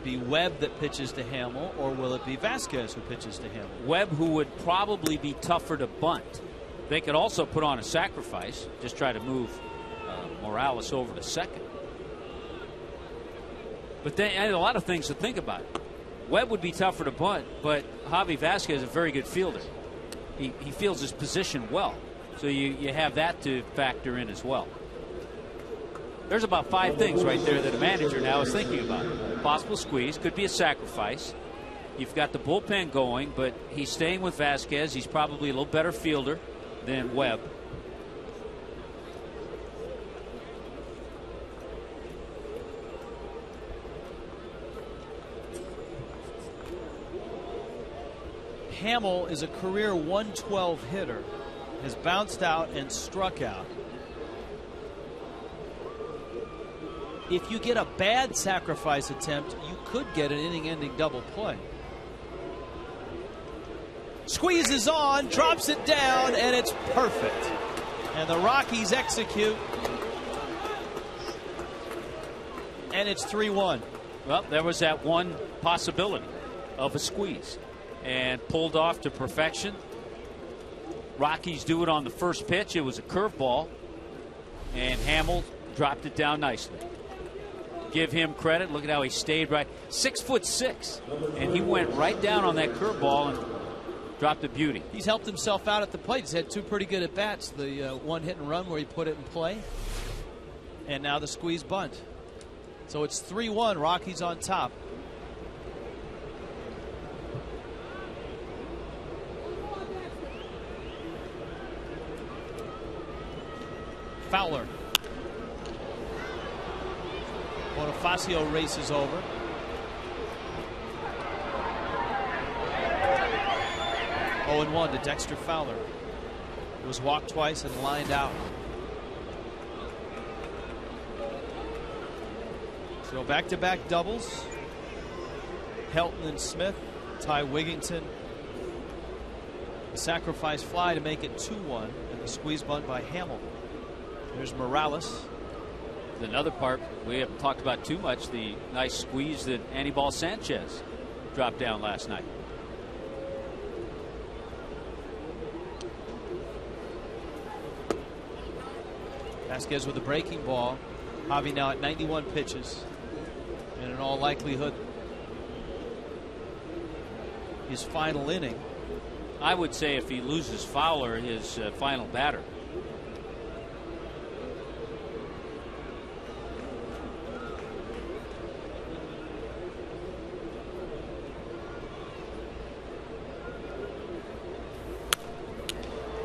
be Webb that pitches to Hamill, or will it be Vasquez who pitches to Hamill? Webb, who would probably be tougher to bunt. They could also put on a sacrifice, just try to move Morales over to second. But then, and a lot of things to think about. Webb would be tougher to bunt, but Javi Vasquez is a very good fielder. He fields his position well. So you have that to factor in as well. There's about 5 things right there that a manager now is thinking about. Possible squeeze, could be a sacrifice. You've got the bullpen going, but he's staying with Vasquez. He's probably a little better fielder than Webb. Hamill is a career 112 hitter, has bounced out and struck out. If you get a bad sacrifice attempt, you could get an inning-ending double play. Squeezes on, drops it down, and it's perfect. And the Rockies execute. And it's 3-1. Well, there was that one possibility of a squeeze. And pulled off to perfection. Rockies do it on the first pitch. It was a curveball. And Hamill dropped it down nicely. Give him credit. Look at how he stayed right. 6'6", and he went right down on that curveball and dropped a beauty. He's helped himself out at the plate. He's had 2 pretty good at bats. The one hit and run where he put it in play, and now the squeeze bunt. So it's 3-1. Rockies on top. Fowler. Bonifacio races over. Oh, 0-1 to Dexter Fowler. He was walked twice and lined out. So back-to-back doubles. Helton and Smith. Ty Wigginton. A sacrifice fly to make it 2-1, and the squeeze bunt by Hamill. There's Morales. Another part we haven't talked about too much, the nice squeeze that Anibal Sanchez dropped down last night. Vasquez with a breaking ball. Javi now at 91 pitches. And in all likelihood, his final inning. I would say if he loses Fowler, his final batter.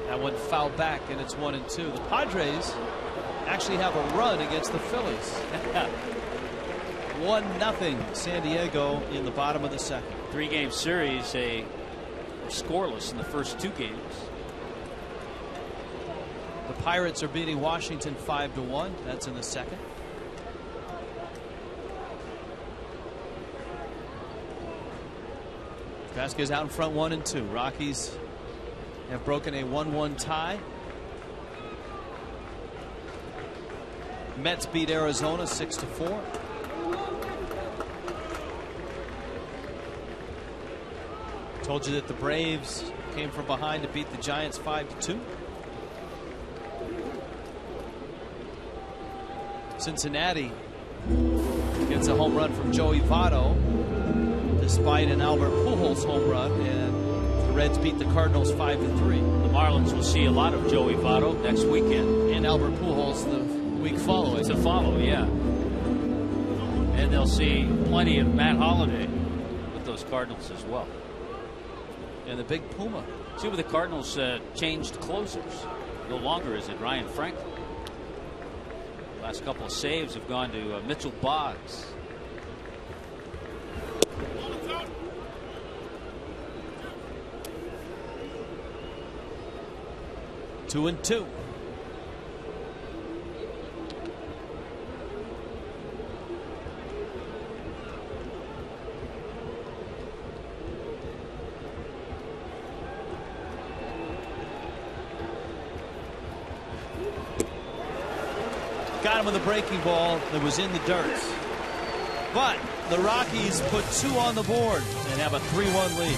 That one fouled back, and it's 1-2. The Padres actually have a run against the Phillies. 1-0 San Diego in the bottom of the second. 3-game series, they were scoreless in the first 2 games. The Pirates are beating Washington 5-1. That's in the second. Vasquez out in front 1-2. Rockies have broken a 1-1 tie. Mets beat Arizona 6-4. Told you that the Braves came from behind to beat the Giants 5-2. Cincinnati gets a home run from Joey Votto despite an Albert Pujols home run, and the Reds beat the Cardinals 5-3. The Marlins will see a lot of Joey Votto next weekend. And Albert Pujols the week following. To follow, yeah. And they'll see plenty of Matt Holliday with those Cardinals as well. And the big Puma. See where the Cardinals changed closers. No longer is it Ryan Franklin. Last couple of saves have gone to Mitchell Boggs. Two and two. Got him with a breaking ball that was in the dirt. But the Rockies put 2 on the board and have a 3-1 lead.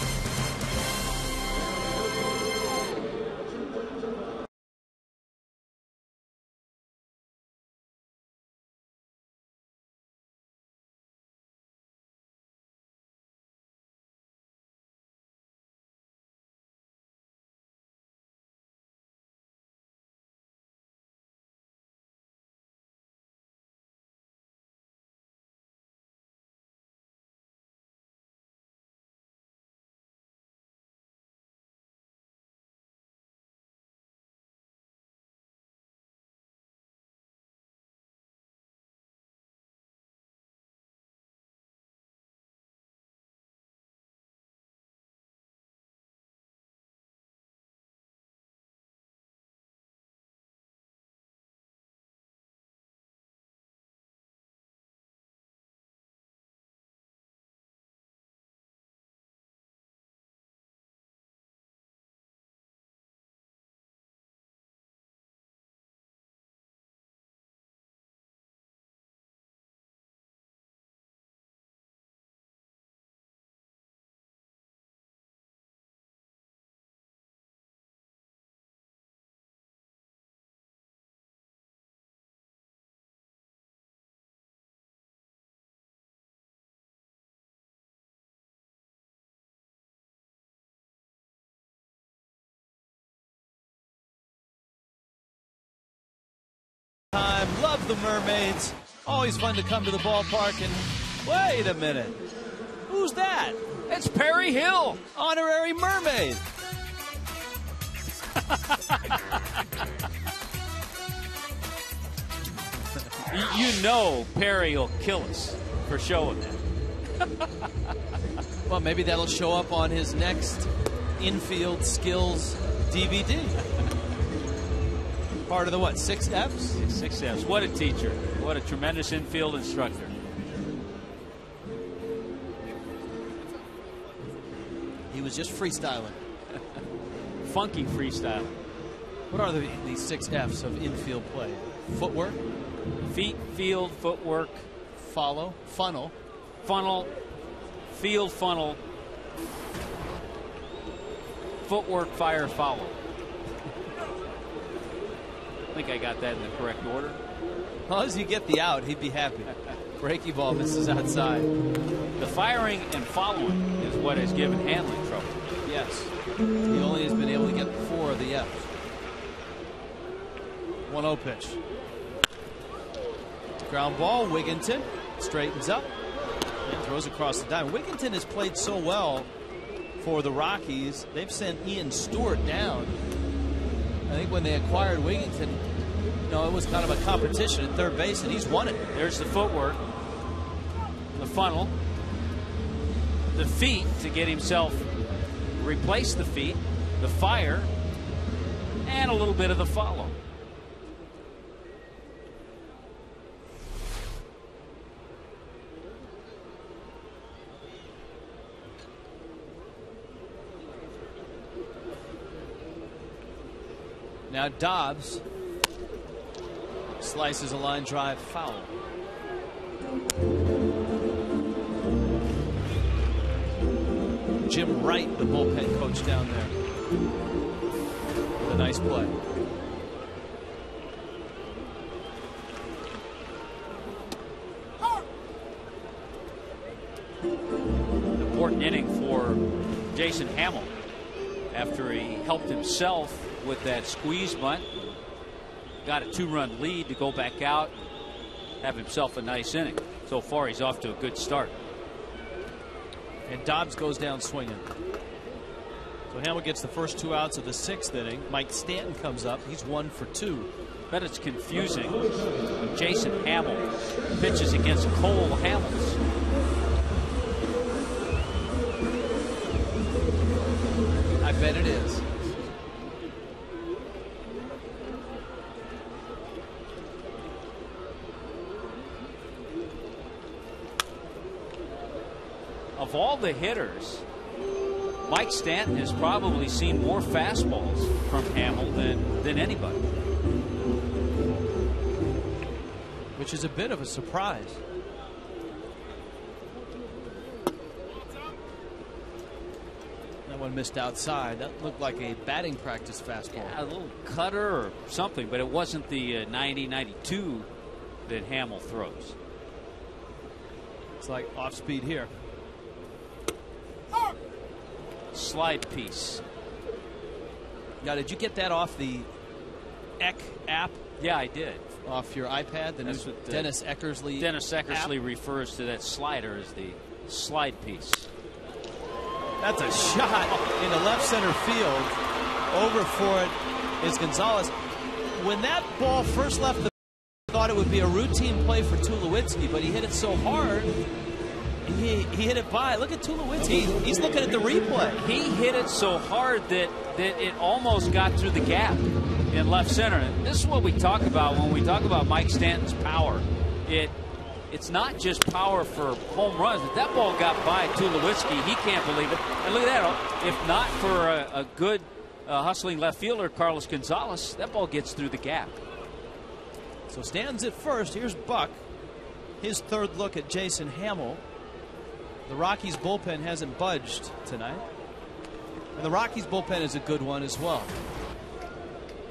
Love the Mermaids. Always fun to come to the ballpark. And wait a minute. Who's that? It's Perry Hill, honorary mermaid. You know Perry will kill us for showing that. Well, maybe that'll show up on his next infield skills DVD. Part of the what? 6 Fs? 6 Fs. What a teacher. What a tremendous infield instructor. He was just freestyling. Funky freestyling. What are these 6 Fs of infield play? Footwork? Feet, field, footwork. Follow. Funnel. Funnel. Field, funnel. Footwork, fire, follow. I think I got that in the correct order. As long as you get the out, he'd be happy. Breaking ball misses outside. The firing and following is what has given Hanley trouble. Yes. He only has been able to get 4 of the Fs. 1-0 pitch. Ground ball. Wigginton straightens up and throws across the diamond. Wigginton has played so well for the Rockies. They've sent Ian Stewart down. I think when they acquired Wigginton, it was kind of a competition at third base, and he's won it. There's the footwork. the funnel, the feet to get himself, replace the feet, the fire, and a little bit of the follow. Now Dobbs slices a line drive foul. Jim Wright, the bullpen coach down there, with a nice play. Important inning for Jason Hamill after he helped himself with that squeeze bunt. Got a 2-run lead to go back out and have himself a nice inning. So far, he's off to a good start. And Dobbs goes down swinging. So Hamill gets the first 2 outs of the 6th inning. Mike Stanton comes up. He's 1 for 2. Bet it's confusing when Jason Hamill pitches against Cole Hamels. I bet it is. Of all the hitters, Mike Stanton has probably seen more fastballs from Hamill than anybody. Which is a bit of a surprise. That one missed outside. That looked like a batting practice fastball. Yeah, a little cutter or something, but it wasn't the 90-92 that Hamill throws. It's like off speed here. Slide piece. Now, did you get that off the Eck app? Yeah, I did. Off your iPad? That's what Dennis Eckersley. Dennis Eckersley app? refers to that slider as the slide piece. That's a shot into left center field. Over for it is Gonzalez. When that ball first left the, I thought it would be a routine play for Tulowitzki, but he hit it so hard. He hit it by. Look at Tulowitzki. He's looking at the replay. He hit it so hard that it almost got through the gap in left center. And this is what we talk about when we talk about Mike Stanton's power. It's not just power for home runs. If that ball got by Tulowitzki, he can't believe it. And look at that. If not for a good hustling left fielder, Carlos Gonzalez, that ball gets through the gap. So Stanton's at first. Here's Buck. His third look at Jason Hamill. The Rockies bullpen hasn't budged tonight. And the Rockies bullpen is a good one as well.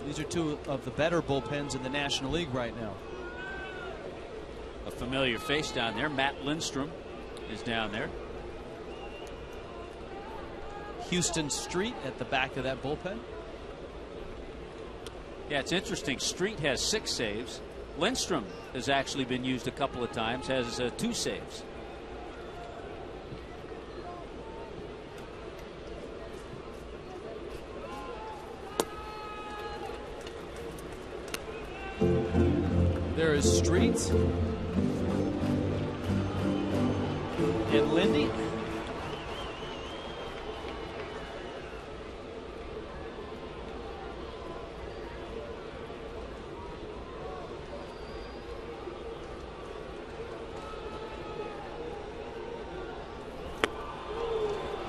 These are two of the better bullpens in the National League right now. A familiar face down there. Matt Lindstrom is down there. Houston Street at the back of that bullpen. Yeah, it's interesting. Street has 6 saves. Lindstrom has actually been used a couple of times, has 2 saves. There is Street and Lindy.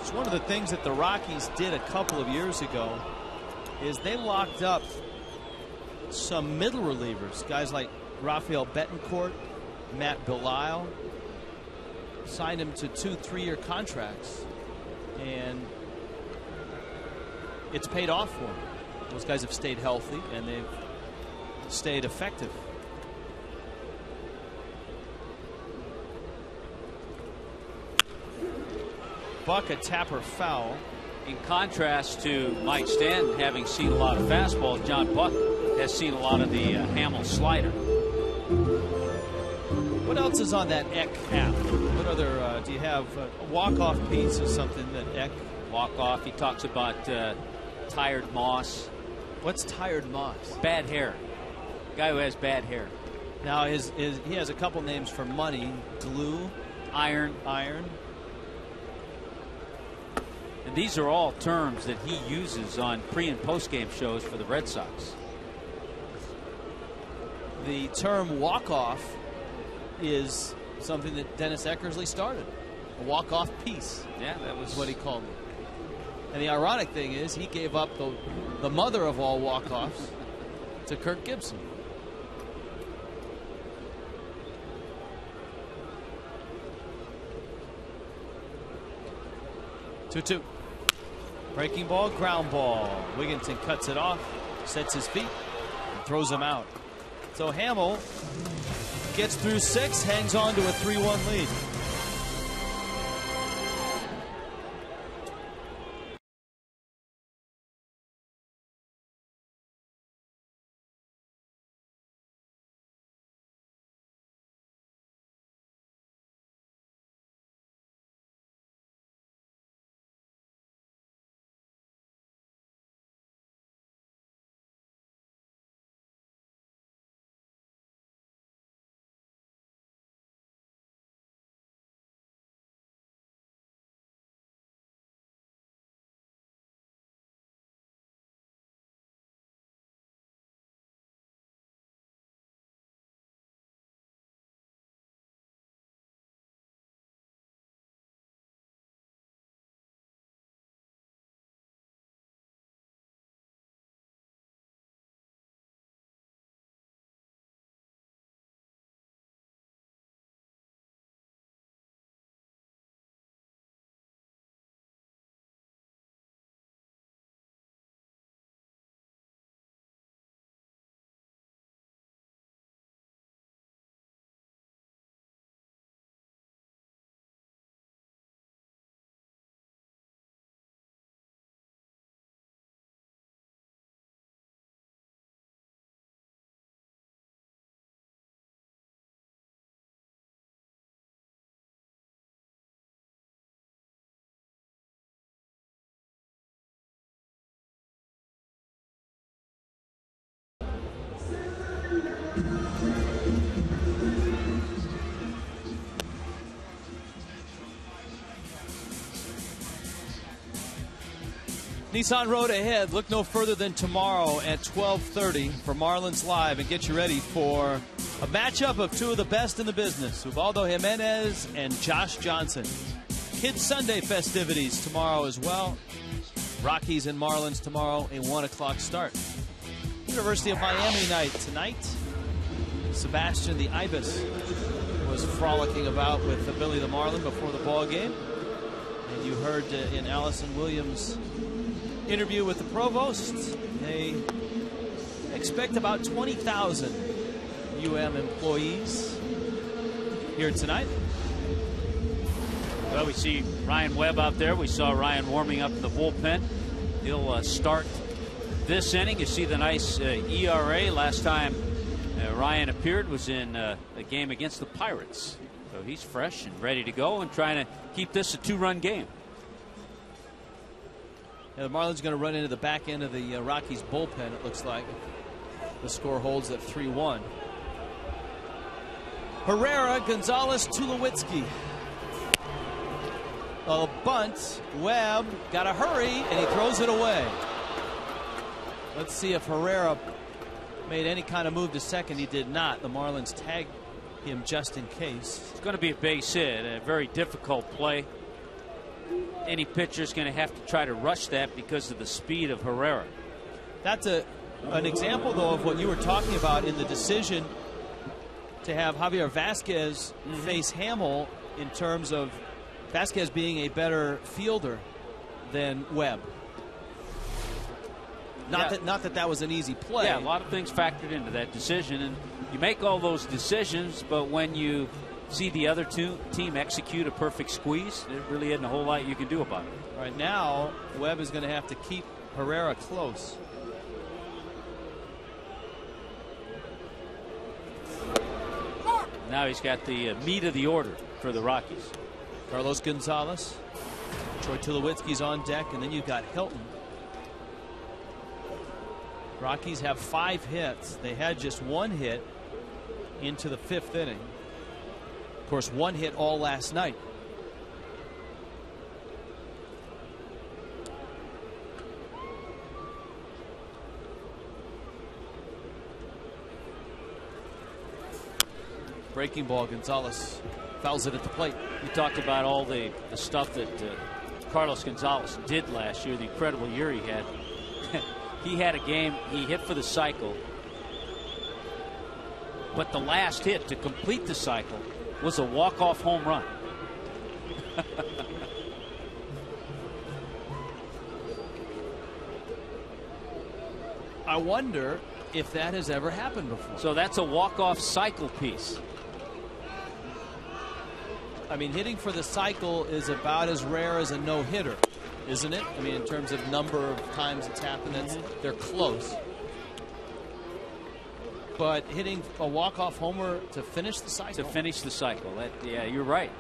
It's one of the things that the Rockies did a couple of years ago is they locked up some middle relievers, guys like Rafael Betancourt, Matt Belisle, signed him to 2 3-year contracts, and it's paid off for them. Those guys have stayed healthy and they've stayed effective. Buck a tapper foul. In contrast to Mike Stanton having seen a lot of fastballs, John Buck has seen a lot of the Hamill slider. What else is on that Eck app? What other do you have? A walk-off piece is something that Eck. Walk-off. He talks about tired moss. What's tired moss? Bad hair. Guy who has bad hair. Now he has a couple names for money. Glue, iron. And these are all terms that he uses on pre- and post-game shows for the Red Sox. The term walk-off is something that Dennis Eckersley started. A walk-off piece. Yeah, that was what he called it. And the ironic thing is he gave up the mother of all walk-offs to Kirk Gibson. Two. Breaking ball, ground ball. Wigginton cuts it off, sets his feet, and throws him out. So Hamill gets through 6, hangs on to a 3-1 lead. Nissan Road ahead. Look no further than tomorrow at 12:30 for Marlins Live, and get you ready for a matchup of two of the best in the business, Ubaldo Jimenez and Josh Johnson. Kids Sunday festivities tomorrow as well. Rockies and Marlins tomorrow, a 1 o'clock start. University of Miami night tonight. Sebastian the Ibis was frolicking about with Billy the Marlin before the ball game. And you heard in Allison Williams' interview with the provost, they expect about 20,000 UM employees here tonight. Well, we see Ryan Webb out there. We saw Ryan warming up in the bullpen. He'll start this inning. You see the nice ERA. Last time Ryan appeared was in a game against the Pirates. So he's fresh and ready to go and trying to keep this a 2-run game. Yeah, the Marlins going to run into the back end of the Rockies bullpen, it looks like. The score holds at 3-1. Herrera, Gonzalez, Tulowitzki. A bunt. Webb got to hurry, and he throws it away. Let's see if Herrera made any kind of move to second. He did not. The Marlins tagged him just in case. It's going to be a base hit, a very difficult play. Any pitcher is going to have to try to rush that because of the speed of Herrera. That's an example, though, of what you were talking about in the decision to have Javier Vasquez face Hamill, in terms of Vasquez being a better fielder than Webb. Not that was an easy play. Yeah, a lot of things factored into that decision, and you make all those decisions, but when you see the other team execute a perfect squeeze, there really isn't a whole lot you can do about it. Right now, Webb is going to have to keep Herrera close. Now he's got the meat of the order for the Rockies. Carlos Gonzalez, Troy Tulowitzki's on deck, and then you've got Hilton. Rockies have 5 hits. They had just 1 hit into the 5th inning. Of course, one hit all last night. Breaking ball, Gonzalez fouls it at the plate. You talked about all the stuff that Carlos Gonzalez did last year, the incredible year he had. He had a game, he hit for the cycle, but the last hit to complete the cycle was a walk-off home run. I wonder if that has ever happened before. So that's a walk-off cycle piece. I mean, hitting for the cycle is about as rare as a no-hitter, isn't it? I mean, in terms of number of times it's happened, they're close. But hitting a walk-off homer to finish the cycle? To finish the cycle. Yeah, you're right.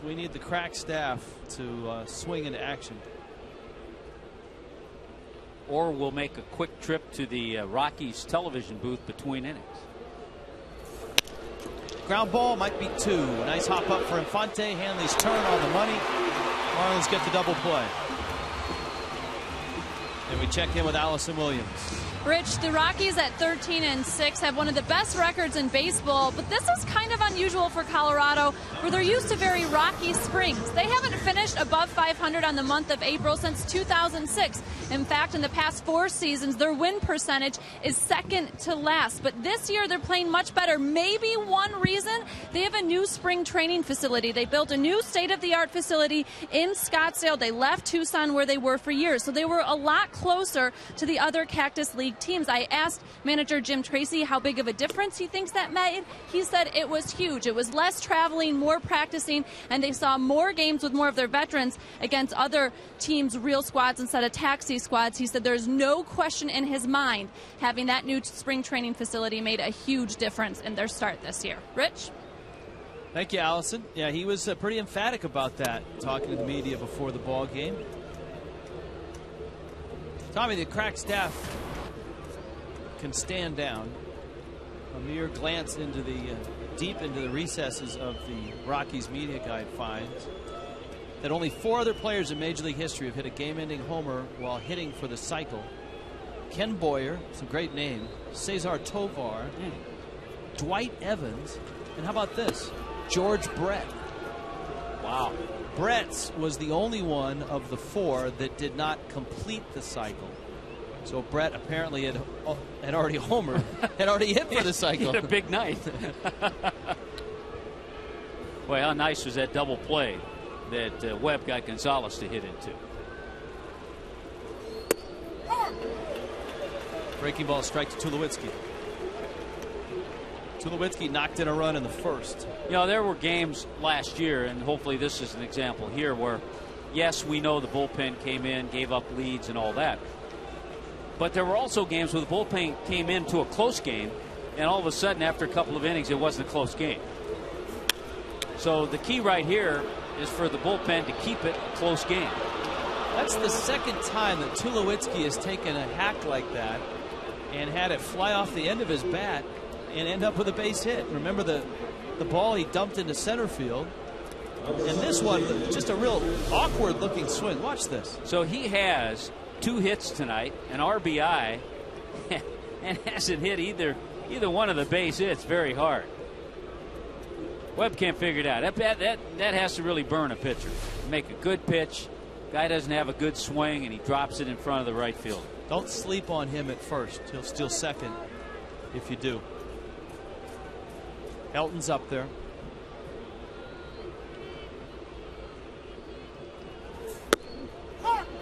We need the crack staff to swing into action. Or we'll make a quick trip to the Rockies television booth between innings. Ground ball might be 2. Nice hop up for Infante. Hanley's turn on the money. Marlins get the double play. And we check in with Allison Williams. Rich, the Rockies at 13-6 have one of the best records in baseball, but this is kind of unusual for Colorado, where they're used to very rocky springs. They haven't finished above 500 on the month of April since 2006. In fact, in the past 4 seasons, their win percentage is second to last. But this year, they're playing much better. Maybe one reason, they have a new spring training facility. They built a new state-of-the-art facility in Scottsdale. They left Tucson, where they were for years. So they were a lot closer to the other Cactus League teams. I asked manager Jim Tracy how big of a difference he thinks that made. He said it was huge. It was less traveling, more practicing, and they saw more games with more of their veterans against other teams' real squads instead of taxi squads. He said there's no question in his mind having that new spring training facility made a huge difference in their start this year. Rich? Thank you, Allison. Yeah, he was pretty emphatic about that, talking to the media before the ball game. Tommy, the crack staff can stand down. A mere glance into the deep into the recesses of the Rockies media guide finds that only 4 other players in Major League history have hit a game-ending homer while hitting for the cycle. Ken Boyer, it's a great name, Cesar Tovar, Dwight Evans, and how about this? George Brett. Wow. Brett's was the only one of the 4 that did not complete the cycle. So Brett apparently had already homered, had already hit for the cycle. He had a big night. Boy, how nice was that double play that Webb got Gonzalez to hit into. Breaking ball, strike to Tulowitzki. Tulowitzki knocked in a run in the first. You know, there were games last year, and hopefully this is an example here, where, yes, we know the bullpen came in, gave up leads and all that. But there were also games where the bullpen came into a close game, and all of a sudden, after a couple of innings, it wasn't a close game. So the key right here is for the bullpen to keep it a close game. That's the second time that Tulowitzki has taken a hack like that and had it fly off the end of his bat and end up with a base hit. Remember the ball he dumped into center field. And this one, just a real awkward looking swing. Watch this. So he has 2 hits tonight, an RBI, and hasn't hit either one of the base hits very hard. Webb can't figure it out. That has to really burn a pitcher. Make a good pitch. Guy doesn't have a good swing, and he drops it in front of the right field. Don't sleep on him at first. He'll steal second if you do. Elton's up there.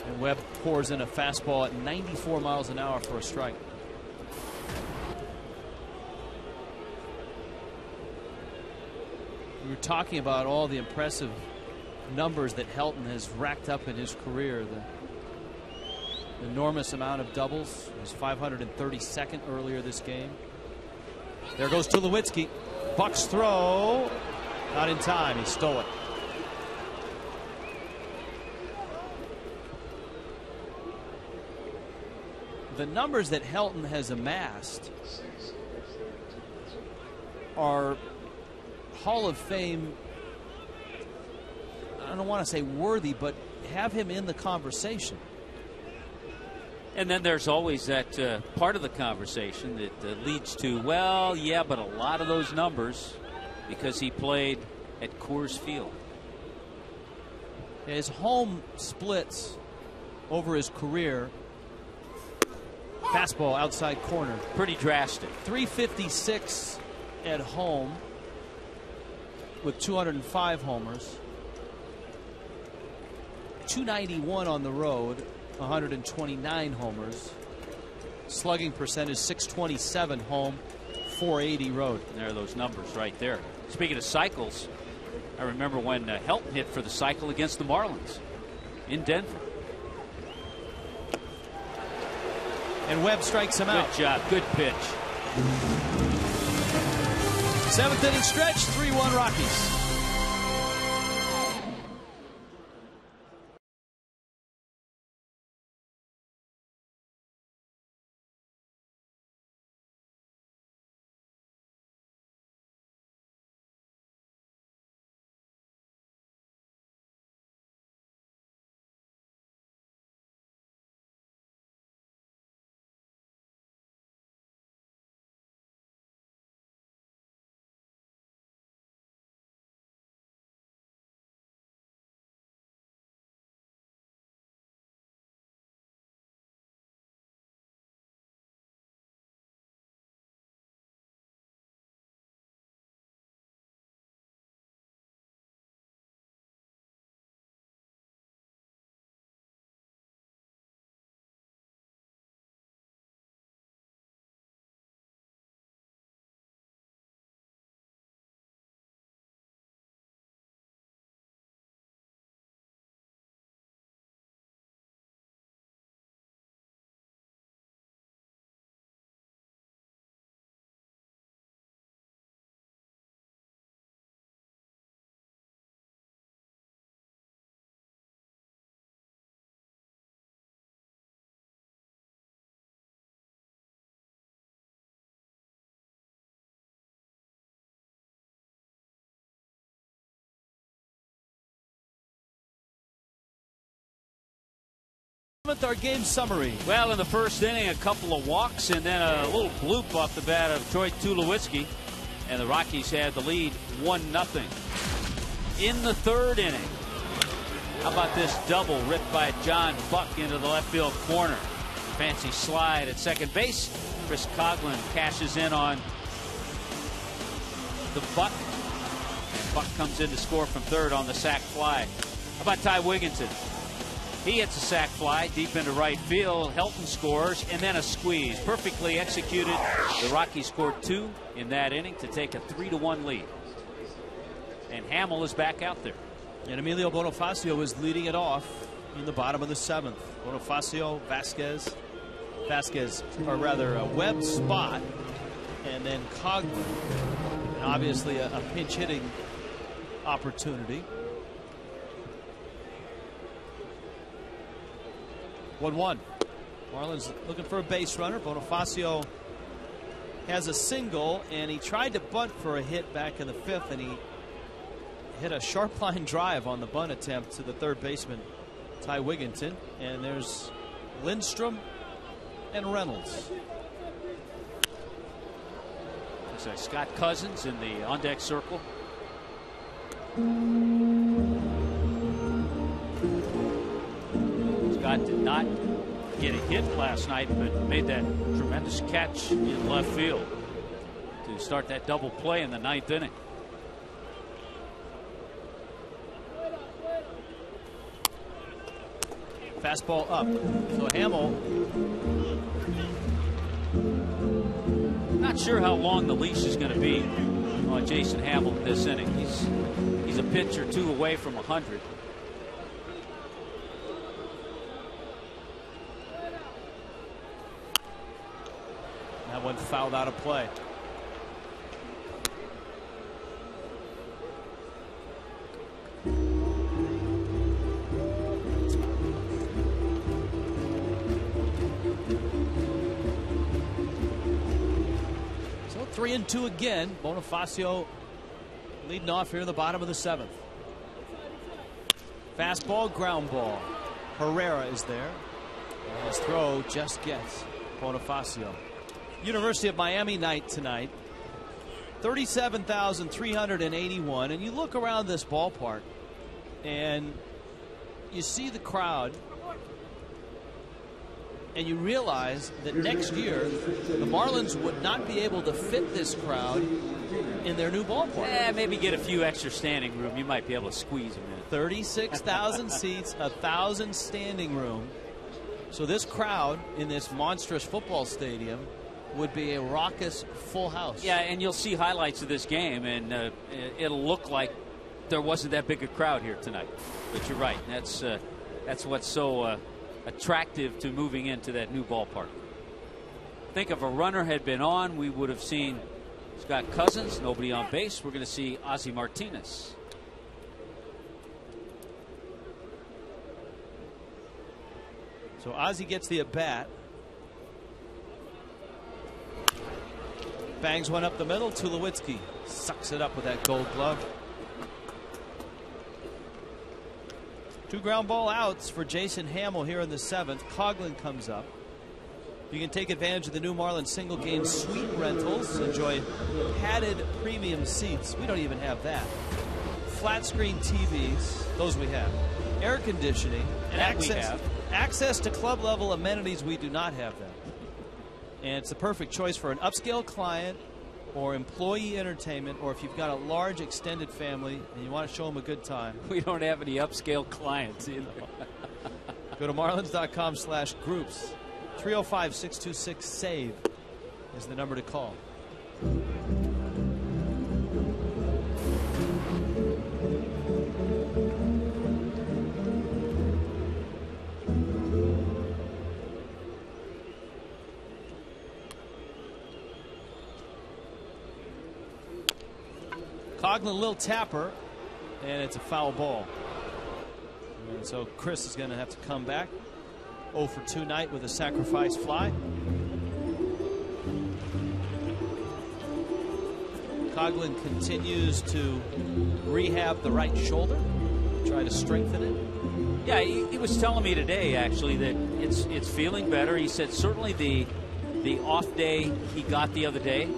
And Webb pours in a fastball at 94 miles an hour for a strike. We were talking about all the impressive numbers that Helton has racked up in his career. The enormous amount of doubles. He was 532nd earlier this game. There goes Tulowitzki. Buck's throw. Not in time. He stole it. The numbers that Helton has amassed are Hall of Fame, I don't want to say worthy, but have him in the conversation. And then there's always that part of the conversation that leads to, well, yeah, but a lot of those numbers because he played at Coors Field. His home splits over his career. Fastball outside corner. Pretty drastic. 356 at home with 205 homers. 291 on the road, 129 homers. Slugging percentage 627 home, 480 road. And there are those numbers right there. Speaking of cycles, I remember when Helton hit for the cycle against the Marlins in Denver. And Webb strikes him out. Good job. Good pitch. 7th inning stretch, 3-1 Rockies. Our game summary. Well, in the first inning, a couple of walks and then a little bloop off the bat of Troy Tulowitzki, and the Rockies had the lead 1-0. In the third inning, how about this double ripped by John Buck into the left field corner? Fancy slide at second base. Chris Coughlin cashes in on the Buck, and Buck comes in to score from third on the sac fly. How about Ty Wigginton? He hits a sac fly deep into right field. Helton scores, and then a squeeze. Perfectly executed. The Rockies scored 2 in that inning to take a 3-1 lead. And Hamill is back out there. And Emilio Bonifacio is leading it off in the bottom of the 7th. Bonifacio, Vasquez, or rather a Webb spot, and then Coughlin. And obviously a pinch hitting opportunity. 1-1. Marlins looking for a base runner. Bonifacio has a single, and he tried to bunt for a hit back in the 5th, and he hit a sharp line drive on the bunt attempt to the third baseman, Ty Wigginton. And there's Lindstrom and Reynolds. There's Scott Cousins in the on-deck circle. Scott did not get a hit last night, but made that tremendous catch in left field to start that double play in the 9th inning. Fastball up. So Hamill. Not sure how long the leash is going to be on Jason Hamill this inning. He's a pitch or two away from 100. That one fouled out of play. So 3-2 again. Bonifacio leading off here in the bottom of the 7th. Fastball, ground ball. Herrera is there. And his throw just gets Bonifacio. University of Miami night tonight. 37,381. And you look around this ballpark and you see the crowd and you realize that next year the Marlins would not be able to fit this crowd in their new ballpark. Maybe get a few extra standing room. You might be able to squeeze them in. 36,000 seats, 1,000 standing room. So this crowd in this monstrous football stadium would be a raucous full house. Yeah, and you'll see highlights of this game, and it'll look like there wasn't that big a crowd here tonight. But you're right. That's what's so attractive to moving into that new ballpark. Think if a runner had been on, we would have seen Scott Cousins, nobody on base. We're going to see Ozzie Martinez. So Ozzie gets the at bat. Bangs one up the middle. Tulowitzki sucks it up with that gold glove. 2 ground ball outs for Jason Hamill here in the 7th. Coughlin comes up. You can take advantage of the new Marlins single game suite rentals. Enjoy padded premium seats. We don't even have that. Flat screen TVs. Those we have. Air conditioning. And access to club level amenities. We do not have them. And it's the perfect choice for an upscale client or employee entertainment, or if you've got a large extended family and you want to show them a good time. We don't have any upscale clients, you know. Go to marlins.com/groups. 305-626-SAVE is the number to call. Coughlin, a little tapper, and it's a foul ball. And so Chris is going to have to come back. 0 for 2 night with a sacrifice fly. Coughlin continues to rehab the right shoulder, try to strengthen it. Yeah, he was telling me today actually that it's feeling better. He said certainly the off day he got the other day,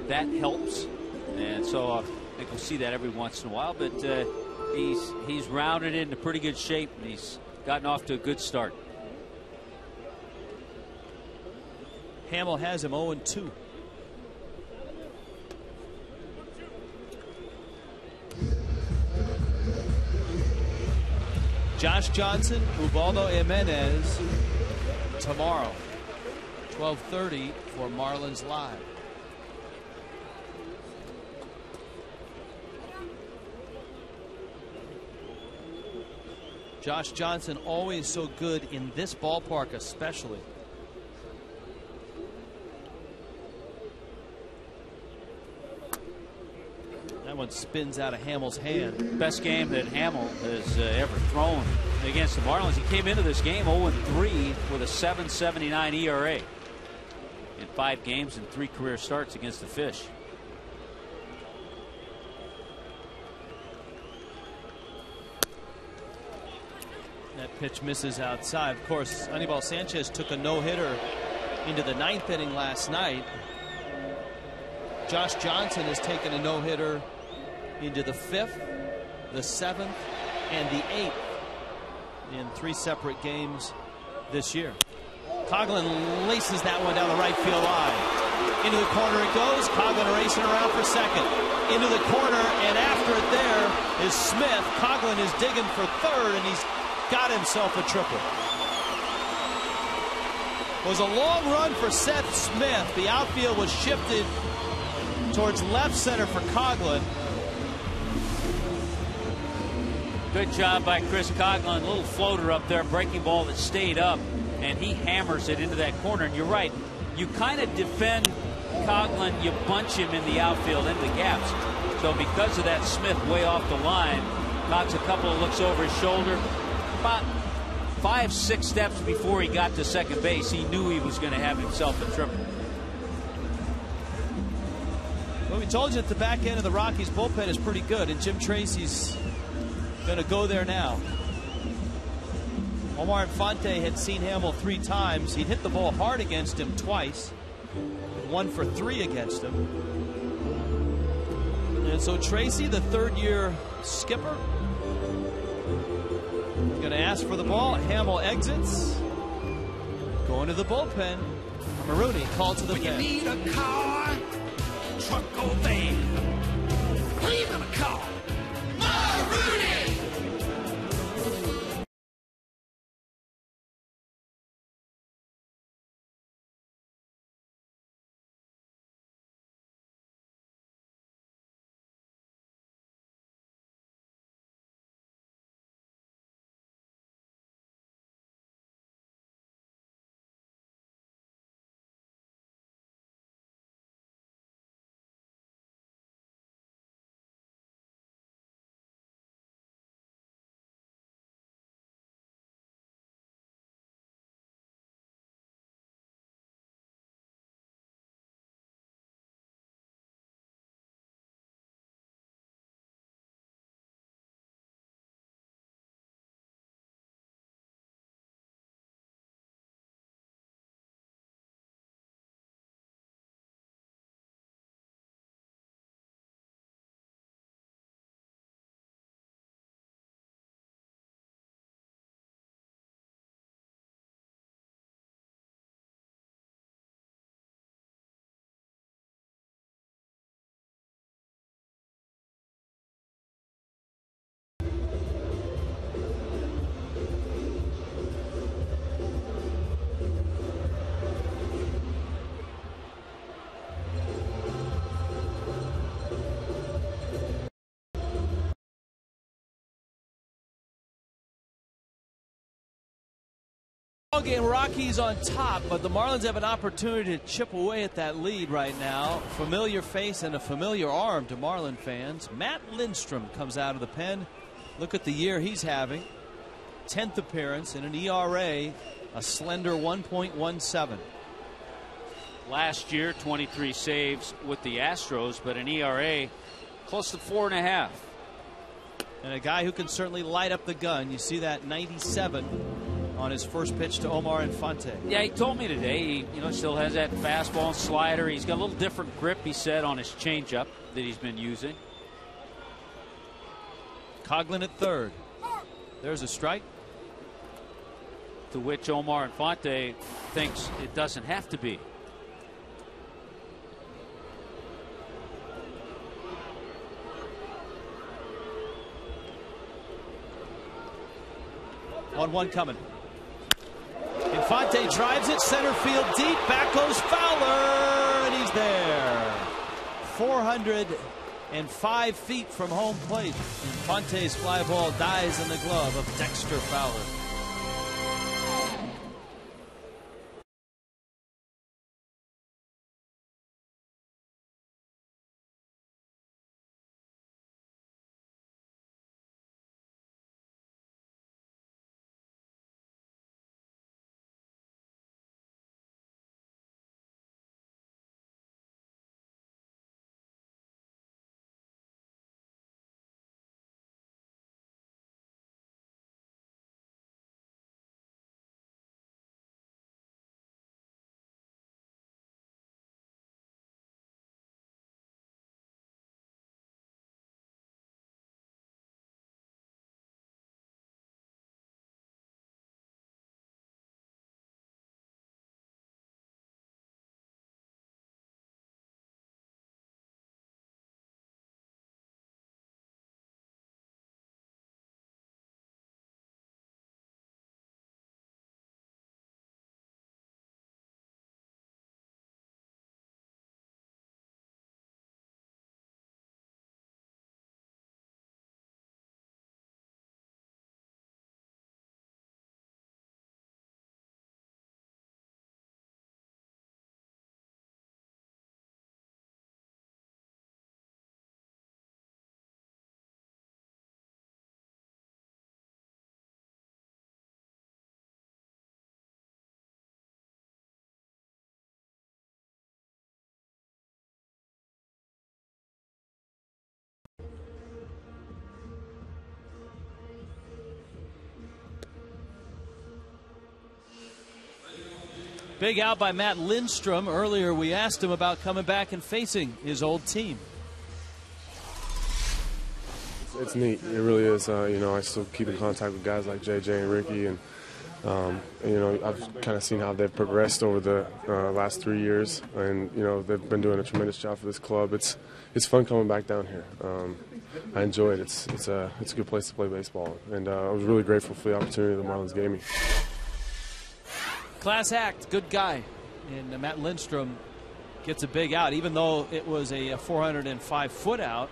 that helps, and so I think we'll see that every once in a while. But he's rounded into pretty good shape, and he's gotten off to a good start. Hamill has him 0-2. Josh Johnson, Ubaldo Jimenez tomorrow, 12:30 for Marlins Live. Josh Johnson always so good in this ballpark, especially. That one spins out of Hamill's hand. Best game that Hamill has ever thrown against the Marlins. He came into this game 0-3 with a 7.79 ERA in 5 games and 3 career starts against the Fish. That pitch misses outside. Of course, Anibal Sanchez took a no-hitter into the 9th inning last night. Josh Johnson has taken a no-hitter into the 5th, the 7th, and the 8th in 3 separate games this year. Coughlin laces that one down the right field line. Into the corner it goes. Coughlin racing around for second. Into the corner, and after it there is Smith. Coughlin is digging for third, and he's got himself a triple. It was a long run for Seth Smith. The outfield was shifted towards left center for Coughlin. Good job by Chris Coughlin. A little floater up there, breaking ball that stayed up, and he hammers it into that corner. And you're right, you kind of defend Coughlin, you bunch him in the outfield, in the gaps. So because of that, Smith way off the line. Cox a couple of looks over his shoulder. About 5-6 steps before he got to second base, he knew he was going to have himself a triple. We told you at the back end of the Rockies bullpen is pretty good, and Jim Tracy's going to go there now. Omar Infante had seen Hamill 3 times. He'd hit the ball hard against him twice. 1 for 3 against him. And so Tracy, the third-year skipper, going to ask for the ball. Hamill exits. Going to the bullpen. Marooney called to the pen. You need a car, truck or van. Leave him a call. Marooney! Game, Rockies on top, but the Marlins have an opportunity to chip away at that lead right now. Familiar face and a familiar arm to Marlin fans. Matt Lindstrom comes out of the pen. Look at the year he's having. 10th appearance in an ERA, a slender 1.17. Last year, 23 saves with the Astros, but an ERA close to 4.5. And a guy who can certainly light up the gun. You see that 97 on his first pitch to Omar Infante. Yeah, he told me today he still has that fastball and slider. He's got a little different grip, he said, on his changeup that he's been using. Coughlin at third. There's a strike. To which Omar Infante thinks it doesn't have to be. On one coming. Infante drives it center field deep. Back goes Fowler, and he's there. 405 feet from home plate. Infante's fly ball dies in the glove of Dexter Fowler. Big out by Matt Lindstrom. Earlier we asked him about coming back and facing his old team. It's neat. It really is. You know, I still keep in contact with guys like JJ and Ricky, and you know, I've kind of seen how they've progressed over the last 3 years, and you know, they've been doing a tremendous job for this club. It's fun coming back down here. I enjoy it. It's a good place to play baseball, and I was really grateful for the opportunity the Marlins gave me. Class act, good guy, and Matt Lindstrom gets a big out, even though it was a 405-foot out.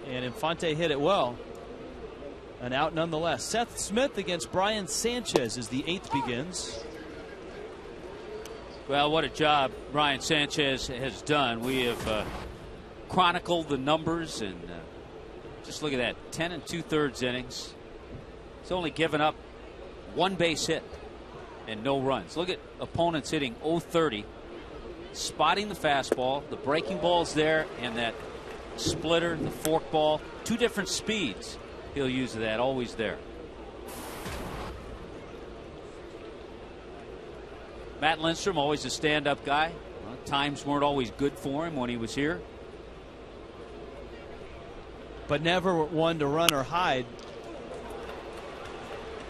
And Infante hit it well. An out nonetheless. Seth Smith against Brian Sanchez as the 8th begins. Well, what a job Brian Sanchez has done. We have chronicled the numbers, and just look at that, 10 2/3 innings. He's only given up 1 base hit and no runs. Look at opponents hitting 0-30, spotting the fastball, the breaking ball's there, and that splitter, the fork ball, 2 different speeds. He'll use that, always there. Matt Lindstrom, always a stand-up guy. Well, times weren't always good for him when he was here, but never one to run or hide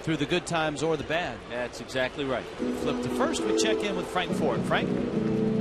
through the good times or the bad. That's exactly right. Flip to first. We check in with Frank Ford. Frank?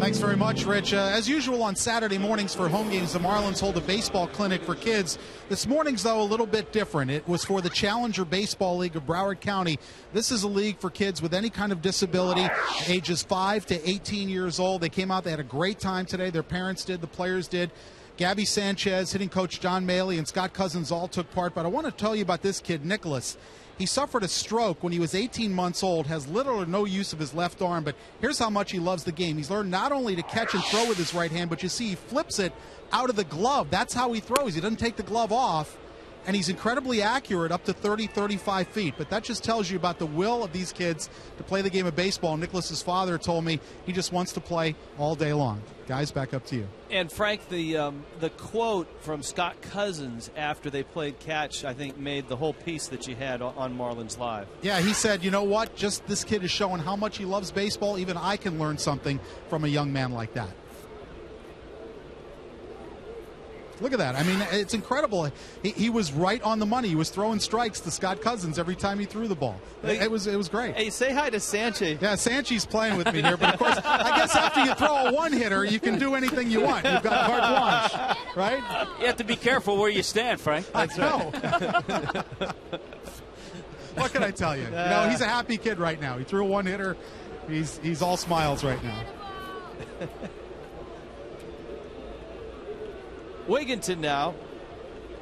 Thanks very much, Rich. As usual on Saturday mornings for home games, the Marlins hold a baseball clinic for kids. This morning's, though, a little bit different. It was for the Challenger Baseball League of Broward County. This is a league for kids with any kind of disability, ages 5 to 18 years old. They came out. They had a great time today. Their parents did. The players did. Gabby Sanchez, hitting coach John Maley, and Scott Cousins all took part. But I want to tell you about this kid, Nicholas. He suffered a stroke when he was 18 months old, has little or no use of his left arm, but here's how much he loves the game. He's learned not only to catch and throw with his right hand, but you see he flips it out of the glove. That's how he throws. He doesn't take the glove off, and he's incredibly accurate up to 30, 35 feet. But that just tells you about the will of these kids to play the game of baseball. Nicholas's father told me he just wants to play all day long. Guys, back up to you. And Frank, the quote from Scott Cousins after they played catch, I think, made the whole piece that you had on Marlins Live. Yeah, he said, you know what? Just this kid is showing how much he loves baseball. Even I can learn something from a young man like that. Look at that. I mean, it's incredible. He was right on the money. He was throwing strikes to Scott Cousins every time he threw the ball. It was great. Hey, say hi to Sanchez. Yeah, Sanchez playing with me here. But, of course, I guess after you throw a one-hitter, you can do anything you want. You've got carte blanche, right? You have to be careful where you stand, Frank. That's right. What can I tell you? You know, he's a happy kid right now. He threw a one-hitter. He's all smiles right now. Wigginton now,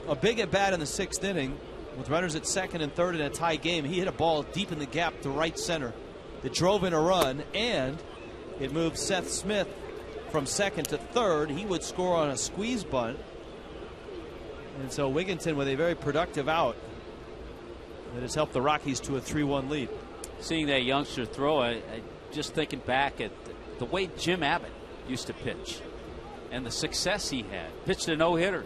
a big at bat in the 6th inning with runners at 2nd and 3rd in a tie game. He hit a ball deep in the gap to right center that drove in a run, and it moved Seth Smith from 2nd to 3rd. He would score on a squeeze bunt, and so Wigginton with a very productive out that has helped the Rockies to a 3-1 lead. Seeing that youngster throw, I just thinking back at the way Jim Abbott used to pitch and the success he had. Pitched a no-hitter.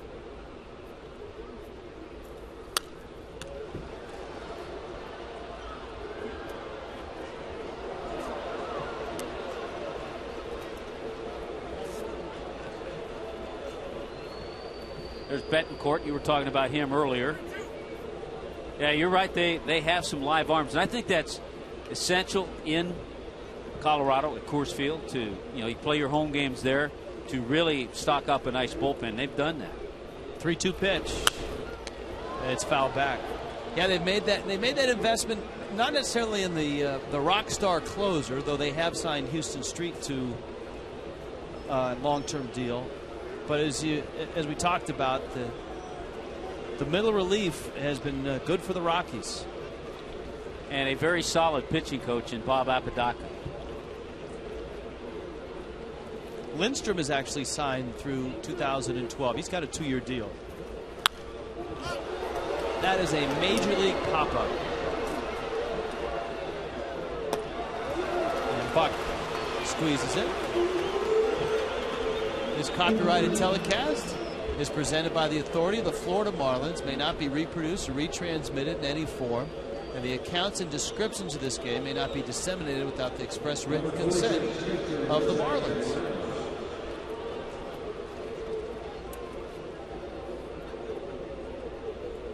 There's Betancourt. You were talking about him earlier. Yeah, you're right. They have some live arms, and I think that's essential in Colorado at Coors Field to, you play your home games there, to really stock up a nice bullpen. They've done that. 3-2 pitch. And it's fouled back. Yeah, they made that investment, not necessarily in the rock star closer, though they have signed Houston Street to a long-term deal. But as we talked about, the middle relief has been good for the Rockies. And a very solid pitching coach in Bob Apodaca. Lindstrom is actually signed through 2012. He's got a 2-year deal. That is a major league pop-up. And Buck squeezes it. This copyrighted telecast is presented by the authority of the Florida Marlins, may not be reproduced or retransmitted in any form And the accounts and descriptions of this game may not be disseminated without the express written consent of the Marlins.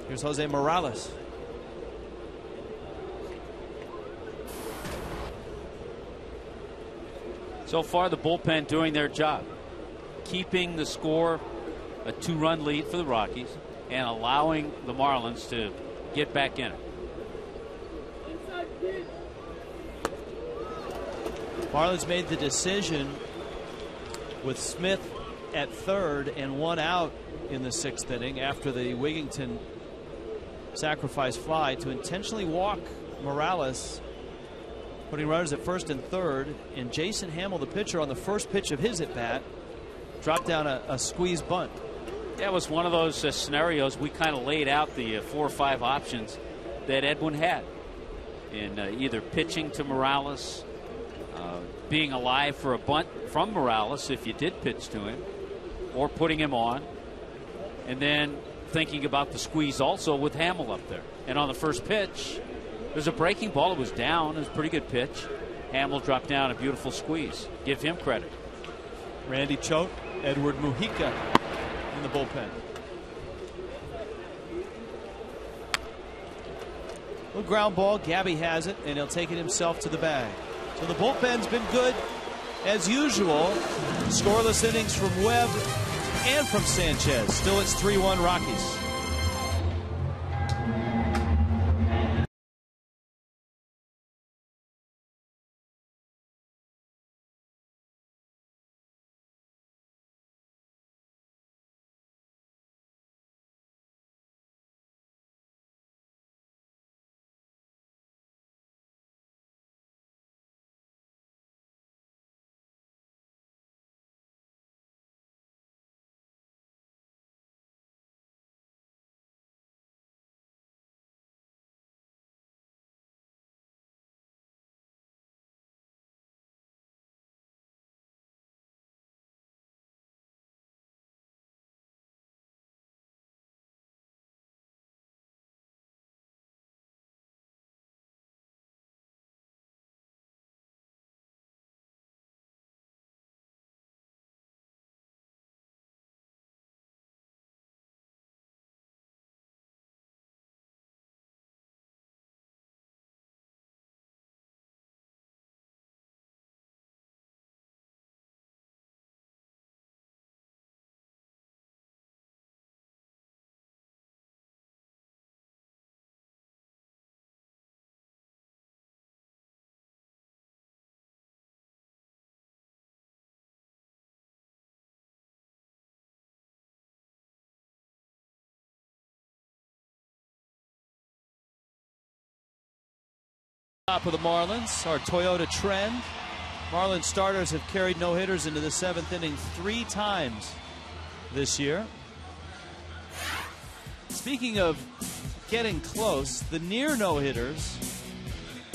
Here's Jose Morales. So far, the bullpen doing their job, keeping the score a 2-run lead for the Rockies and allowing the Marlins to get back in it. Marlins made the decision with Smith at third and 1 out in the 6th inning after the Wigington sacrifice fly to intentionally walk Morales, putting runners at first and third, and Jason Hamill, the pitcher, on the first pitch of his at bat, dropped down a squeeze bunt. That was one of those scenarios we kind of laid out the 4 or 5 options that Edwin had in either pitching to Morales, being alive for a bunt from Morales if you did pitch to him, or putting him on, and then thinking about the squeeze also with Hamill up there. And on the first pitch, there's a breaking ball. It was down. It was a pretty good pitch. Hamill dropped down a beautiful squeeze. Give him credit. Randy Choate, Edward Mujica in the bullpen. Little ground ball. Gabby has it, and he'll take it himself to the bag. So the bullpen's been good as usual. Scoreless innings from Webb and from Sanchez. Still it's 3-1 Rockies. Top of the Marlins, our Toyota trend. Marlins starters have carried no-hitters into the 7th inning 3 times this year. Speaking of getting close, the near no-hitters,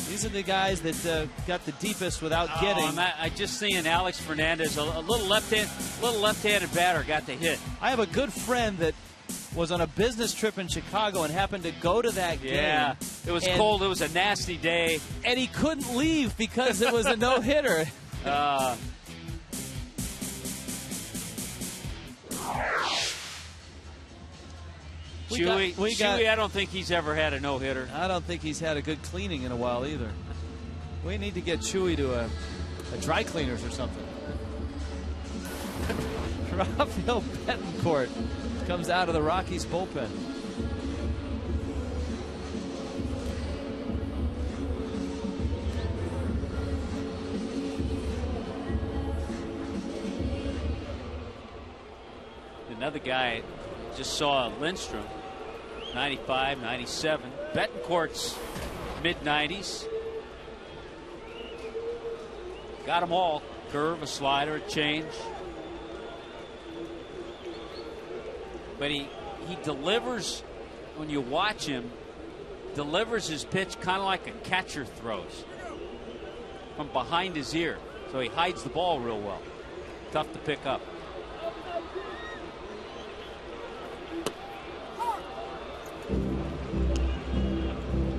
these are the guys that got the deepest without getting. I just seen Alex Fernandez, a little left-handed batter, got the hit. I have a good friend that was on a business trip in Chicago and happened to go to that game. Yeah, it was cold. It was a nasty day. And he couldn't leave because it was a no-hitter. Chewy, I don't think he's ever had a no-hitter. I don't think he's had a good cleaning in a while either. We need to get Chewy to a dry cleaners or something. Rafael Betancourt comes out of the Rockies bullpen. Another guy just saw Lindstrom, 95, 97. Betancourt's mid-90s. Got them all. Curve, a slider, a change. But he delivers, when you watch him, delivers his pitch kind of like a catcher throws from behind his ear. So he hides the ball real well. Tough to pick up.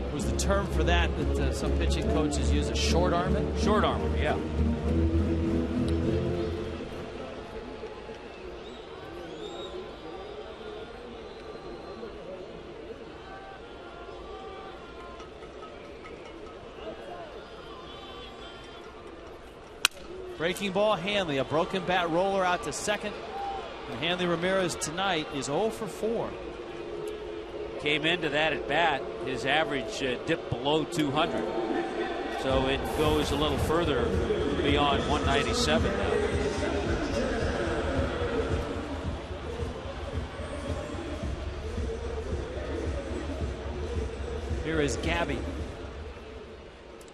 It was the a term for that some pitching coaches use, a short arm it? Short arm, yeah. Breaking ball, Hanley, a broken bat roller out to second. And Hanley Ramirez tonight is 0 for 4. Came into that at bat, his average dipped below 200. So it goes a little further beyond 197 now. Here is Gabby.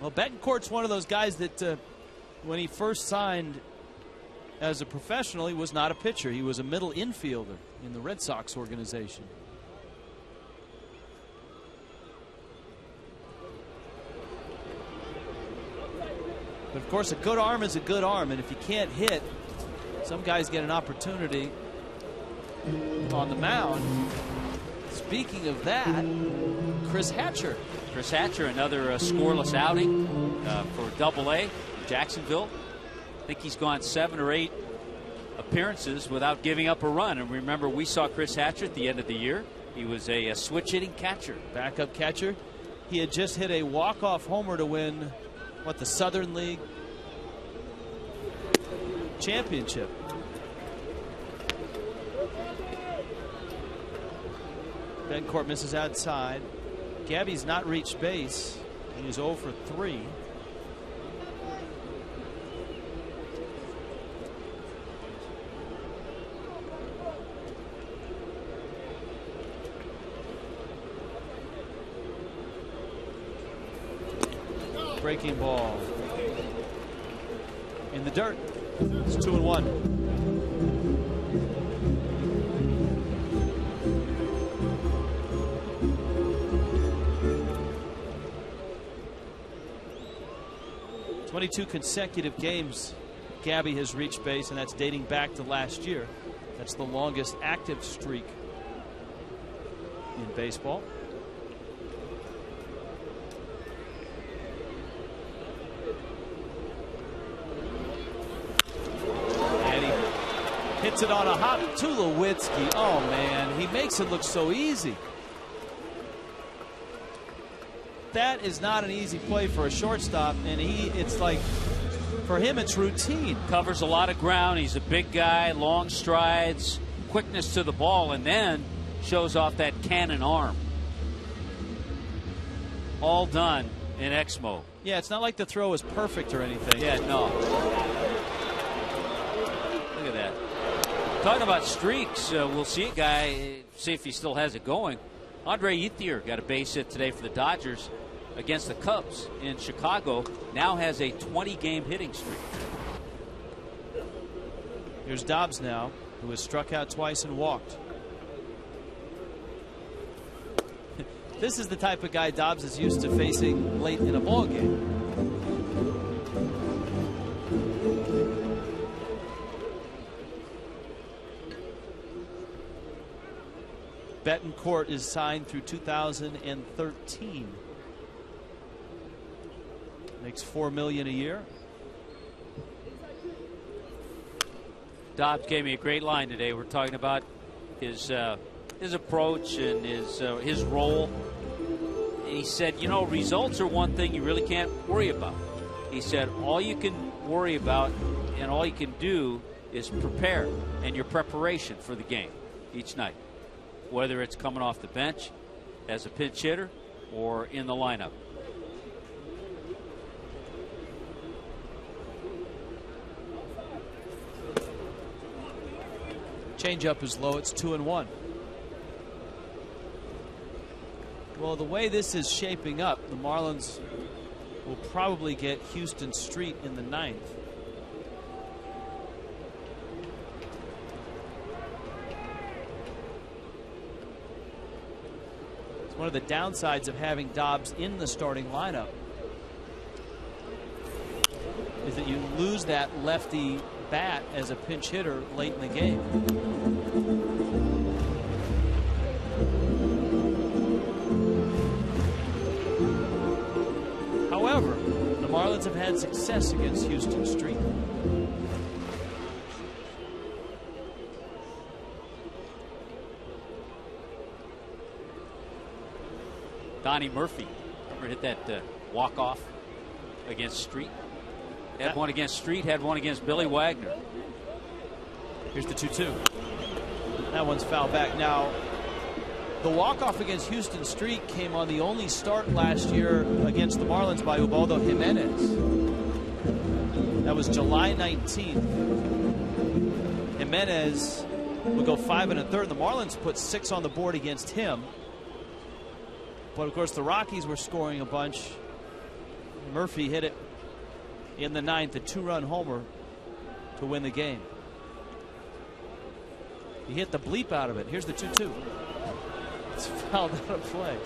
Well, Betancourt's one of those guys that when he first signed as a professional, he was not a pitcher. He was a middle infielder in the Red Sox organization. But of course, a good arm is a good arm, and if you can't hit, some guys get an opportunity on the mound. Speaking of that, Chris Hatcher. Chris Hatcher, another scoreless outing for Double-A, Jacksonville. I think he's gone 7 or 8 appearances without giving up a run. And remember, we saw Chris Hatcher at the end of the year. He was a switch-hitting catcher. Backup catcher. He had just hit a walk-off homer to win, what, the Southern League championship. Betancourt misses outside. Gabby's not reached base. He is 0 for 3. Breaking ball in the dirt. It's 2-1. "22 consecutive games Gabby has reached base, and that's dating back to last year. That's the longest active streak in baseball. And he hits it on a hop. Tulowitzki, oh man, he makes it look so easy. That is not an easy play for a shortstop, and it's like, for him, it's routine. Covers a lot of ground. He's a big guy, long strides, quickness to the ball, and then shows off that cannon arm. All done in Exmo. Yeah, it's not like the throw is perfect or anything. Yeah, no. Look at that. Talking about streaks, we'll see a guy, see if he still has it going. Andre Ethier got a base hit today for the Dodgers against the Cubs in Chicago. Now has a 20-game hitting streak. Here's Dobbs now, who has struck out twice and walked. This is the type of guy Dobbs is used to facing late in a ball game. Betancourt is signed through 2013. Makes $4 million a year. Dobbs gave me a great line today. We're talking about his approach and his role. And he said, you know, results are one thing you really can't worry about. He said, all you can worry about and all you can do is prepare, and your preparation for the game each night, whether it's coming off the bench as a pinch hitter or in the lineup. Changeup is low. It's 2-1. Well, the way this is shaping up, the Marlins will probably get Houston Street in the 9th. It's one of the downsides of having Dobbs in the starting lineup is that you lose that lefty bat as a pinch hitter late in the game. Marlins have had success against Houston Street. Donnie Murphy hit that walk-off against Street. Had one against Street, had one against Billy Wagner. Here's the 2-2. That one's fouled back. Now, the walk-off against Houston Street came on the only start last year against the Marlins by Ubaldo Jimenez. That was July 19th. Jimenez would go 5 1/3. The Marlins put 6 on the board against him. But, of course, the Rockies were scoring a bunch. Murphy hit it in the 9th, a 2-run homer to win the game. He hit the bleep out of it. Here's the 2-2. It's fouled out of play.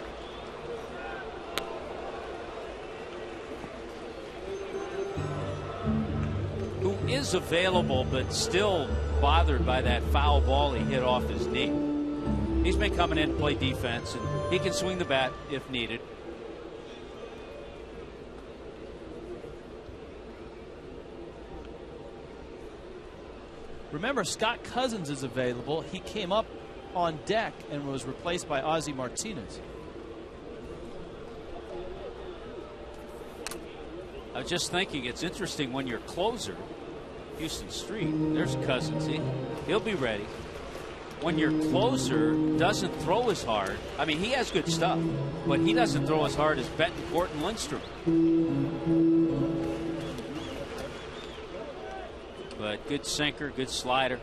Who is available but still bothered by that foul ball he hit off his knee. He's been coming in to play defense, and he can swing the bat if needed. Remember, Scott Cousins is available. He came up on deck and was replaced by Ozzie Martinez. I was just thinking, it's interesting when your closer, Houston Street, there's Cousins. He'll be ready. When your closer doesn't throw as hard, I mean, he has good stuff, but he doesn't throw as hard as Betancourt and Lindstrom. But good sinker, good slider.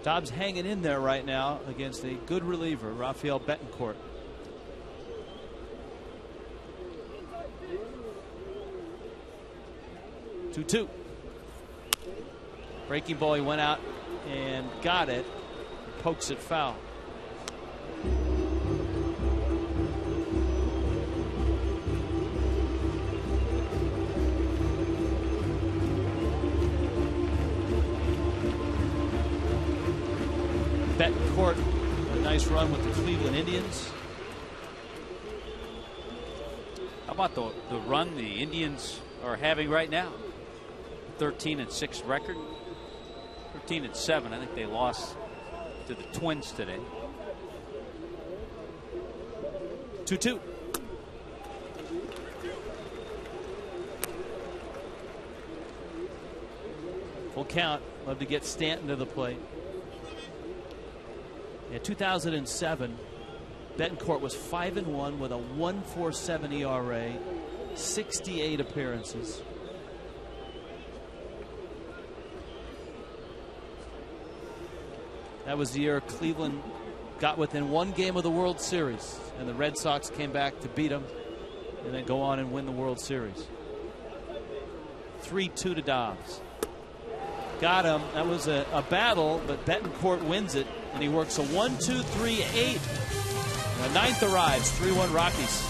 Dobbs hanging in there right now against a good reliever, Rafael Betancourt. Two. Breaking ball, he went out and got it. Pokes it foul. Betancourt, a nice run with the Cleveland Indians. How about the run the Indians are having right now? 13-6 record. 13-7. I think they lost to the Twins today. 2-2. Full count. Love to get Stanton to the plate. In 2007, Betancourt was 5-1 with a 1.47 ERA, 68 appearances. That was the year Cleveland got within one game of the World Series, and the Red Sox came back to beat them and then go on and win the World Series. 3-2 to Dobbs. Got him. That was a battle, but Betancourt wins it, and he works a 1-2-3-8. The 9th arrives, 3-1 Rockies.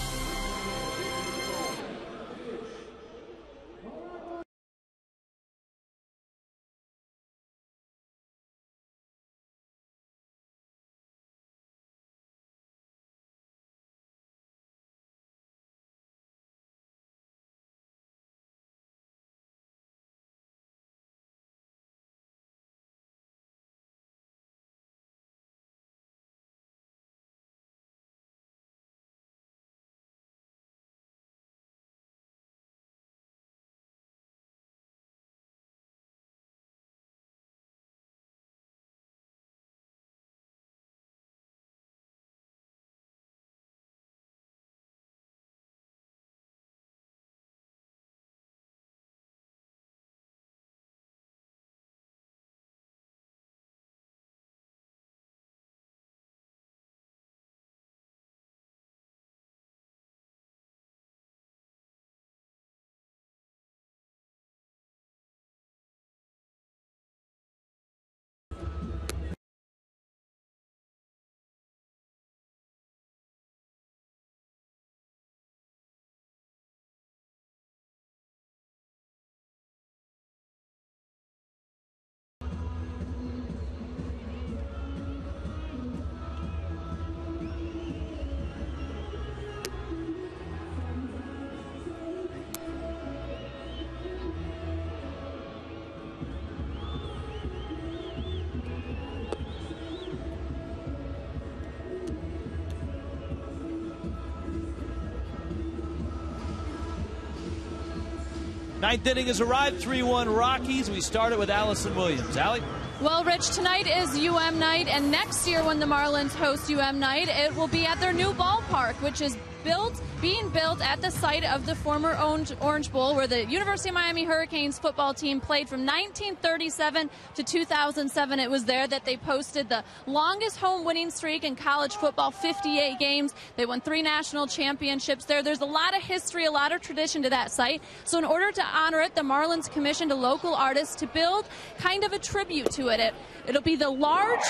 Ninth inning has arrived, 3-1 Rockies. We started with Allison Williams. Allie? Well, Rich, tonight is UM night, and next year when the Marlins host UM night, it will be at their new ballpark, which is being built at the site of the former Orange Bowl, where the University of Miami Hurricanes football team played from 1937 to 2007. It was there that they posted the longest home winning streak in college football, 58 games. They won 3 national championships there. There's a lot of history, a lot of tradition to that site. So in order to honor it, the Marlins commissioned a local artist to build kind of a tribute to it. It'll be the large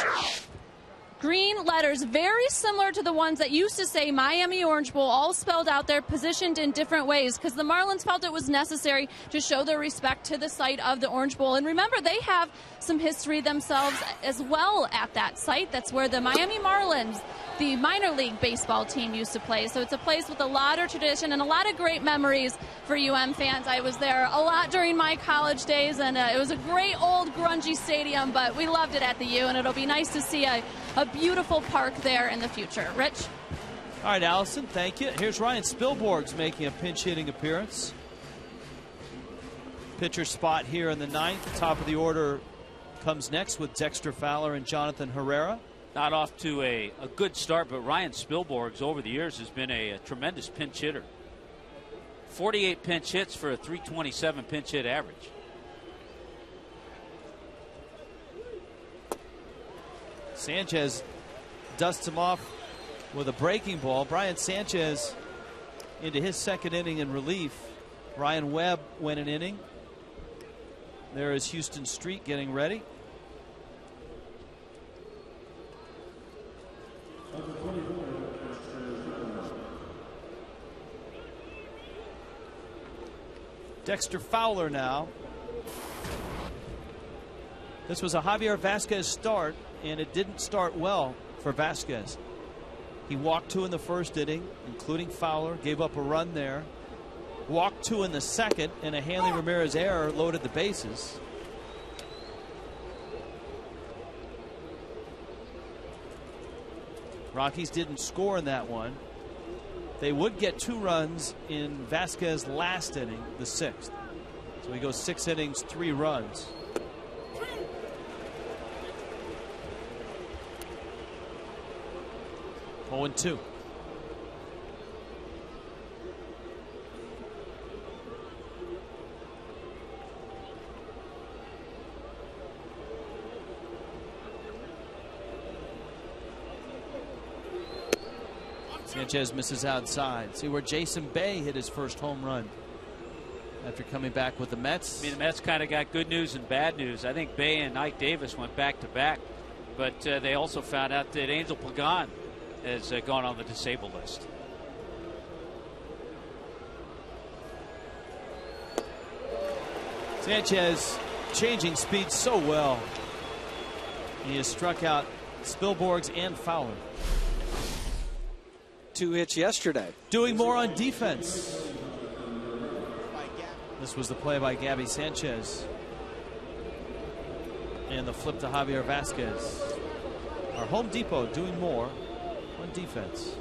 green letters, very similar to the ones that used to say Miami Orange Bowl, all spelled out there, positioned in different ways, because the Marlins felt it was necessary to show their respect to the site of the Orange Bowl. And remember, they have some history themselves as well at that site. That's where the Miami Marlins, the minor league baseball team, used to play. So it's a place with a lot of tradition and a lot of great memories for UM fans. I was there a lot during my college days, and it was a great old grungy stadium, but we loved it at the U, and it'll be nice to see a beautiful park there in the future. Rich? All right, Allison, thank you. Here's Ryan Spilborghs making a pinch-hitting appearance. Pitcher spot here in the ninth. Top of the order comes next with Dexter Fowler and Jonathan Herrera. Not off to a good start, but Ryan Spilborghs over the years has been a tremendous pinch hitter. 48 pinch hits for a .327 pinch hit average. Sanchez dusts him off with a breaking ball. Brian Sanchez into his second inning in relief. Ryan Webb went an inning. There is Houston Street getting ready. Dexter Fowler now. This was a Javier Vasquez start, and it didn't start well for Vasquez. He walked 2 in the first inning, including Fowler, gave up a run there. Walked 2 in the second, and a Hanley Ramirez error loaded the bases. Rockies didn't score in that one. They would get 2 runs in Vasquez's last inning, the 6th. So he goes 6 innings, 3 runs. Oh, and 2. Sanchez misses outside. See where Jason Bay hit his first home run after coming back with the Mets. I mean, the Mets kind of got good news and bad news. I think Bay and Ike Davis went back to back, but they also found out that Angel Pagan has gone on the disabled list. Sanchez changing speed so well. He has struck out Spilborghs and Fowler. 2 hits yesterday. Doing more on defense. This was the play by Gabby Sanchez. And the flip to Javier Vasquez. Our Home Depot doing more on defense.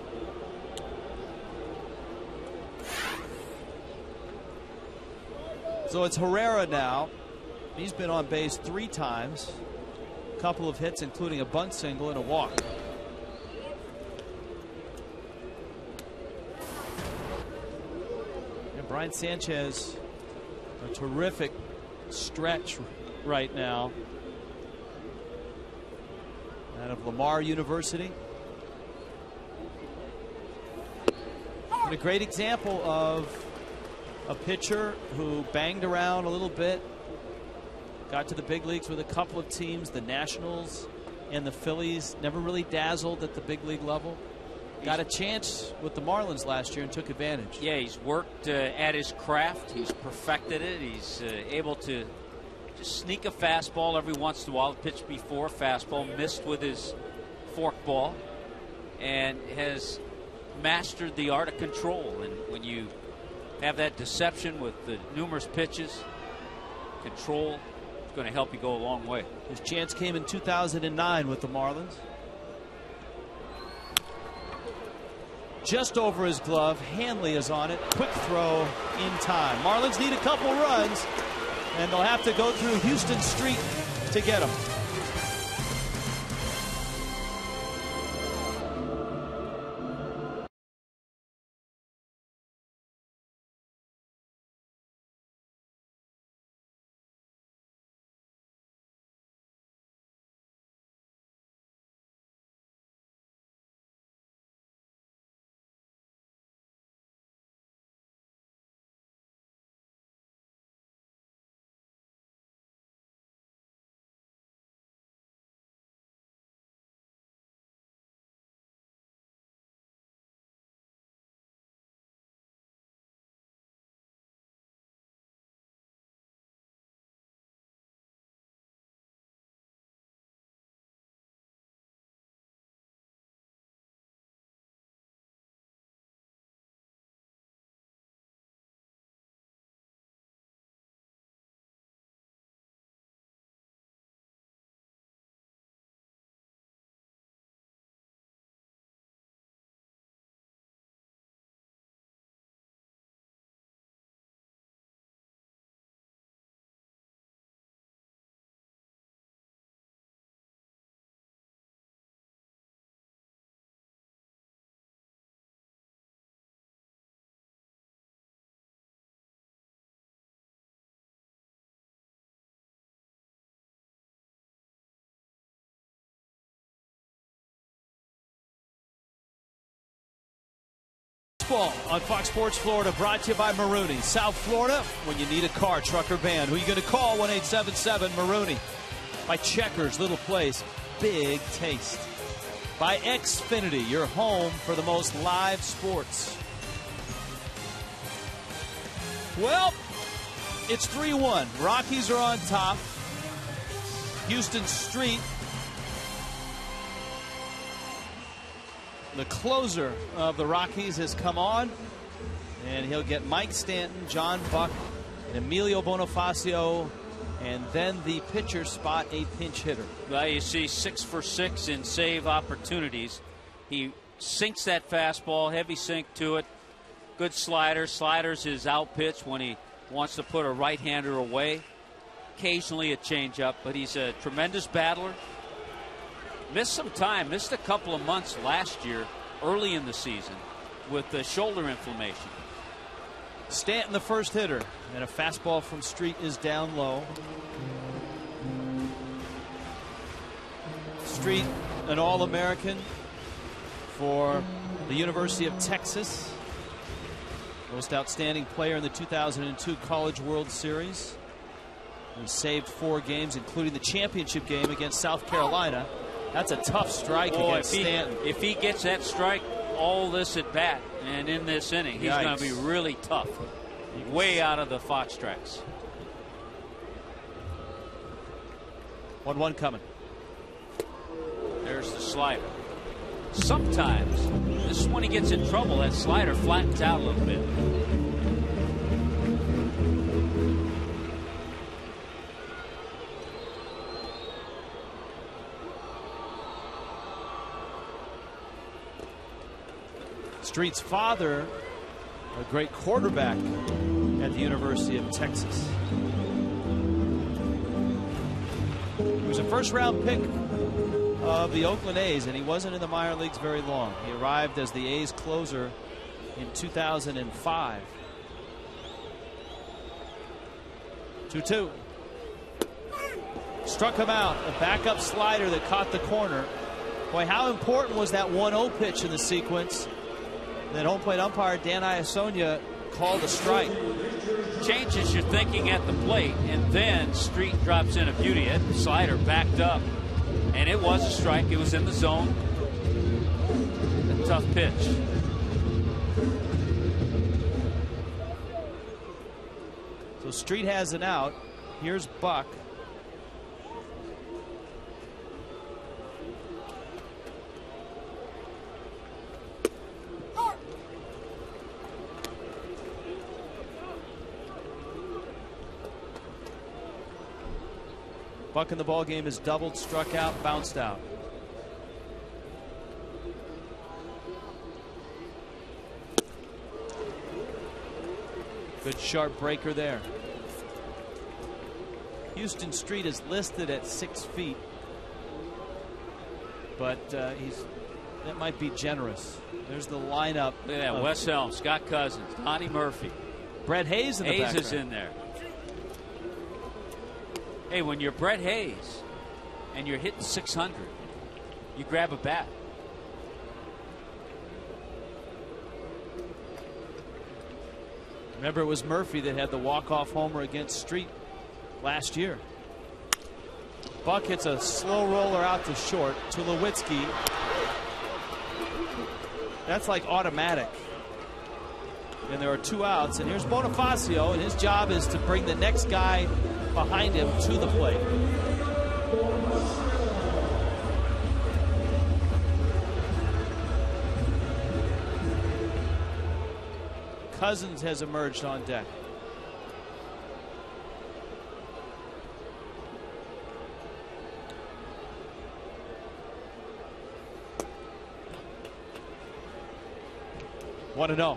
So it's Herrera now. He's been on base 3 times. A couple of hits, including a bunt single and a walk. And Brian Sanchez, a terrific stretch right now out of Lamar University. And a great example of a pitcher who banged around a little bit, got to the big leagues with a couple of teams, the Nationals and the Phillies, never really dazzled at the big league level. Got a chance with the Marlins last year and took advantage. Yeah, he's worked at his craft. He's perfected it. He's able to just sneak a fastball every once in a while. Pitched before, fastball, missed with his forkball, and has mastered the art of control. And when you have that deception with the numerous pitches, control is going to help you go a long way. His chance came in 2009 with the Marlins. just over his glove. Hanley is on it. Quick throw in time. Marlins need a couple runs, and they'll have to go through Houston Street to get them. On Fox Sports Florida, brought to you by Marooney. South Florida, when you need a car, truck, or van. Who are you going to call? 1-877-Marooney. By Checkers, little place, big taste. By Xfinity, your home for the most live sports. Well, it's 3-1. Rockies are on top. Houston Street, the closer of the Rockies, has come on, and he'll get Mike Stanton, John Buck, and Emilio Bonifacio, and then the pitcher spot a pinch hitter. Well, you see 6 for 6 in save opportunities. He sinks that fastball, heavy sink to it. Good slider. Slider's his out pitch when he wants to put a right-hander away. Occasionally a changeup, but he's a tremendous battler. Missed some time, missed a couple of months last year, early in the season, with the shoulder inflammation. Stanton, the first hitter, and a fastball from Street is down low. Street, an All-American for the University of Texas. Most outstanding player in the 2002 College World Series. He saved 4 games, including the championship game against South Carolina. That's a tough strike against Stanton. If he gets that strike all this at bat and in this inning, he's going to be really tough. Way out of the Fox tracks. 1-1 coming. There's the slider. Sometimes, this is when he gets in trouble, that slider flattens out a little bit. Street's father, a great quarterback at the University of Texas. He was a first-round pick of the Oakland A's, and he wasn't in the minor leagues very long. He arrived as the A's closer in 2005. 2-2. Struck him out. A backup slider that caught the corner. Boy, how important was that 1-0 pitch in the sequence? Then home plate umpire Dan Iasonia called a strike. Changes your thinking at the plate, and then Street drops in a beauty. The slider backed up, and it was a strike. It was in the zone. A tough pitch. So Street has an out. Here's Buck. Buck in the ball game is doubled, struck out, bounced out. Good sharp breaker there. Houston Street is listed at 6 feet, but that might be generous. There's the lineup. Look at that. Wes Helms, Scott Cousins, Donnie Murphy. Brett Hayes in the background. Hayes is in there. Hey, when you're Brett Hayes and you're hitting 600, you grab a bat. Remember, it was Murphy that had the walk-off homer against Street last year. Buck hits a slow roller out to short. Tulowitzki. That's like automatic. And there are 2 outs. And here's Bonifacio, and his job is to bring the next guy behind him to the plate. Cousins has emerged on deck. One to know.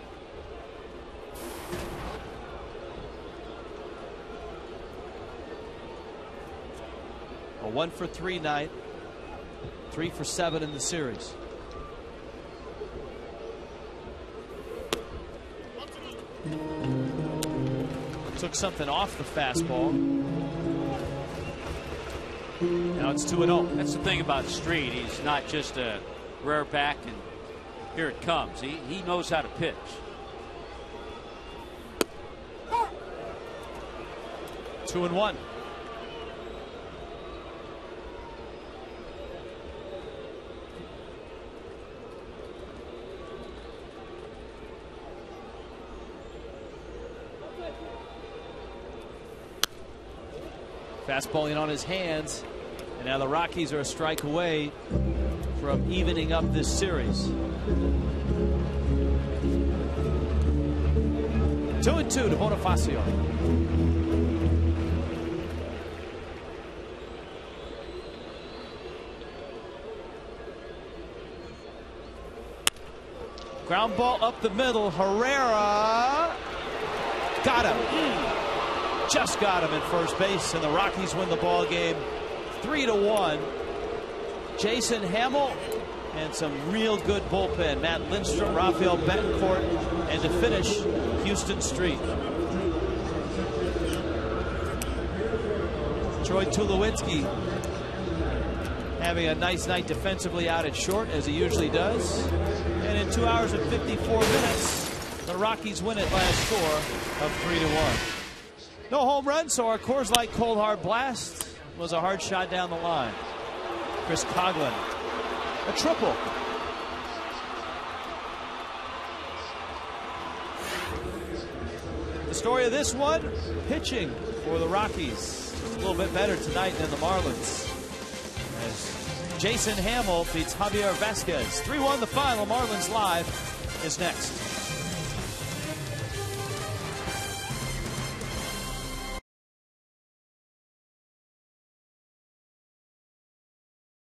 A 1-for-3 night. 3 for 7 in the series. Took something off the fastball. Now it's 2-0. That's the thing about Street. He's not just a rare back and here it comes. He knows how to pitch. Two and one. Fastball in on his hands, and now the Rockies are a strike away from evening up this series. 2-2 to Bonifacio. Ground ball up the middle. Herrera got him. Just got him at first base, and the Rockies win the ball game 3-1. Jason Hamill and some real good bullpen. Matt Lindstrom, Rafael Betancourt, and to finish, Houston Street. Troy Tulowitzki having a nice night defensively out at short, as he usually does. And in 2 hours and 54 minutes, the Rockies win it by a score of 3-1. No home run, so our Coors Light Cold Hard Blast was a hard shot down the line. Chris Coughlin, a triple. The story of this one, pitching for the Rockies. Just a little bit better tonight than the Marlins, as Jason Hamill beats Javier Vasquez. 3-1 the final. Marlins Live is next.